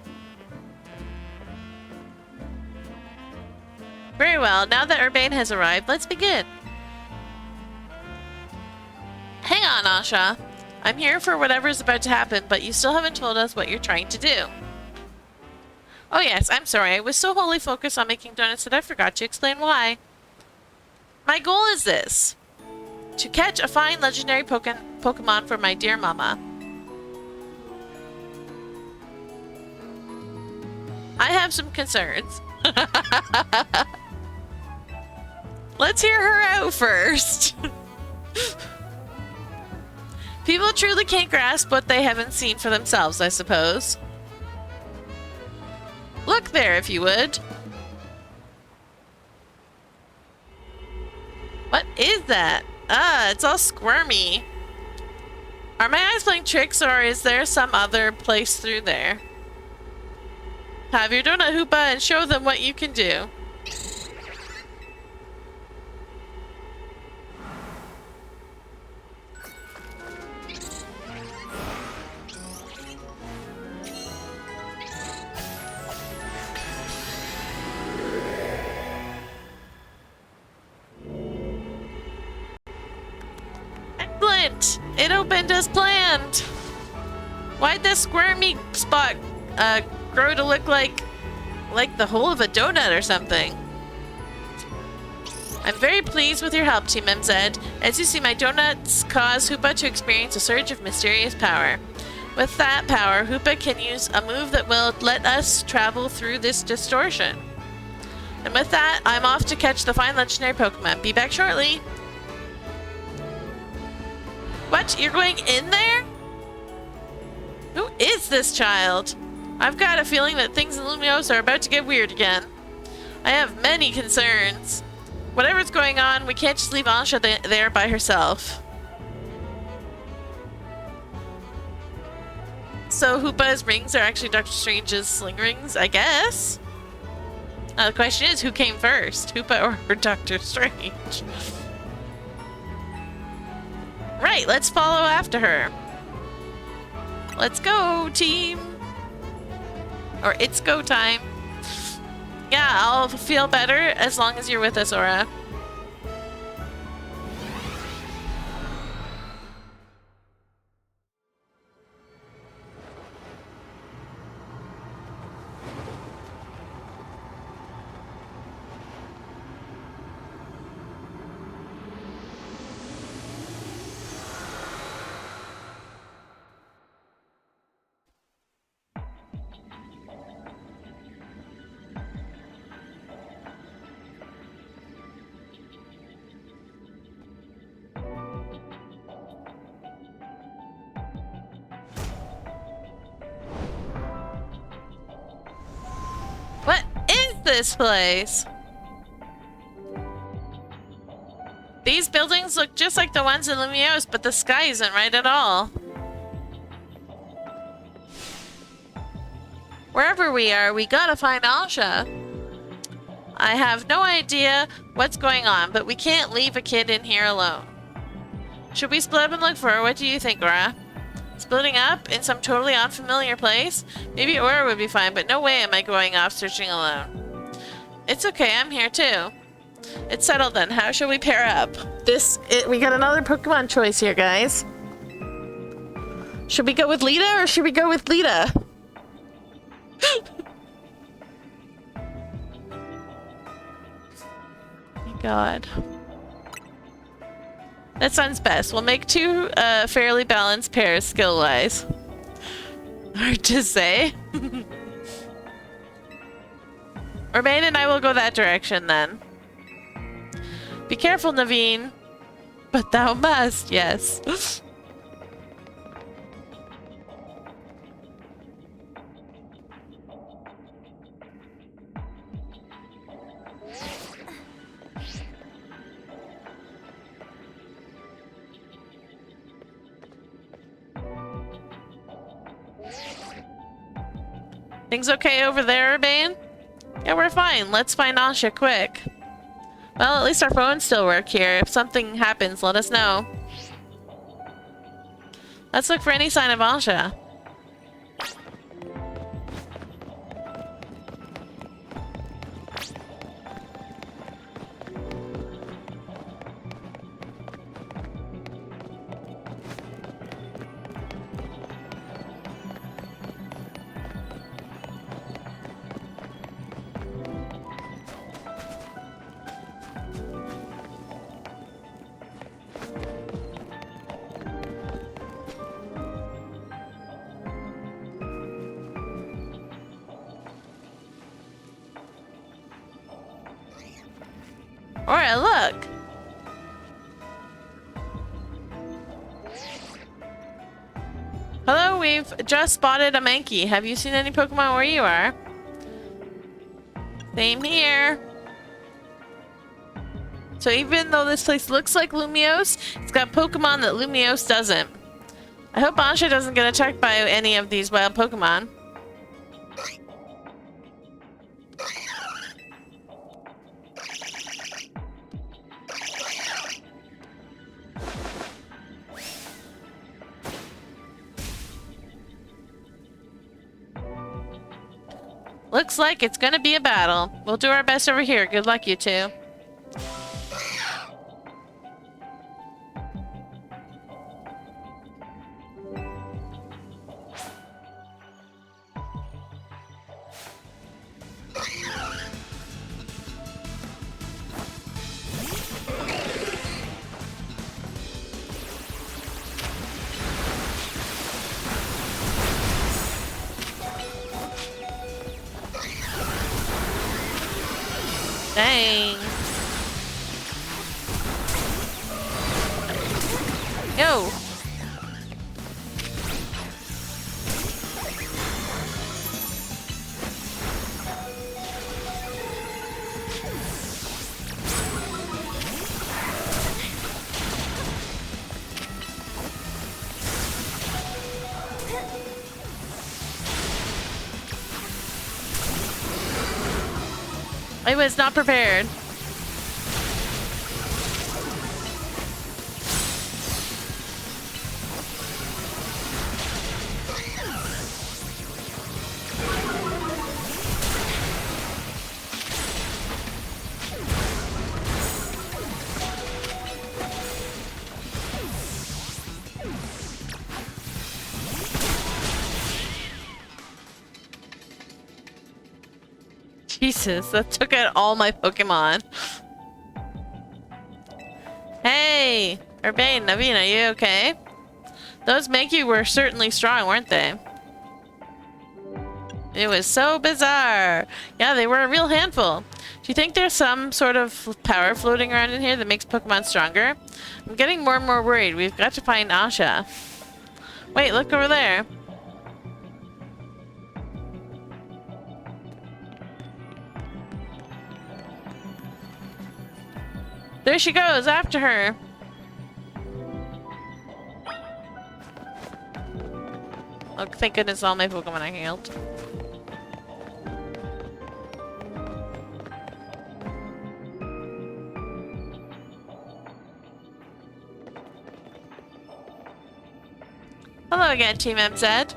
Very well, now that Urbane has arrived, let's begin. Hang on, Asha. I'm here for whatever's about to happen, but you still haven't told us what you're trying to do. Oh yes, I'm sorry. I was so wholly focused on making donuts that I forgot to explain why. My goal is this. To catch a fine legendary Pokemon for my dear mama. I have some concerns. Let's hear her out first. People truly can't grasp what they haven't seen for themselves, I suppose. Look there, if you would. What is that? Ah, it's all squirmy. Are my eyes playing tricks, or is there some other place through there? Have your donut, Hoopa, and show them what you can do. Excellent! It opened as planned! Why'd this squirmy spot grow to look like the whole of a donut or something? I'm very pleased with your help, Team MZ. As you see, my donuts cause Hoopa to experience a surge of mysterious power. With that power, Hoopa can use a move that will let us travel through this distortion. And with that, I'm off to catch the fine legendary Pokemon. Be back shortly. What? You're going in there? Who is this child? I've got a feeling that things in Lumiose are about to get weird again. I have many concerns. Whatever's going on, we can't just leave Ansha there by herself. So Hoopa's rings are actually Doctor Strange's sling rings, I guess? The question is, who came first? Hoopa or Doctor Strange? Right, let's follow after her. Let's go, team! Or it's go time. Yeah, I'll feel better as long as you're with us, Aura. What is this place? These buildings look just like the ones in Lumiose, but the sky isn't right at all. Wherever we are, we gotta find Ansha. I have no idea what's going on, but we can't leave a kid in here alone. Should we split up and look for her? What do you think, Aura? Splitting up in some totally unfamiliar place? Maybe Aura would be fine, but no way am I going off searching alone. It's okay, I'm here too. It's settled then. How shall we pair up? We got another Pokemon choice here, guys. Should we go with Lita or should we go with Lita? My God. That sounds best. We'll make two fairly balanced pairs skill-wise. Hard to say. Remain and I will go that direction then. Be careful, Naveen. But thou must, yes. Things okay over there, Urbane? Yeah, we're fine. Let's find Ansha quick. Well, at least our phones still work here. If something happens, let us know. Let's look for any sign of Ansha. Alright, look! Hello, we've just spotted a Mankey. Have you seen any Pokemon where you are? Same here. So even though this place looks like Lumiose, it's got Pokemon that Lumiose doesn't. I hope Ansha doesn't get attacked by any of these wild Pokemon. Looks like it's gonna be a battle. We'll do our best over here. Good luck, you two. Dang. Yo. I was not prepared. Jesus, that took out all my Pokemon. Hey! Urbane, Naveen, are you okay? Those Mankey were certainly strong, weren't they? It was so bizarre. Yeah, they were a real handful. Do you think there's some sort of power floating around in here that makes Pokemon stronger? I'm getting more and more worried. We've got to find Asha. Wait, look over there. There she goes, after her. Oh, thank goodness all my Pokemon are healed. Hello again, Team MZ.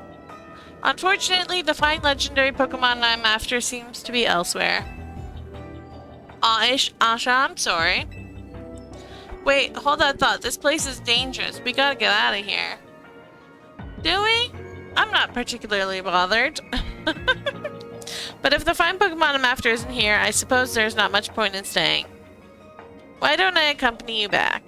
Unfortunately, the fine legendary Pokemon I'm after seems to be elsewhere. Asha, I'm sorry. Wait, hold that thought. This place is dangerous. We gotta get out of here. Do we? I'm not particularly bothered. But if the fine Pokemon I'm after isn't here, I suppose there's not much point in staying. Why don't I accompany you back?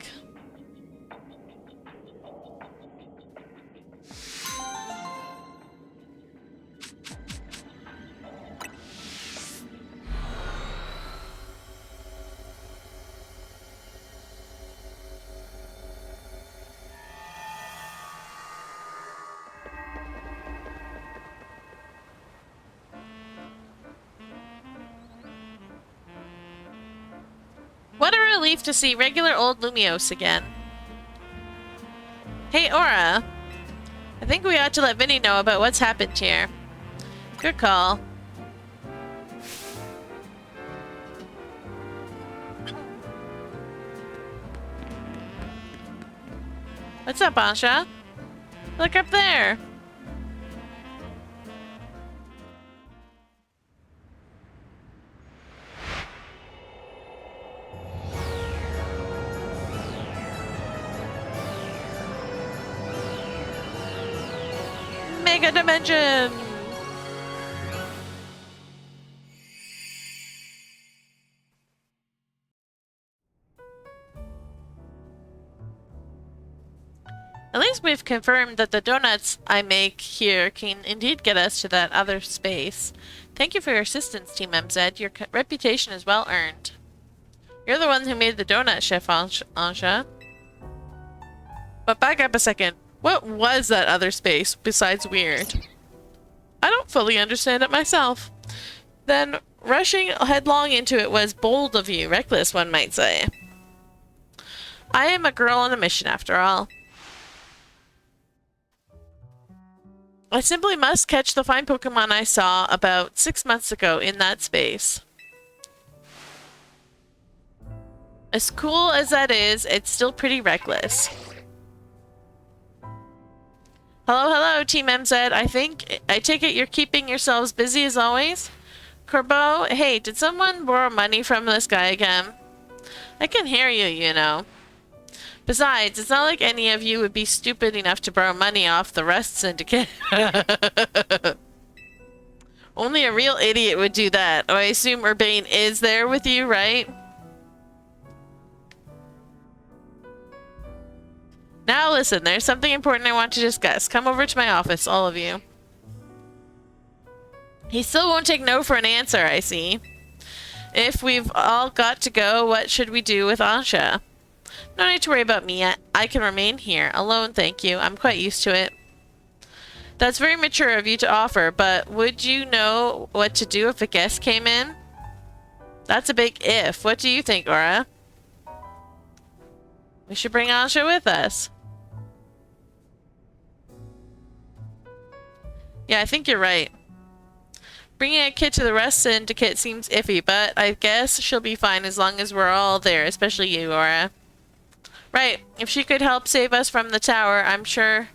What a relief to see regular old Lumiose again. Hey, Aura. I think we ought to let Vinny know about what's happened here. Good call. What's up, Asha? Look up there. Mega Dimension! At least we've confirmed that the donuts I make here can indeed get us to that other space. Thank you for your assistance, Team MZ. Your reputation is well earned. You're the one who made the donut, Chef Ansha. But back up a second. What was that other space besides weird? I don't fully understand it myself. Then rushing headlong into it was bold of you, reckless one might say. I am a girl on a mission after all. I simply must catch the fine Pokemon I saw about 6 months ago in that space. As cool as that is, it's still pretty reckless. Hello, hello, Team MZ. I take it you're keeping yourselves busy as always? Corbeau, hey, did someone borrow money from this guy again? I can hear you, you know. Besides, it's not like any of you would be stupid enough to borrow money off the Rust Syndicate. Only a real idiot would do that. Oh, I assume Urbane is there with you, right? Now listen, there's something important I want to discuss. Come over to my office, all of you. He still won't take no for an answer, I see. If we've all got to go, what should we do with Asha? No need to worry about me yet. I can remain here. Alone, thank you. I'm quite used to it. That's very mature of you to offer, but would you know what to do if a guest came in? That's a big if. What do you think, Aura? We should bring Asha with us. Yeah, I think you're right. Bringing a kid to the rest syndicate seems iffy, but I guess she'll be fine as long as we're all there, especially you, Aura. Right, if she could help save us from the tower, I'm sure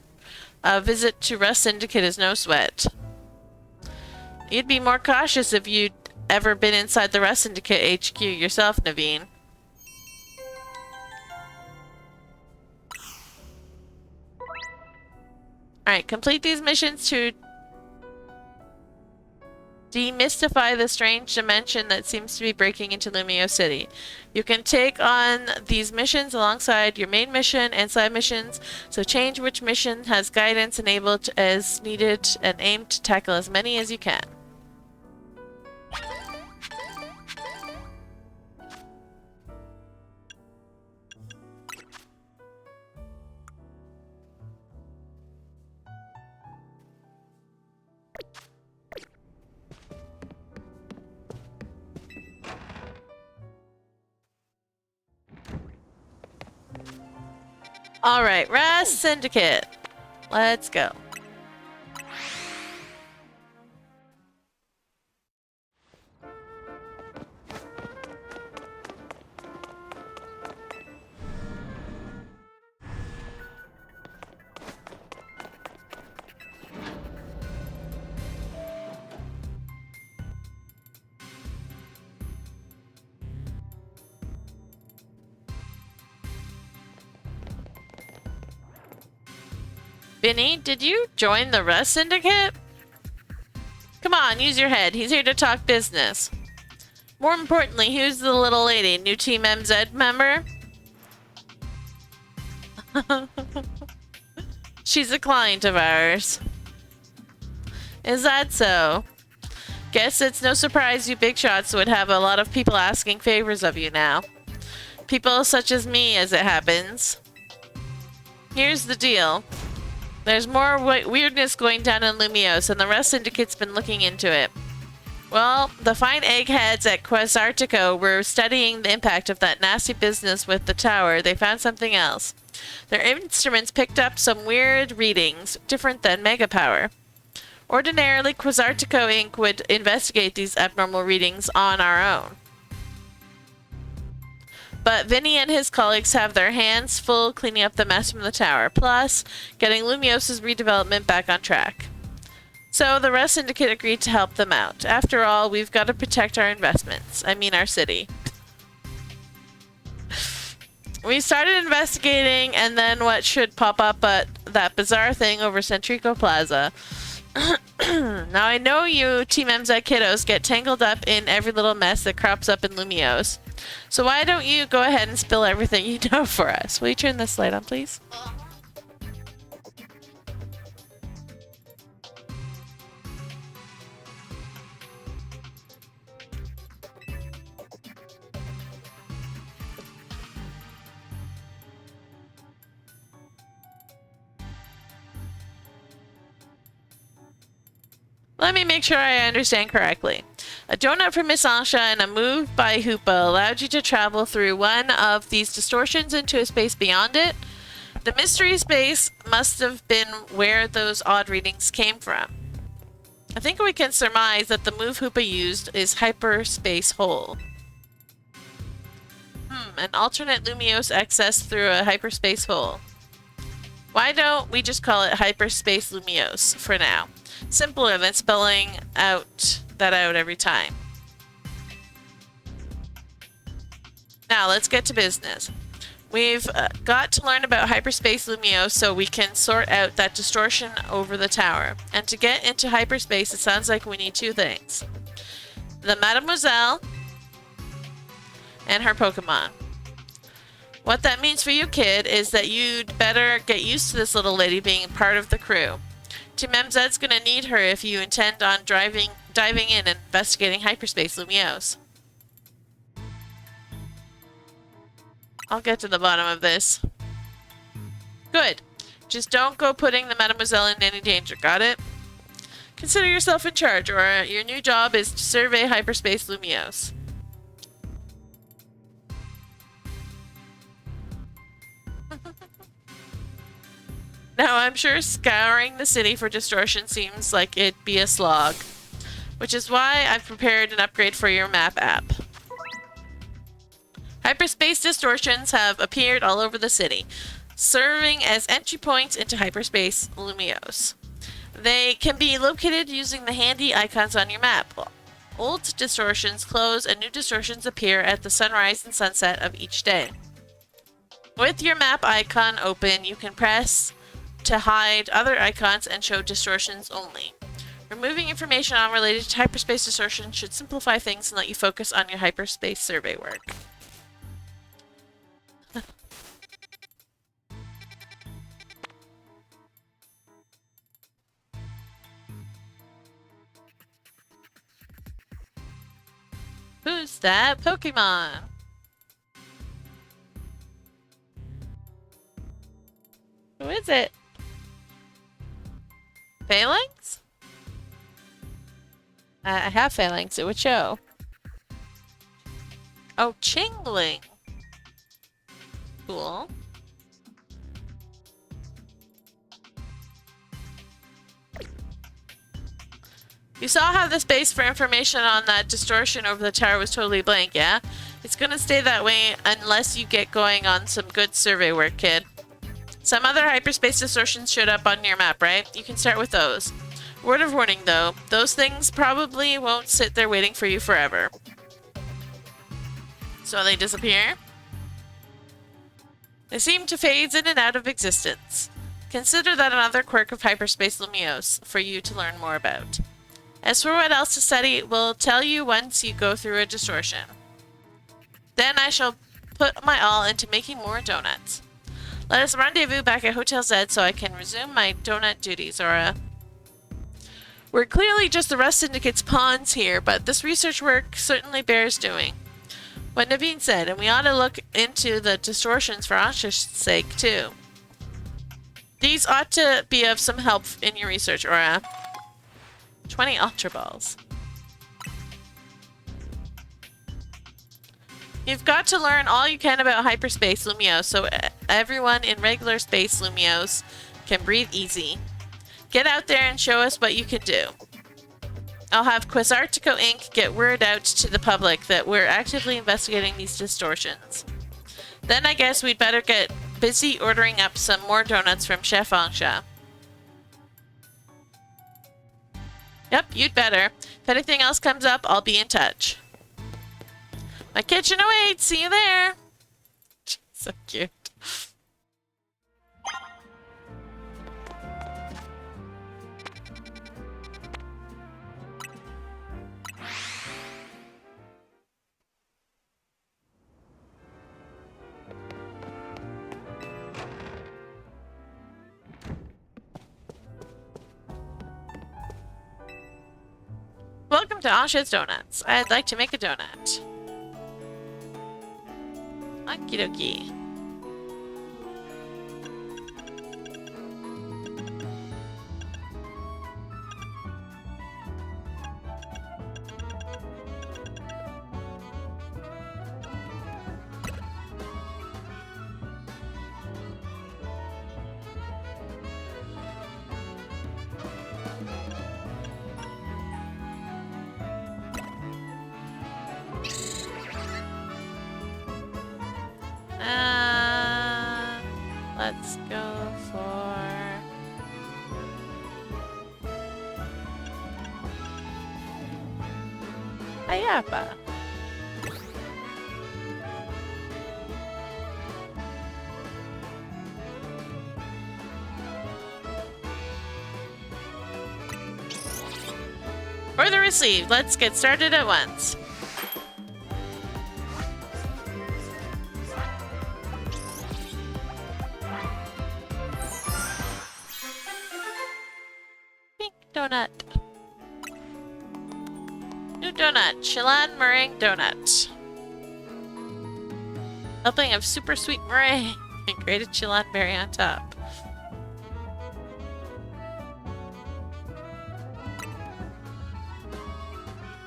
a visit to rest syndicate is no sweat. You'd be more cautious if you'd ever been inside the rest syndicate HQ yourself, Naveen. Alright, complete these missions to demystify the strange dimension that seems to be breaking into Lumio City. You can take on these missions alongside your main mission and side missions, so change which mission has guidance enabled as needed and aim to tackle as many as you can. Alright, Rest Syndicate. Let's go. Vinny, did you join the Rest Syndicate? Come on, use your head. He's here to talk business. More importantly, who's the little lady? New Team MZ member? She's a client of ours. Is that so? Guess it's no surprise you big shots would have a lot of people asking favors of you now. People such as me, as it happens. Here's the deal. There's more weirdness going down in Lumios, and the Rest Syndicate's been looking into it. Well, the fine eggheads at Quasartico were studying the impact of that nasty business with the tower. They found something else. Their instruments picked up some weird readings, different than Mega Power. Ordinarily, Quasartico Inc. would investigate these abnormal readings on our own. But Vinny and his colleagues have their hands full cleaning up the mess from the tower, plus getting Lumios' redevelopment back on track. So the Rest Syndicate agreed to help them out. After all, we've got to protect our investments. I mean our city. We started investigating, and then what should pop up but that bizarre thing over Centrico Plaza. Now I know you Team MZ kiddos get tangled up in every little mess that crops up in Lumios. So why don't you go ahead and spill everything you know for us? Will you turn this light on, please? Let me make sure I understand correctly. A donut from Miss Ansha and a move by Hoopa allowed you to travel through one of these distortions into a space beyond it. The mystery space must have been where those odd readings came from. I think we can surmise that the move Hoopa used is hyperspace hole. An alternate Lumios access through a hyperspace hole. Why don't we just call it hyperspace Lumios for now? Simpler than spelling that out every time. Now let's get to business. We've got to learn about hyperspace Lumios so we can sort out that distortion over the tower. And to get into hyperspace, it sounds like we need two things. The Mademoiselle and her Pokemon. What that means for you, kid, is that you'd better get used to this little lady being part of the crew. Team MZ's gonna need her if you intend on diving in and investigating hyperspace Lumios. I'll get to the bottom of this. Good. Just don't go putting the Mademoiselle in any danger, got it? Consider yourself in charge, or your new job is to survey hyperspace Lumios. Now, I'm sure scouring the city for distortion seems like it'd be a slog. which is why I've prepared an upgrade for your map app. Hyperspace distortions have appeared all over the city, serving as entry points into hyperspace Lumiose. They can be located using the handy icons on your map. Old distortions close and new distortions appear at the sunrise and sunset of each day. With your map icon open, you can press to hide other icons and show distortions only. Removing information unrelated to hyperspace distortion should simplify things and let you focus on your hyperspace survey work. Who's that Pokemon? Who is it? Phalanx? I have Phalanx, it would show. Oh, Chingling. Cool. You saw how the space for information on that distortion over the tower was totally blank, yeah? It's gonna stay that way unless you get going on some good survey work, kid. Some other hyperspace distortions showed up on your map, right? You can start with those. Word of warning, though. Those things probably won't sit there waiting for you forever. So they disappear? They seem to phase in and out of existence. Consider that another quirk of hyperspace Lumiose for you to learn more about. As for what else to study, we'll tell you once you go through a distortion. Then I shall put my all into making more donuts. Let us rendezvous back at Hotel Z so I can resume my donut duties, Aura. We're clearly just the Rust Syndicate's pawns here, but this research work certainly bears doing. What Naveen said, and we ought to look into the distortions for Asha's sake, too. These ought to be of some help in your research, Aura. 20 Ultra Balls. You've got to learn all you can about hyperspace Lumiose so everyone in regular space Lumiose can breathe easy. Get out there and show us what you can do. I'll have Quasartico Inc. get word out to the public that we're actively investigating these distortions. Then I guess we'd better get busy ordering up some more donuts from Chef Angsha. Yep, you'd better. If anything else comes up, I'll be in touch. My kitchen awaits! See you there! So cute. Welcome to Asha's Donuts. I'd like to make a donut. Okie dokie. Let's go for Ayapa. Order received. Let's get started at once. Donut. New donut. Chilan meringue donut. Helping of super sweet meringue and grated Chilan berry on top.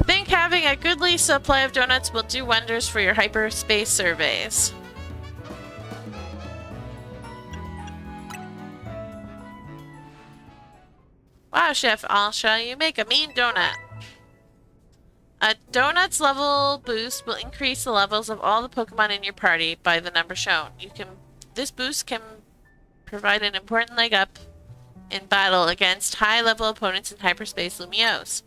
I think having a goodly supply of donuts will do wonders for your hyperspace surveys. Wow, Chef Alsha, you make a mean donut. A donut's level boost will increase the levels of all the Pokemon in your party by the number shown. This boost can provide an important leg up in battle against high-level opponents in Hyperspace Lumiose.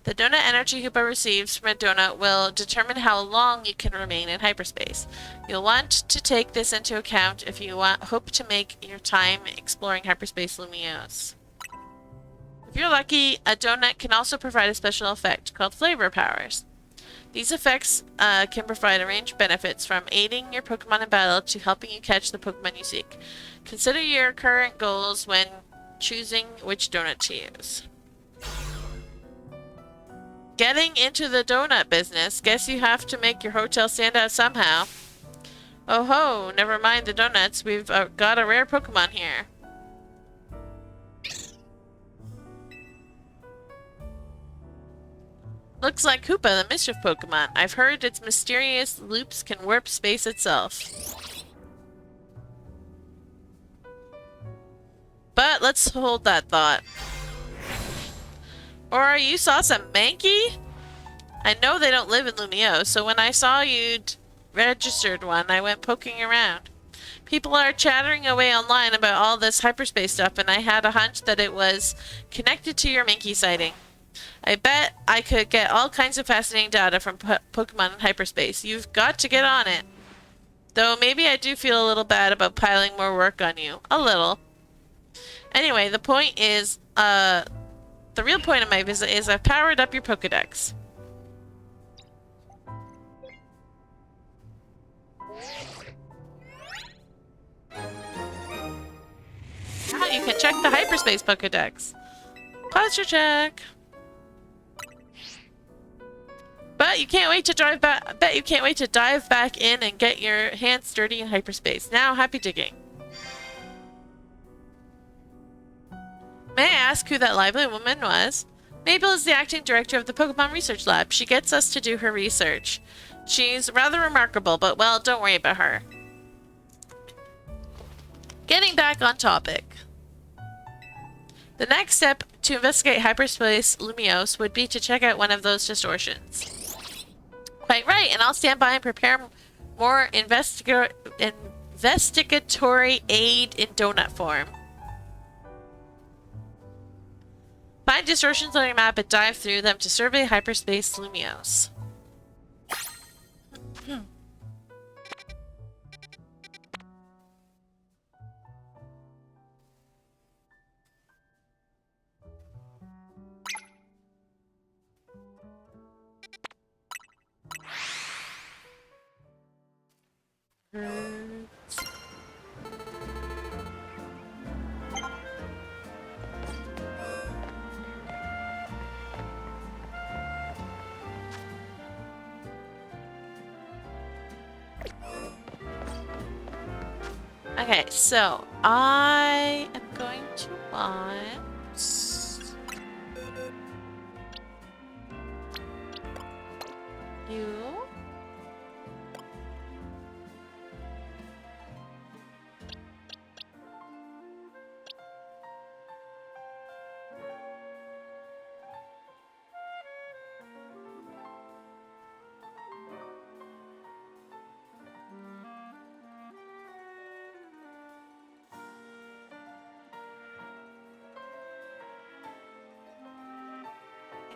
The donut energy Hoopa receives from a donut will determine how long you can remain in hyperspace. You'll want to take this into account if you hope to make your time exploring Hyperspace Lumiose. If you're lucky, a donut can also provide a special effect called Flavor Powers. These effects can provide a range of benefits from aiding your Pokemon in battle to helping you catch the Pokemon you seek. Consider your current goals when choosing which donut to use. Getting into the donut business. Guess you have to make your hotel stand out somehow. Oh ho, never mind the donuts. We've got a rare Pokemon here. Looks like Hoopa, the Mischief Pokemon. I've heard its mysterious loops can warp space itself. But let's hold that thought. Or you saw some Mankey? I know they don't live in Lumiose, so when I saw you'd registered one, I went poking around. People are chattering away online about all this hyperspace stuff, and I had a hunch that it was connected to your Mankey sighting. I bet I could get all kinds of fascinating data from Pokemon in hyperspace. You've got to get on it. Though maybe I do feel a little bad about piling more work on you. A little. Anyway, the point is, the real point of my visit is I've powered up your Pokedex. Now you can check the hyperspace Pokedex. Posture check. But you can't wait to drive back. Bet you can't wait to dive back in and get your hands dirty in hyperspace. Now, happy digging. May I ask who that lively woman was? Mabel is the acting director of the Pokemon Research Lab. She gets us to do her research. She's rather remarkable, but well, don't worry about her. Getting back on topic. The next step to investigate Hyperspace Lumiose would be to check out one of those distortions. Quite right, and I'll stand by and prepare more investigatory aid in donut form. Find distortions on your map and dive through them to survey Hyperspace Lumiose. Okay, so I am going to want you.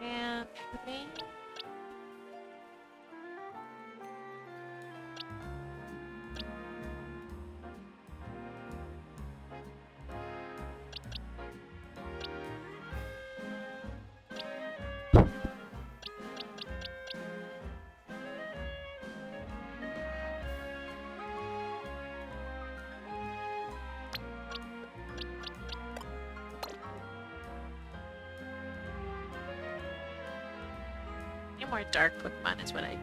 And me. More dark Pokemon is what I need.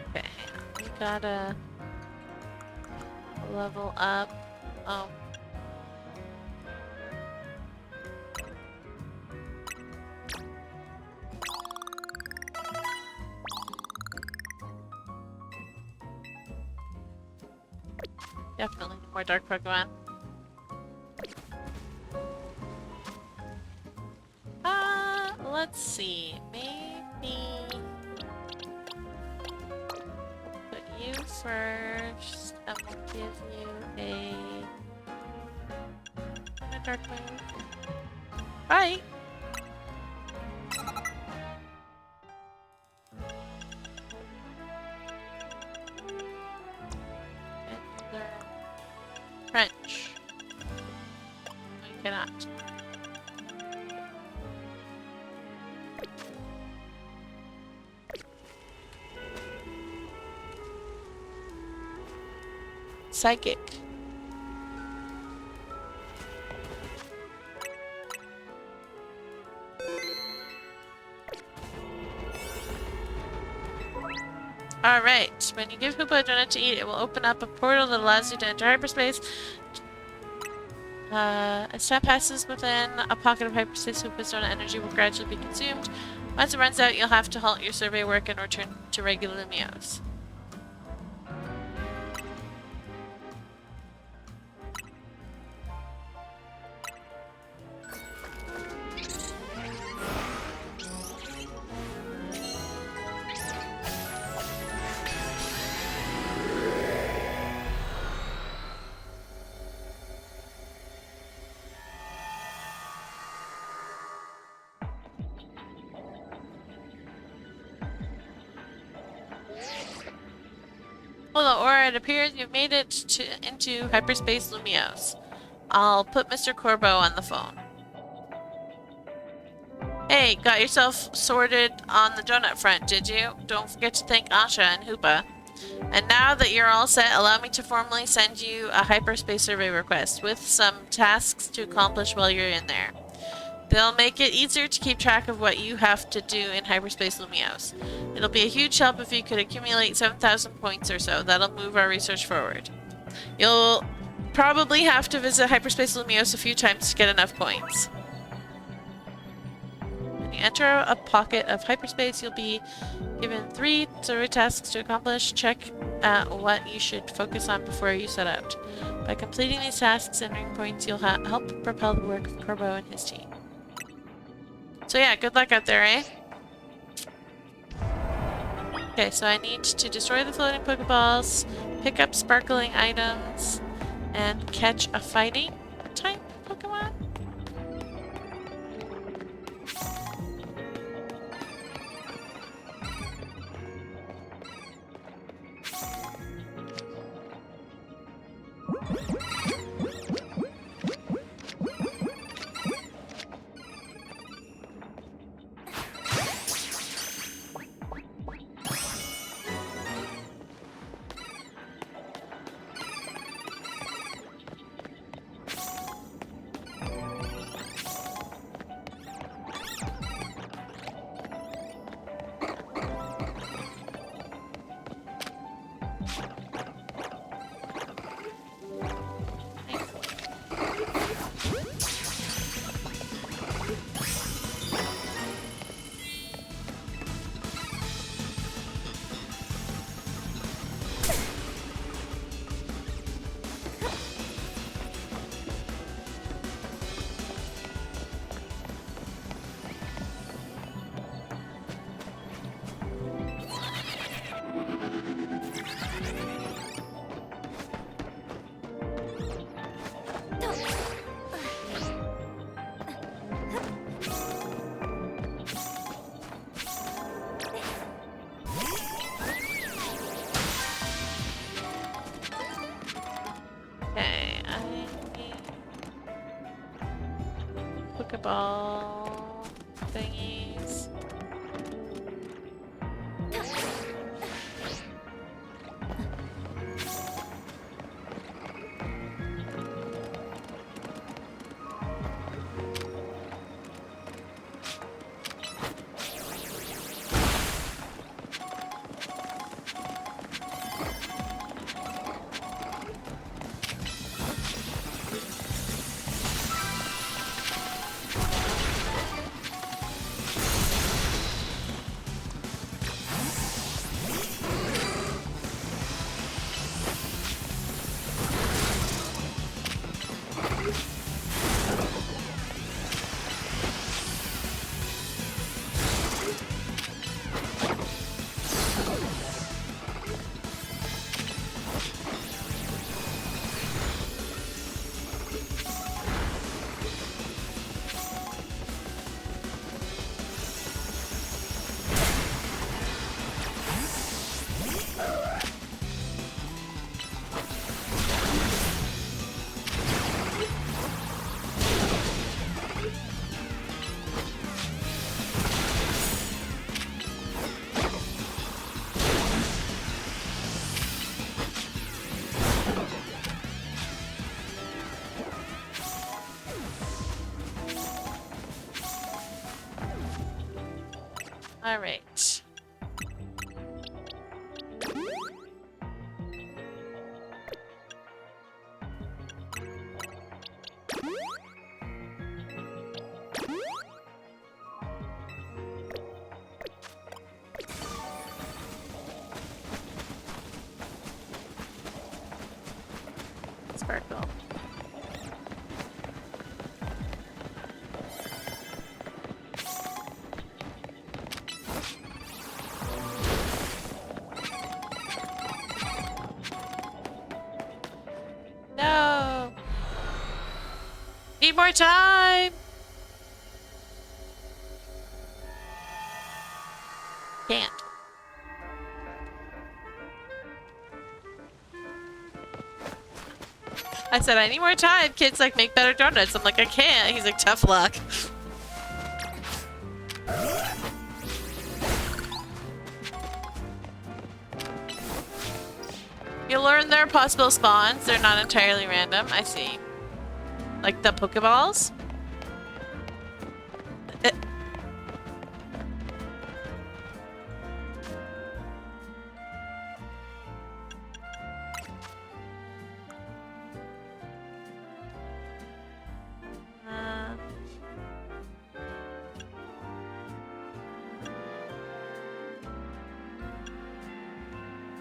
Okay, we gotta level up. Oh. Definitely more dark Pokemon. Let's see. Maybe put you first, and we'll give you a dark move. Right. And learn French. We cannot. Psychic. Alright, when you give Hoopa a donut to eat, it will open up a portal that allows you to enter hyperspace. As time passes within a pocket of hyperspace, Hoopa's donut energy will gradually be consumed. Once it runs out, you'll have to halt your survey work and return to regular Lumiose. Hello, Aura. It appears you've made it into hyperspace Lumiose. I'll put Mr. Corbo on the phone. Hey, got yourself sorted on the donut front, did you? Don't forget to thank Asha and Hoopa. And now that you're all set, allow me to formally send you a hyperspace survey request with some tasks to accomplish while you're in there. They'll make it easier to keep track of what you have to do in hyperspace Lumiose. It'll be a huge help if you could accumulate 7,000 points or so. That'll move our research forward. You'll probably have to visit hyperspace Lumiose a few times to get enough points. When you enter a pocket of hyperspace, you'll be given 3 survey tasks to accomplish. Check what you should focus on before you set out. By completing these tasks and earning points, you'll help propel the work of Corbo and his team. So yeah, good luck out there, eh? Okay, so I need to destroy the floating Pokeballs, pick up sparkling items, and catch a fighting type Pokemon? Alright. Sparkle. No! Need more time! Can't. I said, I need more time. Kids like make better donuts. I'm like, I can't. He's like, tough luck. You learn there are possible spawns. They're not entirely random. I see. Like the Pokeballs.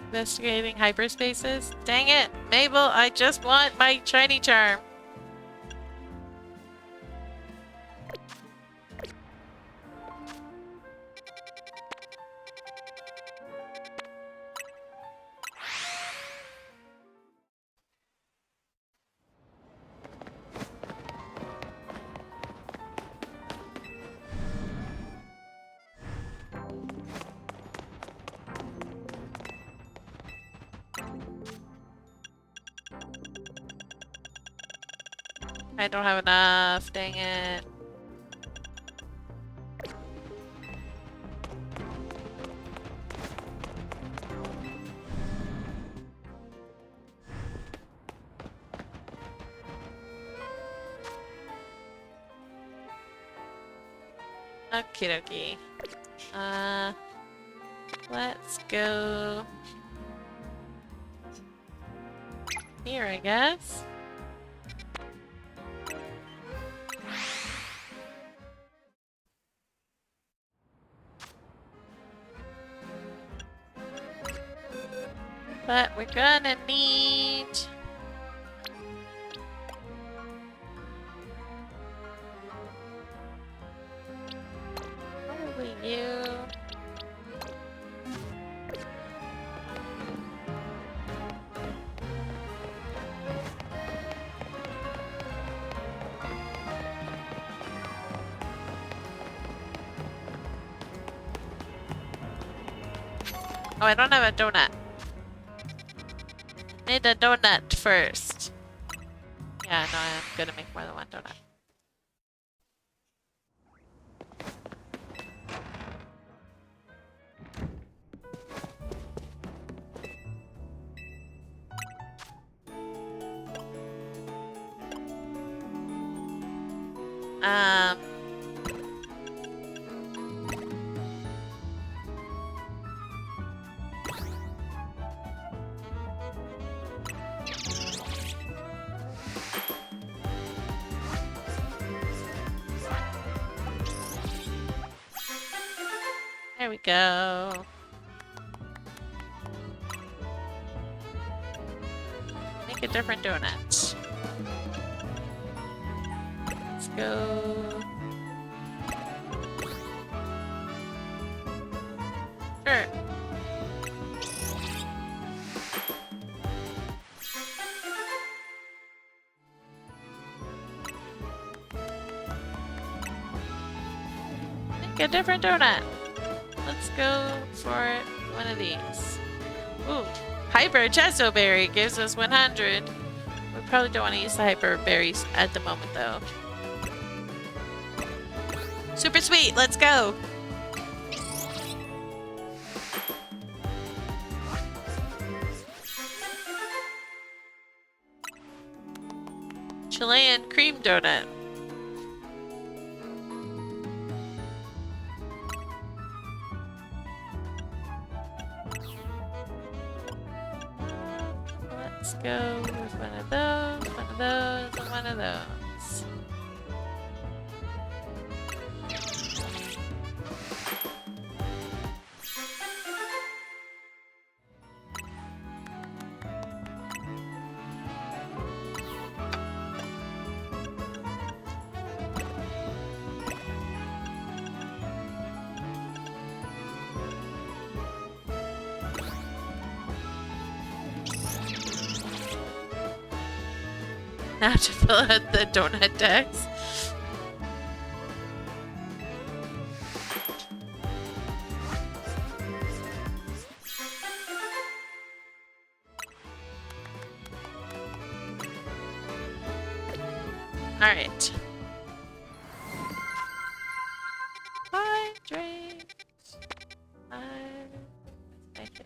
Investigating hyperspaces? Dang it, Mabel, I just want my shiny charm. I don't have enough, dang it. Okie dokie. Let's go here, I guess. But we're gonna need... probably you. Oh, I don't have a donut. Need a donut first. Yeah, no, I'm gonna make more than one donut. There we go. Make a different donut. Let's go. Sure. Make a different donut. Let's go for one of these. Ooh, Hyper Chesto Berry gives us 100. We probably don't want to use the Hyper Berries at the moment, though. Super sweet, let's go! Chilean cream donut. Let's go with one of those, and one of those. Now to fill out the donut decks. Alright. Hydrate. Okay.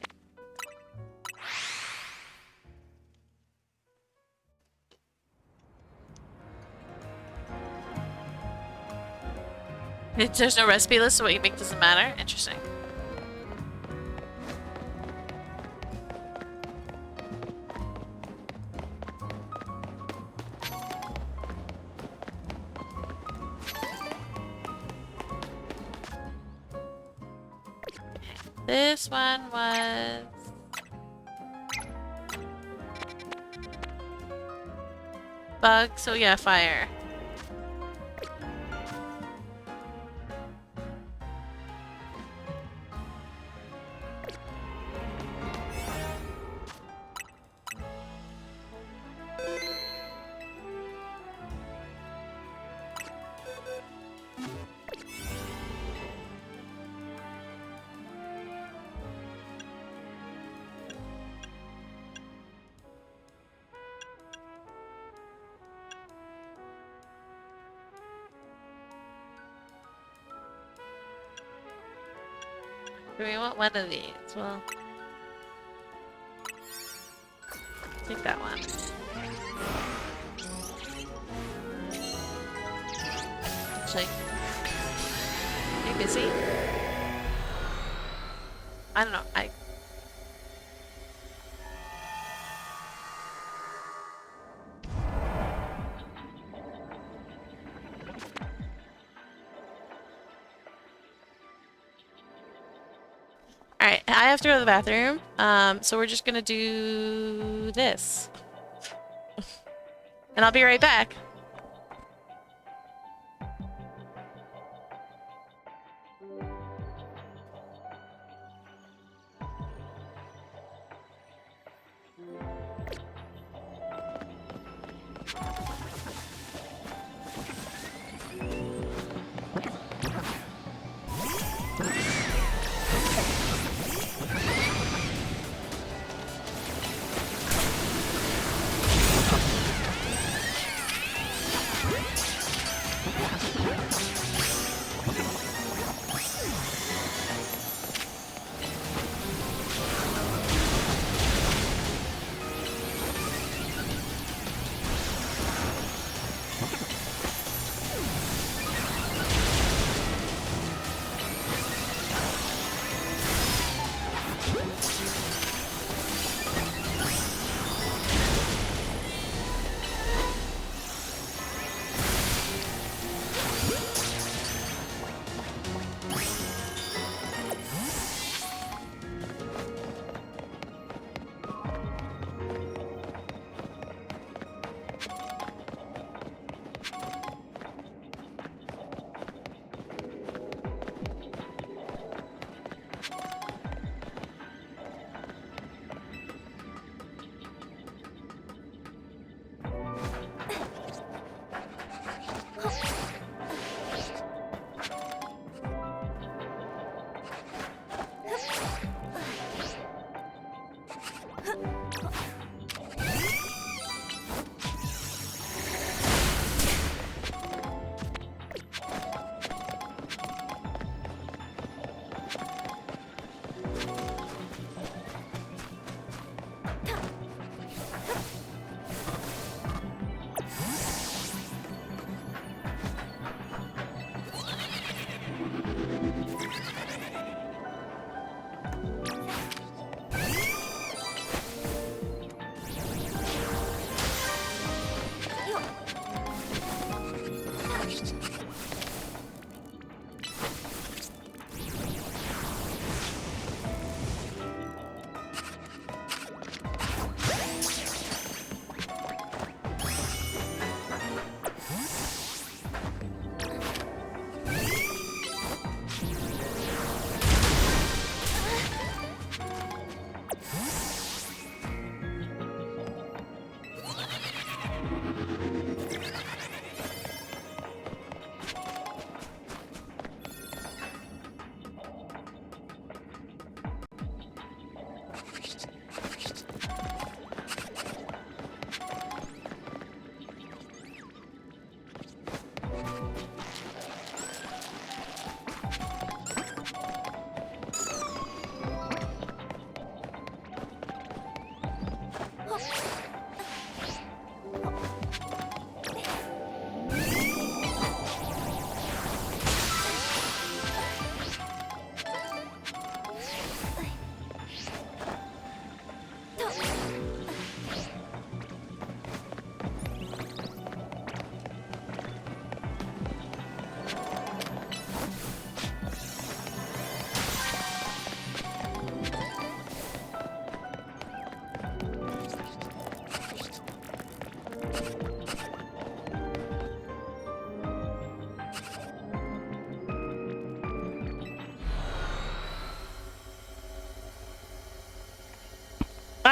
There's no recipe list, so what you make doesn't matter? Interesting. This one was... bug, so yeah, fire. Do we want one of these? Well, take that one. Actually, are you busy? I don't know. Alright, I have to go to the bathroom, so we're just gonna do this. And I'll be right back.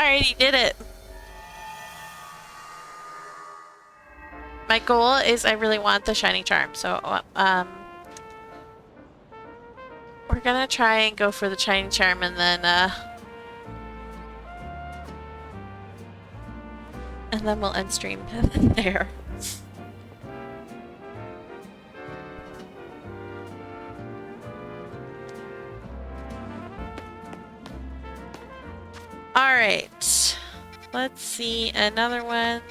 Alright, he did it. My goal is I really want the shiny charm, so we're gonna try and go for the shiny charm and then we'll end stream there. Alright. Let's see another one.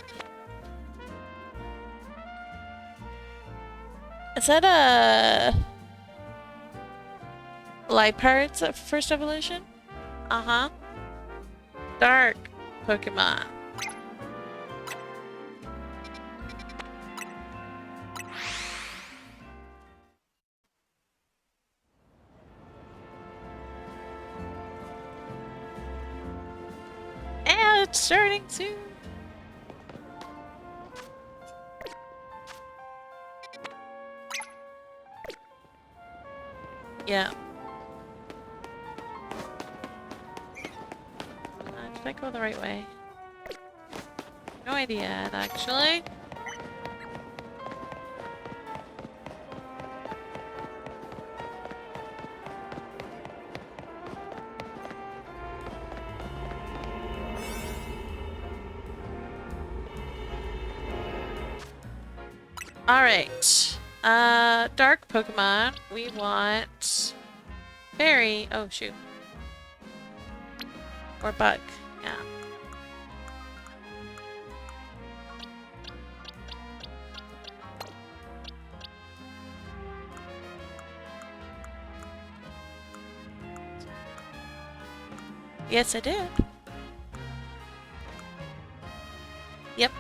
Is that a Light Pirate's first evolution? Uh-huh. Dark Pokemon. And it's starting soon. Yeah. Did I go the right way? No idea, actually. Alright. Dark Pokemon. We want Fairy. Oh, shoot. Or Bug. Yeah. Yes, I did. Yep.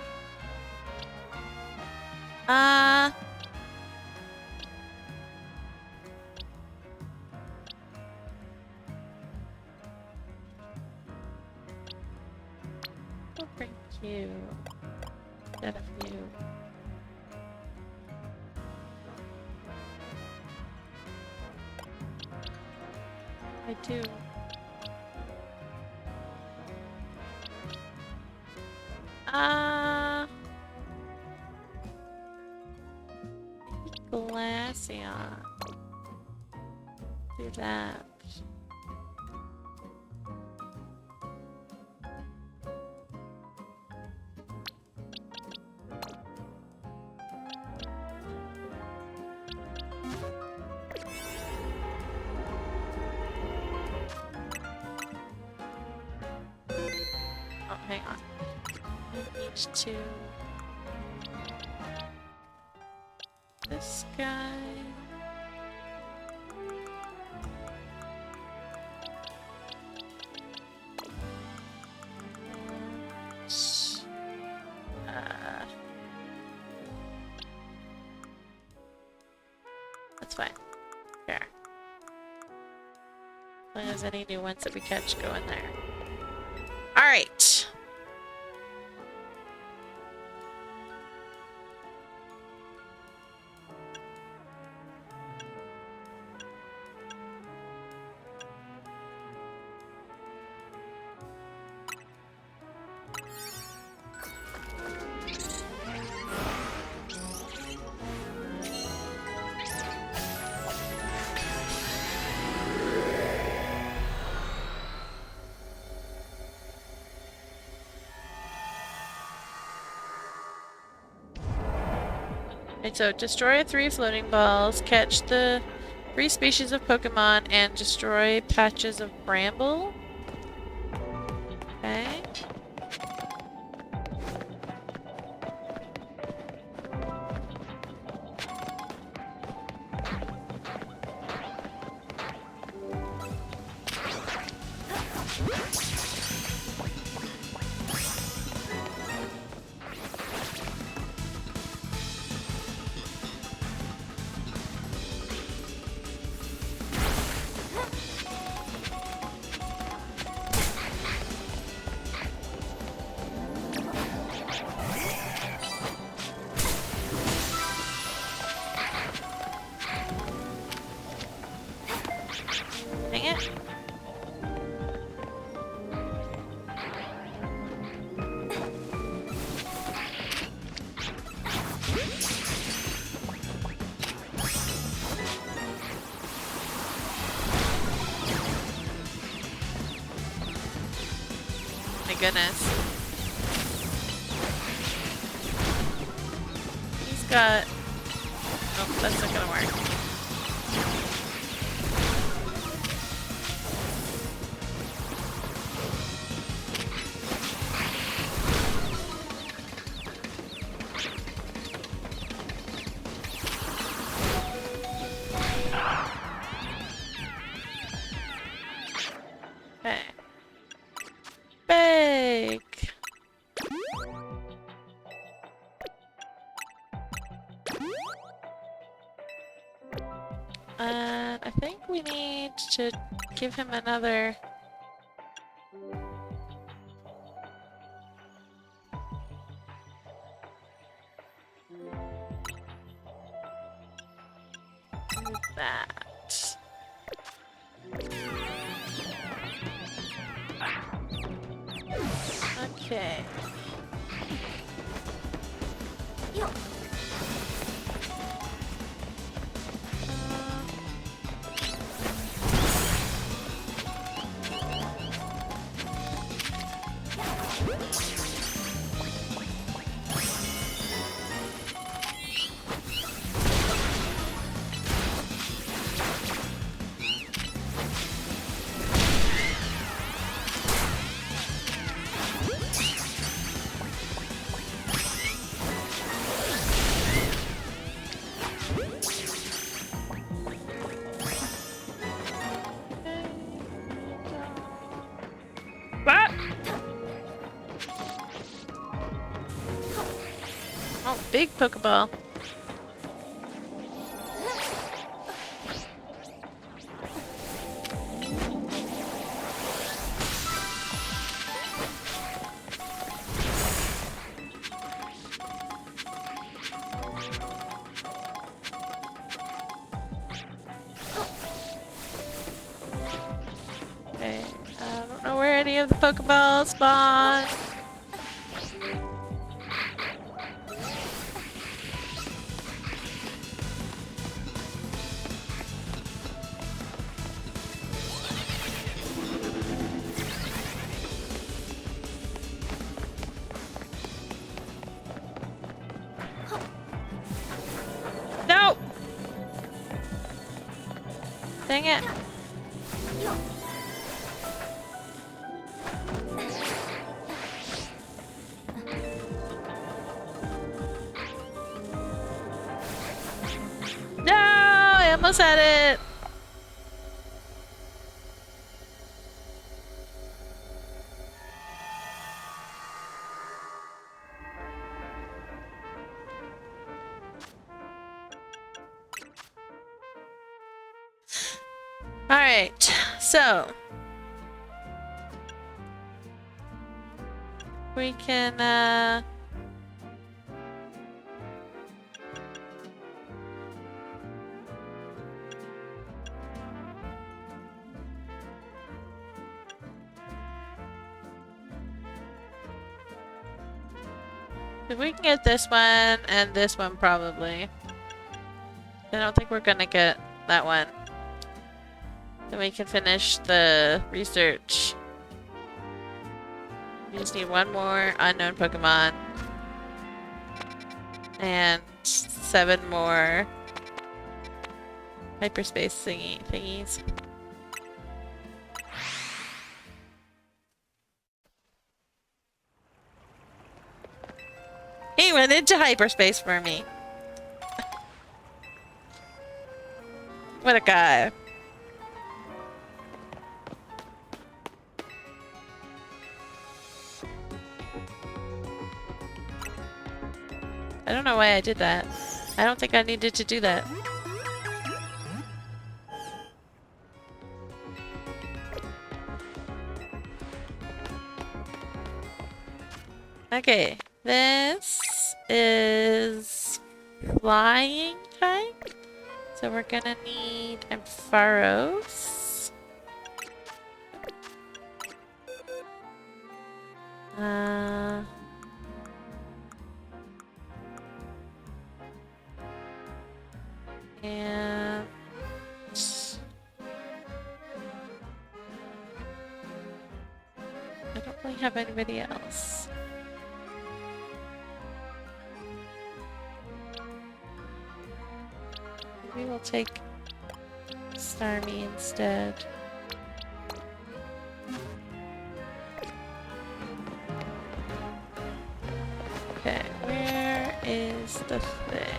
We'll bring you instead of you. I do. Glaceon. Do that. Oh, hang on. I need to... This guy... That's fine. Fair. As long as any new ones that we catch go in there. Alright. Right, so destroy 3 floating balls, catch the 3 species of Pokemon, and destroy patches of bramble. Okay. Dang it. goodness. He's got... Oh, that's not gonna work. Okay. Big! And I think we need to give him another... that. Okay. What? Oh, big Pokeball. Okay, I don't know where any of the Pokeballs spawn. No! Dang it. No! I almost had it! Alright, so we can if we can get this one and this one probably. I don't think we're gonna get that one. Then we can finish the research. We just need one more unknown Pokemon. And 7 more hyperspace thingies. He went into hyperspace for me. What a guy. I don't know why I did that. I don't think I needed to do that. Okay, this is flying type. So we're gonna need Ampharos. And I don't we have anybody else. Maybe we'll take Starmie instead. Okay, where is the thing?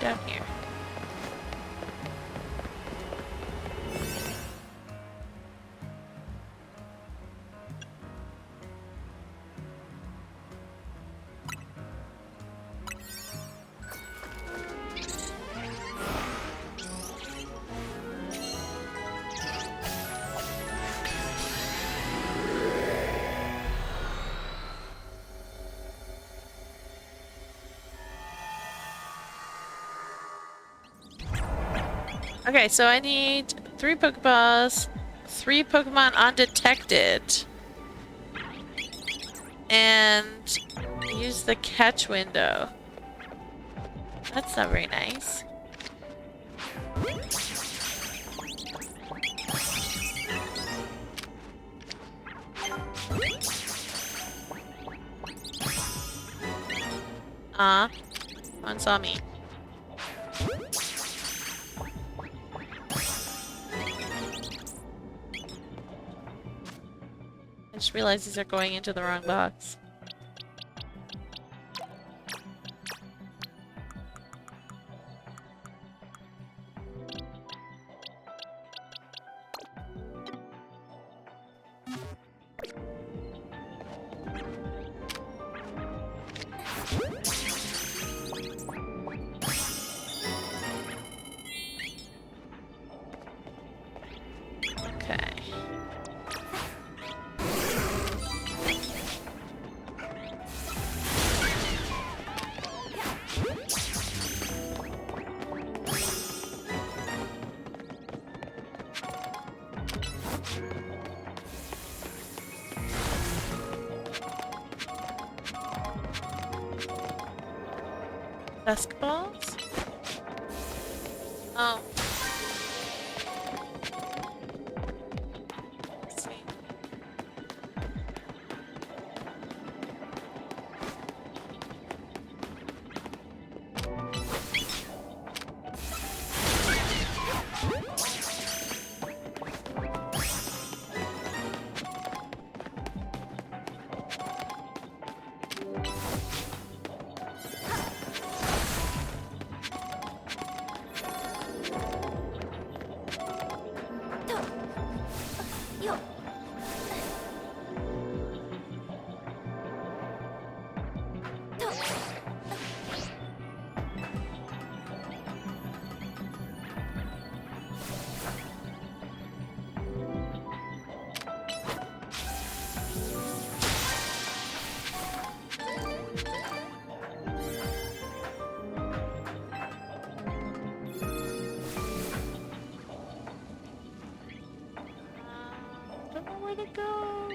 Down here. Okay, so I need 3 Pokeballs, 3 Pokemon undetected, and use the catch window. That's not very nice. One saw me. I just realized these are going into the wrong box. Basketballs? Oh. Let's see. Don't know where to go.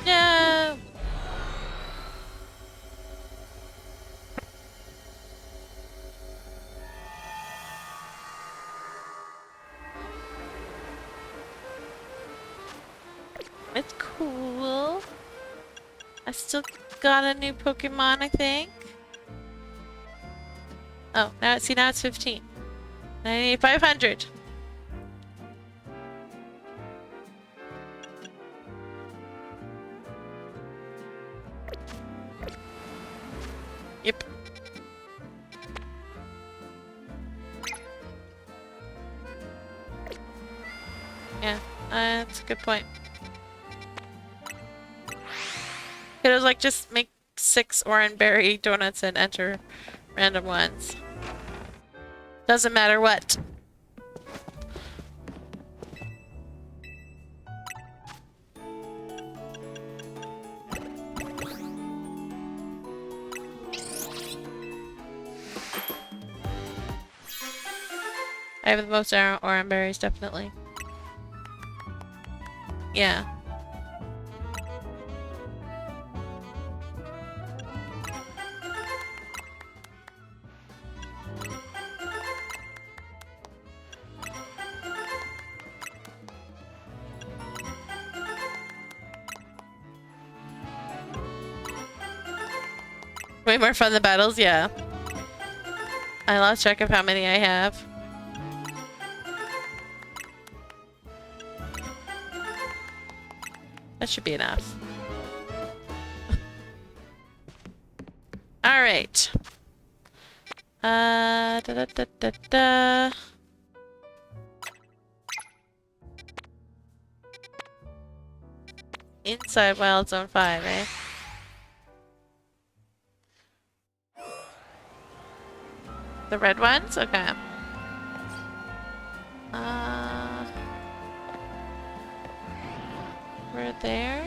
No. It's cool. I still got a new Pokemon, I think. Oh, now it's 15. I need 500. Yep. Yeah, that's a good point. It was like just make 6 oranberry donuts and enter random ones. Doesn't matter what. I have the most oranberries, definitely. Yeah. Way more fun than battles, yeah. I lost track of how many I have. That should be enough. Alright. Da da da da da. Inside Wild Zone 5, eh? The red ones? Okay. We're there.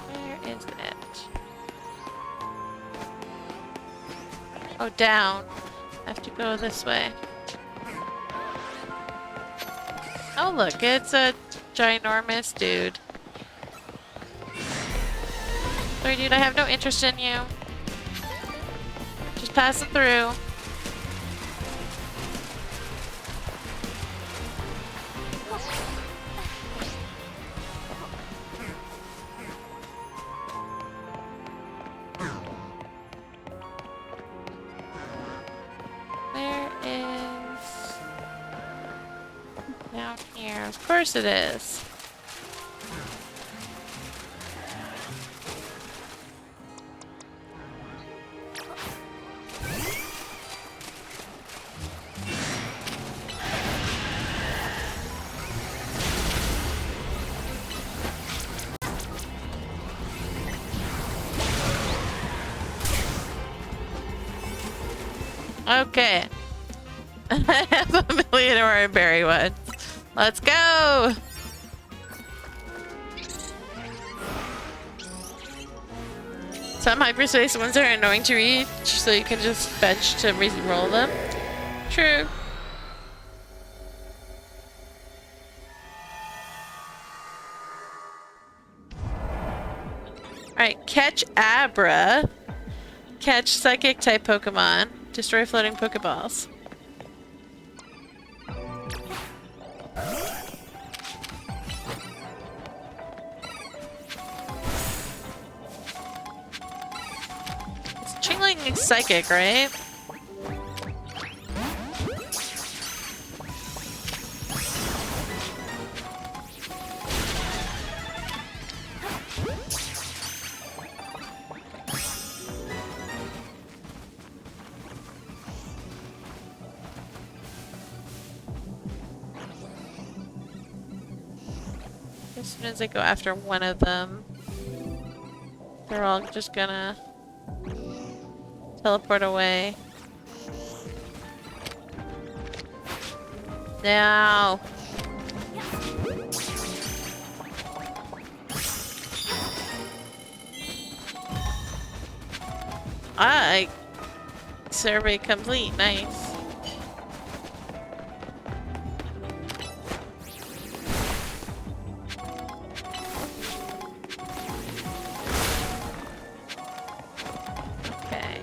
Where is it? Oh, down. I have to go this way. Oh, look, it's a ginormous dude. Sorry, dude, I have no interest in you. Just passing through. Where is... down here? Of course it is. Okay. I have a million oranberry ones. Let's go! Some hyperspace ones are annoying to reach, so you can just bench to re-roll them. True. Alright, catch Abra. Catch psychic type Pokemon. Destroy floating Pokeballs. Chingling is psychic, right? As soon as I go after one of them, they're all just gonna teleport away. Now. Survey complete. Nice. Okay.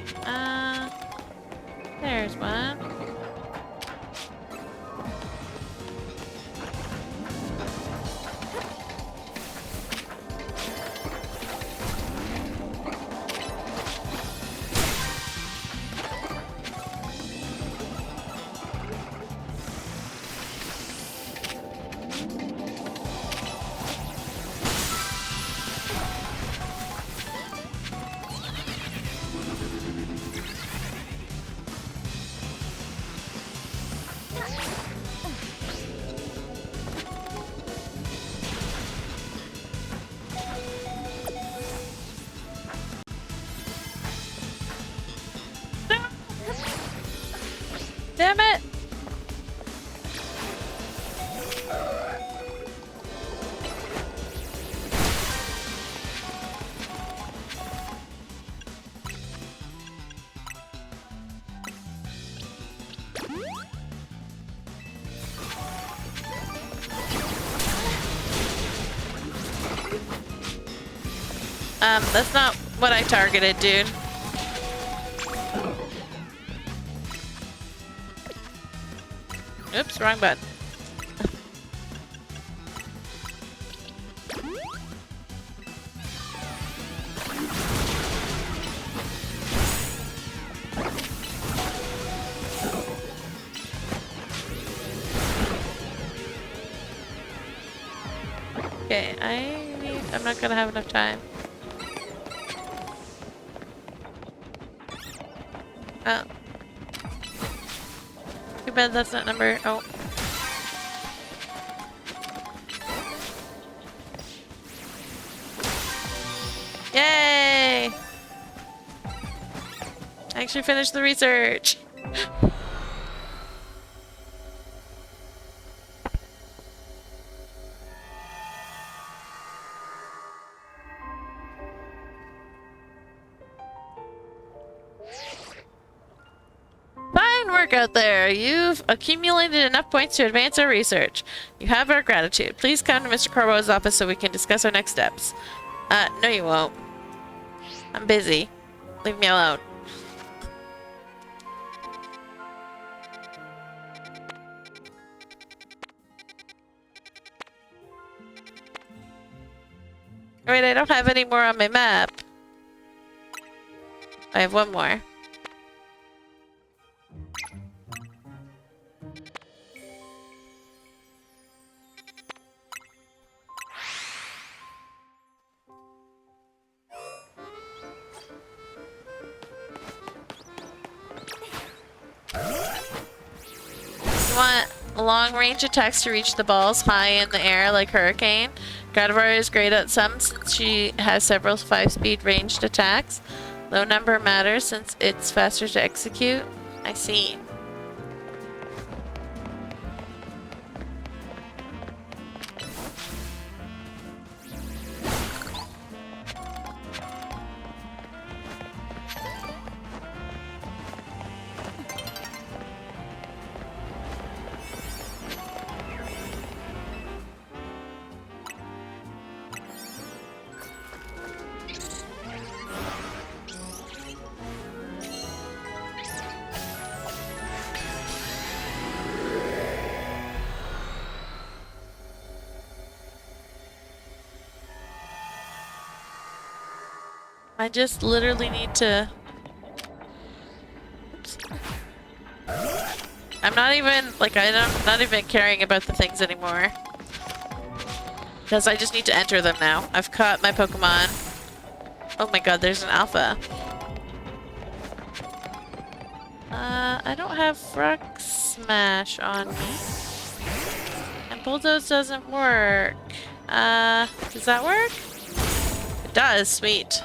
There's one. Damn it! That's not what I targeted, dude. Oops, wrong button. Okay, I'm not gonna have enough time. Oh. Too bad that's not number. Oh. Yay! I actually finished the research. Fine work out there. You've accumulated enough points to advance our research. You have our gratitude. Please come to Mr. Corbo's office so we can discuss our next steps. No you won't. I'm busy. Leave me alone. Wait, I don't have any more on my map. I have one more. You want long-range attacks to reach the balls high in the air like Hurricane. Gardevoir is great at some since she has several 5-speed ranged attacks. Low number matters since it's faster to execute. I see. I just literally need to... Oops. I'm not even, like, I'm not even caring about the things anymore. Because I just need to enter them now. I've caught my Pokemon. Oh my god, there's an alpha. I don't have Rock Smash on me. And Bulldoze doesn't work. Does that work? It does, sweet.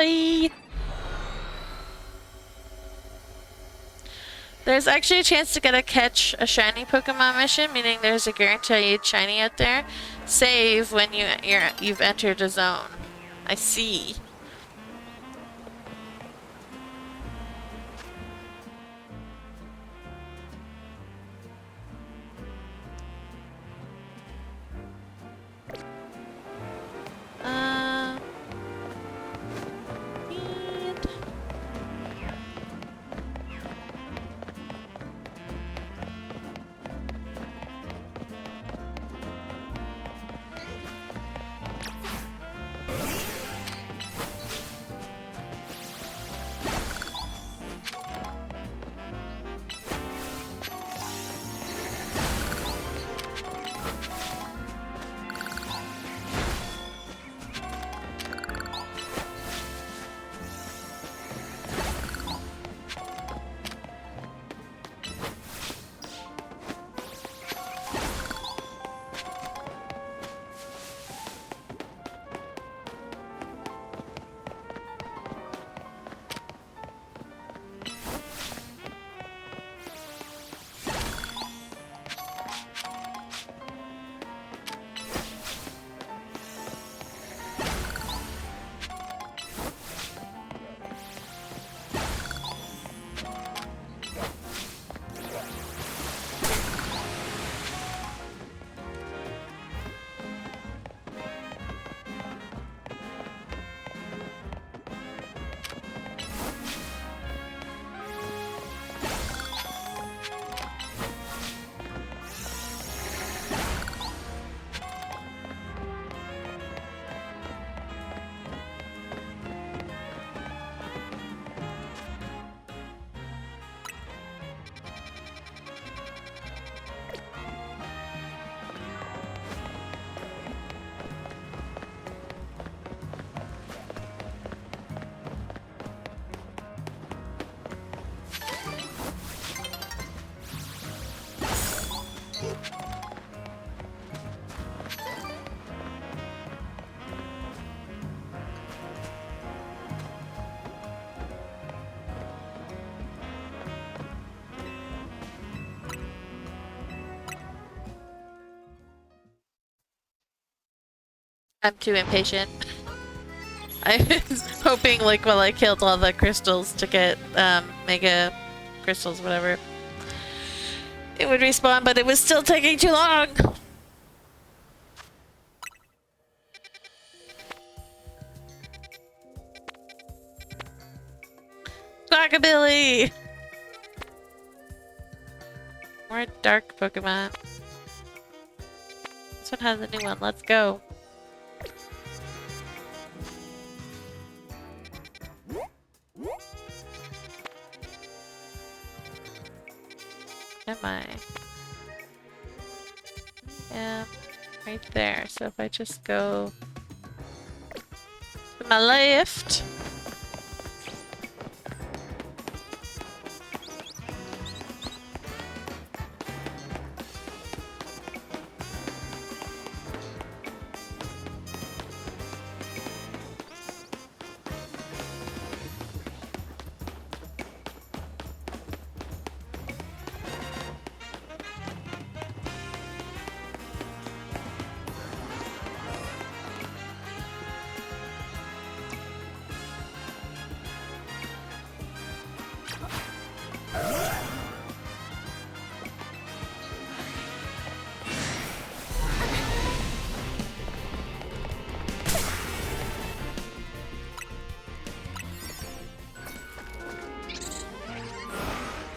Bye! There's actually a chance to get a catch a shiny Pokemon mission, meaning there's a guaranteed shiny out there. Save when you've entered a zone. I see. And I'm too impatient. I was hoping, like, while I killed all the crystals to get mega crystals, whatever, it would respawn, but it was still taking too long. Quackabilly! More dark Pokemon. This one has a new one. Let's go. Am I? Yeah, right there. So if I just go to my left.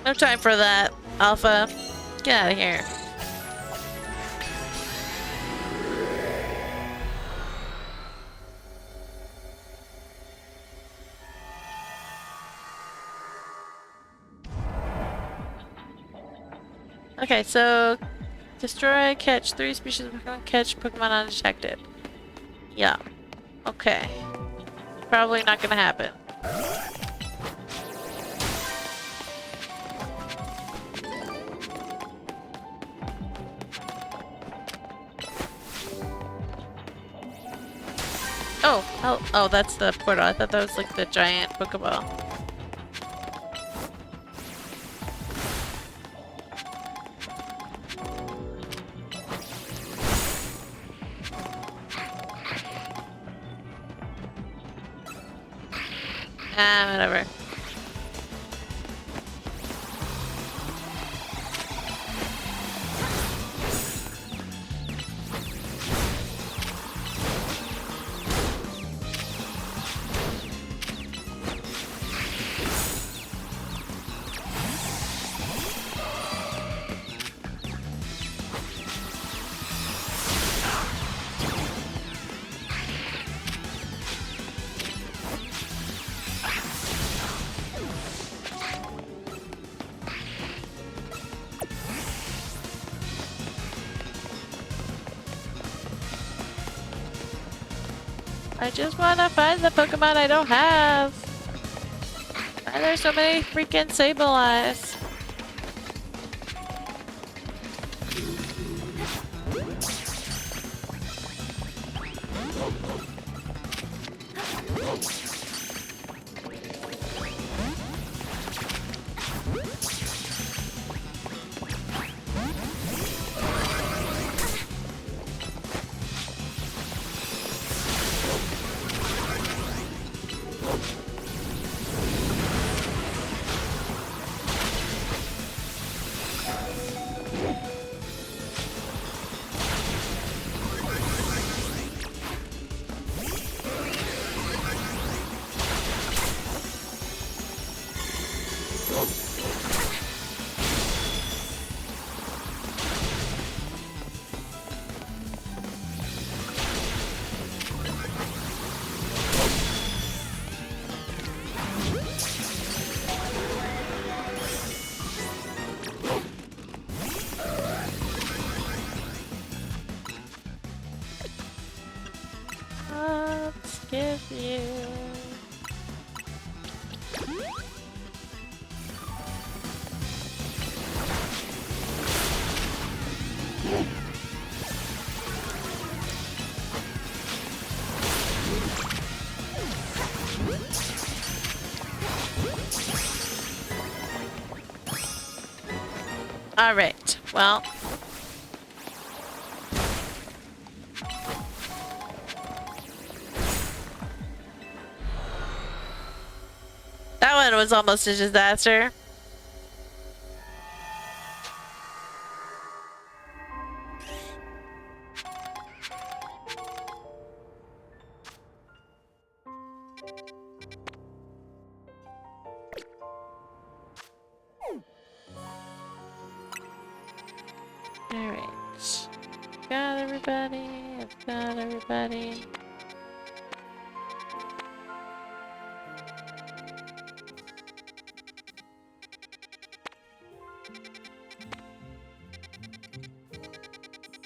No time for that, Alpha. Get out of here. Okay, so destroy, catch 3 species of Pokemon, catch Pokemon undetected. Yeah. Okay. Probably not gonna happen. Oh, Oh! Oh, that's the portal. I thought that was like the giant Pokeball. Ah, whatever. I just wanna find the Pokemon I don't have. Why are there so many freaking Sableyes? Let's give you... Alright, well... That one was almost a disaster. Alright. Got everybody. I've got everybody.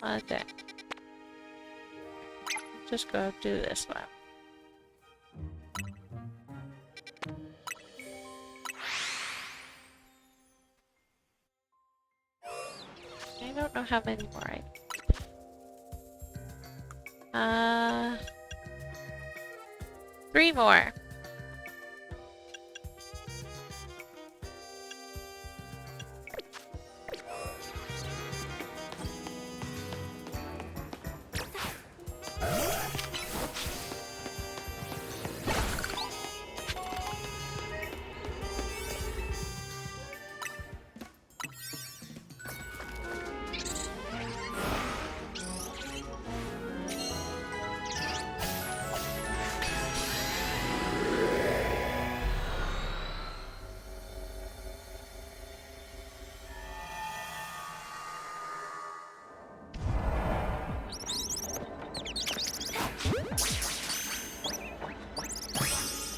Okay. Just go do this one. I don't know how many more I... 3 more.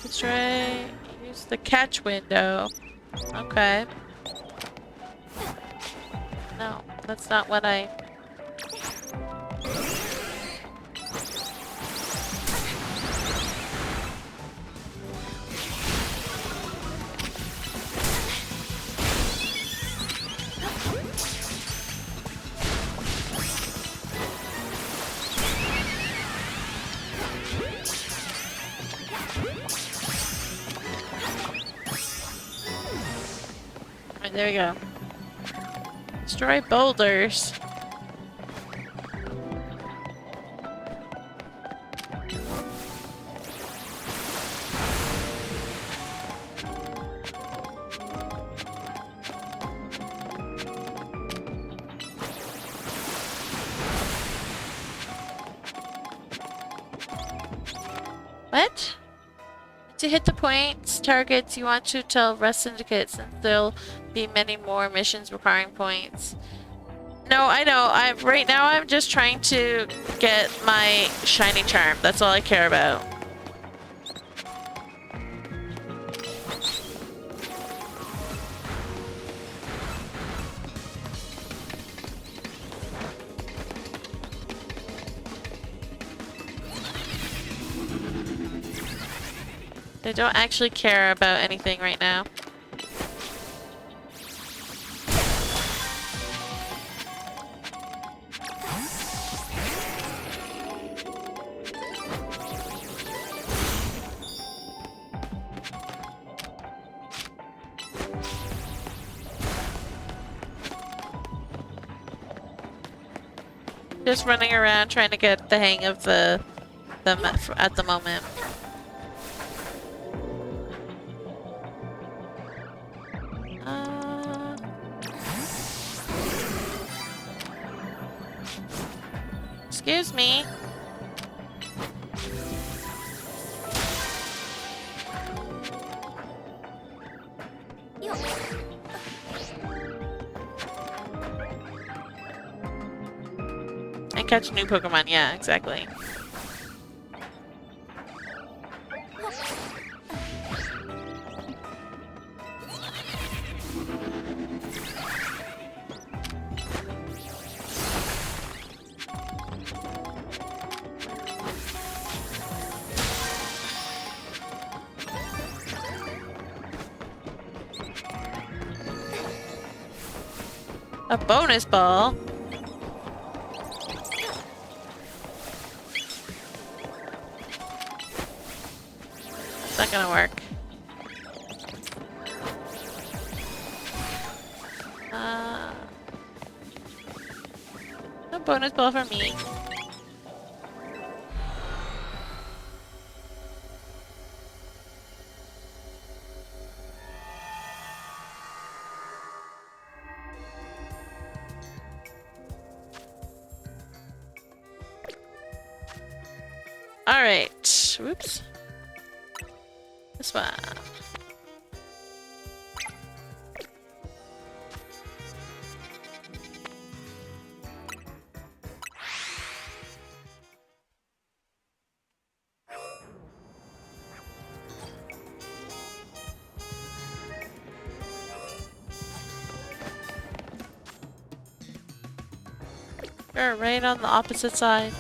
That's right. Use the catch window. Okay. No, that's not what I... Alright, there we go. Destroy boulders. What? To hit the points targets, you want to tell Rest Syndicate since there'll be many more missions requiring points. No, I know. Right now I'm just trying to get my shiny charm. That's all I care about. I don't actually care about anything right now. Just running around trying to get the hang of the map at the moment. Excuse me. And catch new Pokemon, yeah, exactly. A bonus ball? It's not gonna work. No bonus ball for me. Alright. Whoops. This one. Sure, right on the opposite side.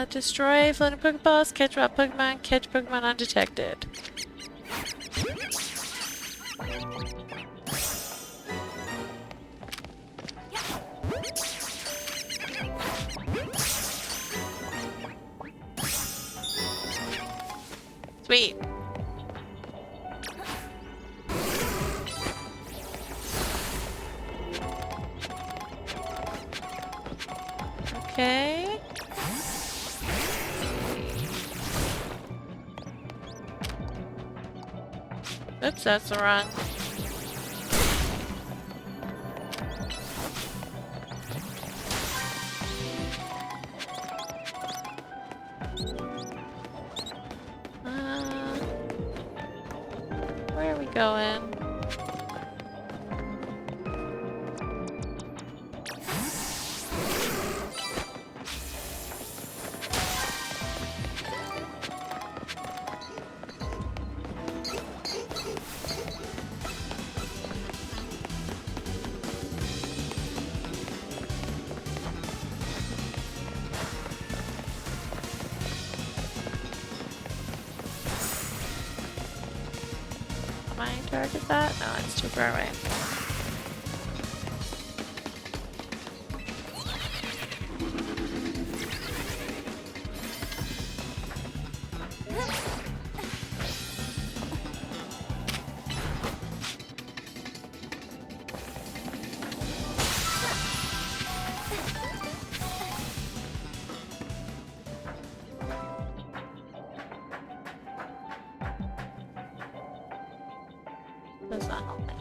Destroy floating Pokeballs, catch raw Pokemon, catch Pokemon undetected. Sweet. Okay. Oops, that's the wrong. Where are we going? my target that? No, it's too far away. Does not help me.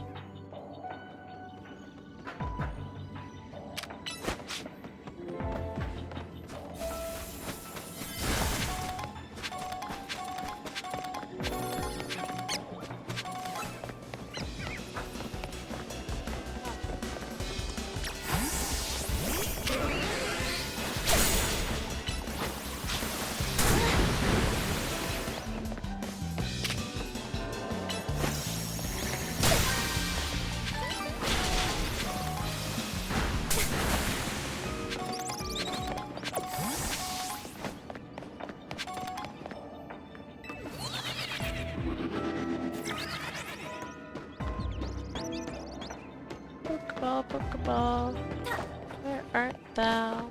Pokeball, Pokeball, where art thou?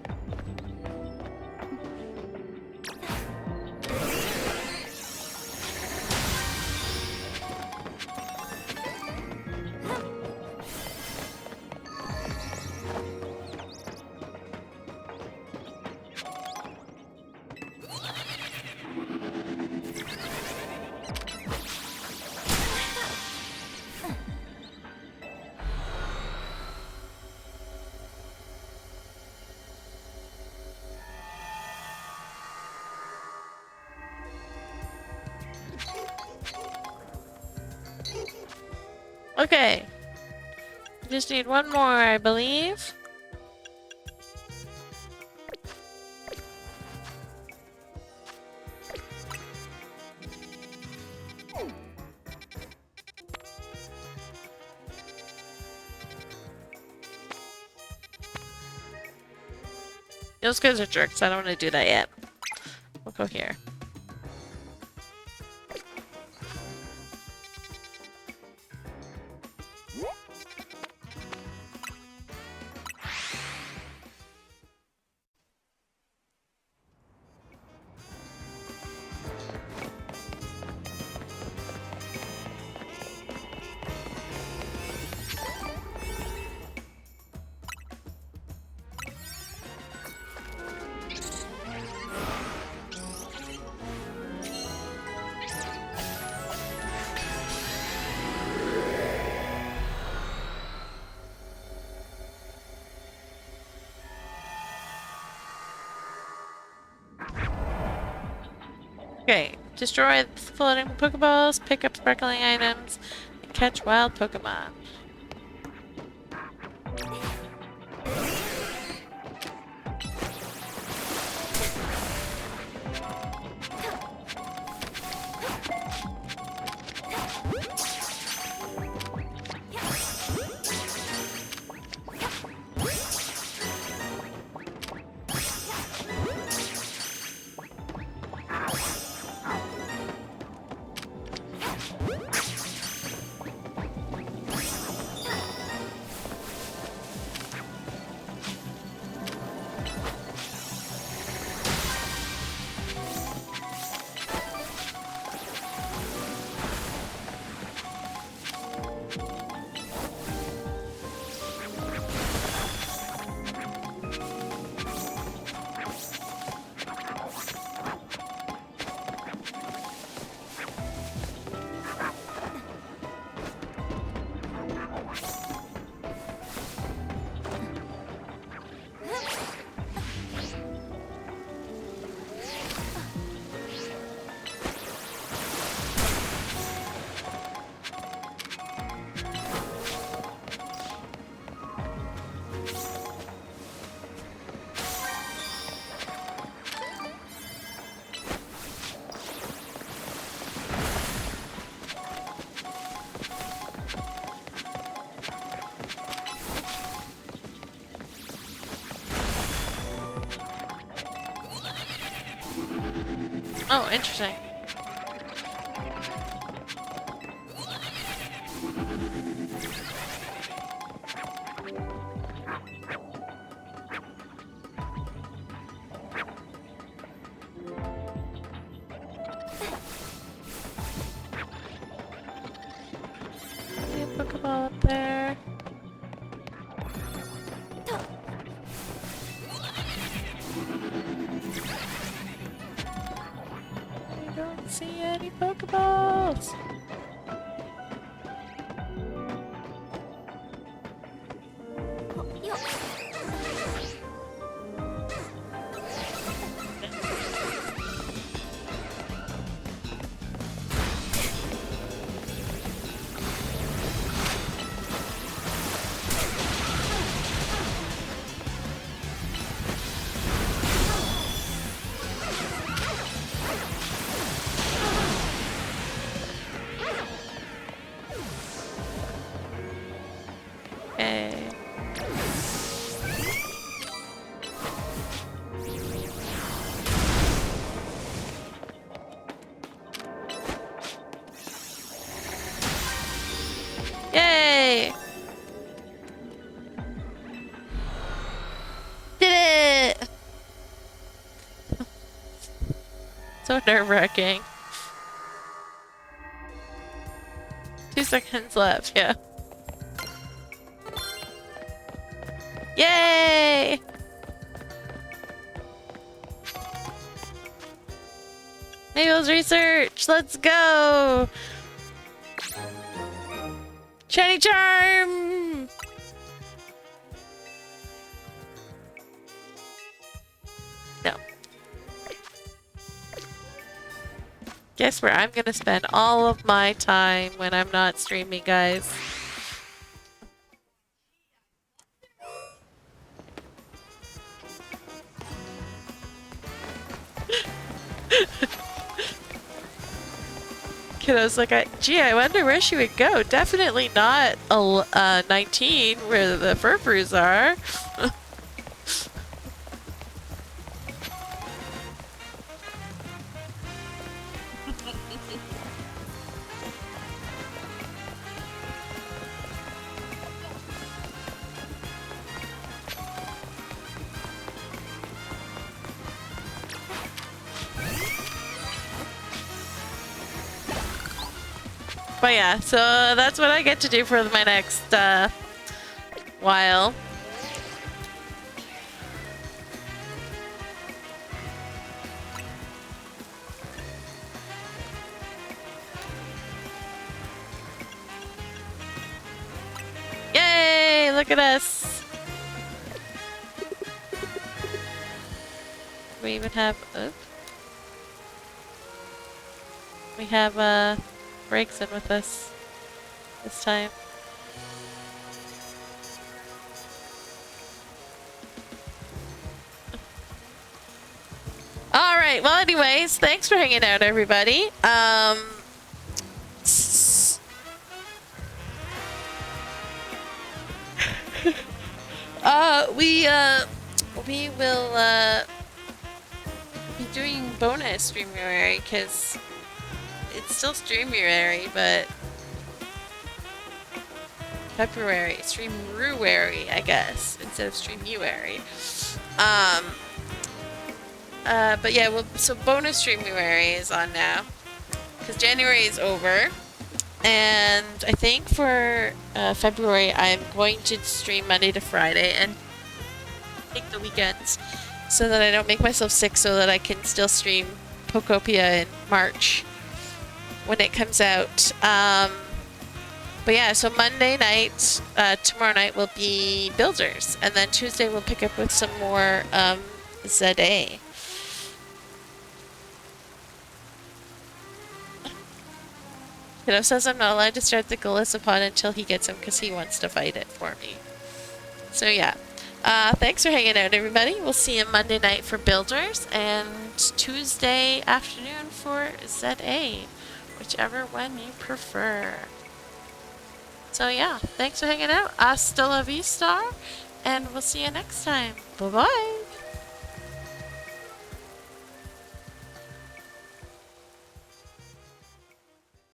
Okay. Just need one more, I believe. Those guys are jerks. I don't want to do that yet. We'll go here. Okay, destroy the floating Pokeballs, pick up sparkling items, and catch wild Pokemon. Oh, interesting. Pokeball up there. I don't see any Pokeballs. Okay. Yay! Did it! So nerve-wracking. 2 seconds left, yeah. Yay! Mabel's research! Let's go! Shiny charm! No. Guess where I'm gonna spend all of my time when I'm not streaming, guys. Kiddo's like, gee, I wonder where she would go. Definitely not 19, where the Furfroos are. But yeah, so that's what I get to do for my next while. Yay! Look at us! We even have... oops. We have Breaks in with us this time. Alright, well anyways, thanks for hanging out, everybody. We will be doing bonus Streamuary, because it's still Streamuary, but February, Streamuary, I guess, instead of Streamuary. But yeah, so bonus Streamuary is on now, because January is over, and I think for February I'm going to stream Monday to Friday and take the weekends so that I don't make myself sick, so that I can still stream Pokopia in March when it comes out. But yeah, so Monday night, tomorrow night will be Builders, and then Tuesday we'll pick up with some more ZA. Kiddo says I'm not allowed to start the Golisopod until he gets him because he wants to fight it for me. So yeah. Thanks for hanging out, everybody. We'll see you Monday night for Builders and Tuesday afternoon for ZA, whichever one you prefer. So yeah, thanks for hanging out. Hasta la vista, and we'll see you next time. Bye-bye.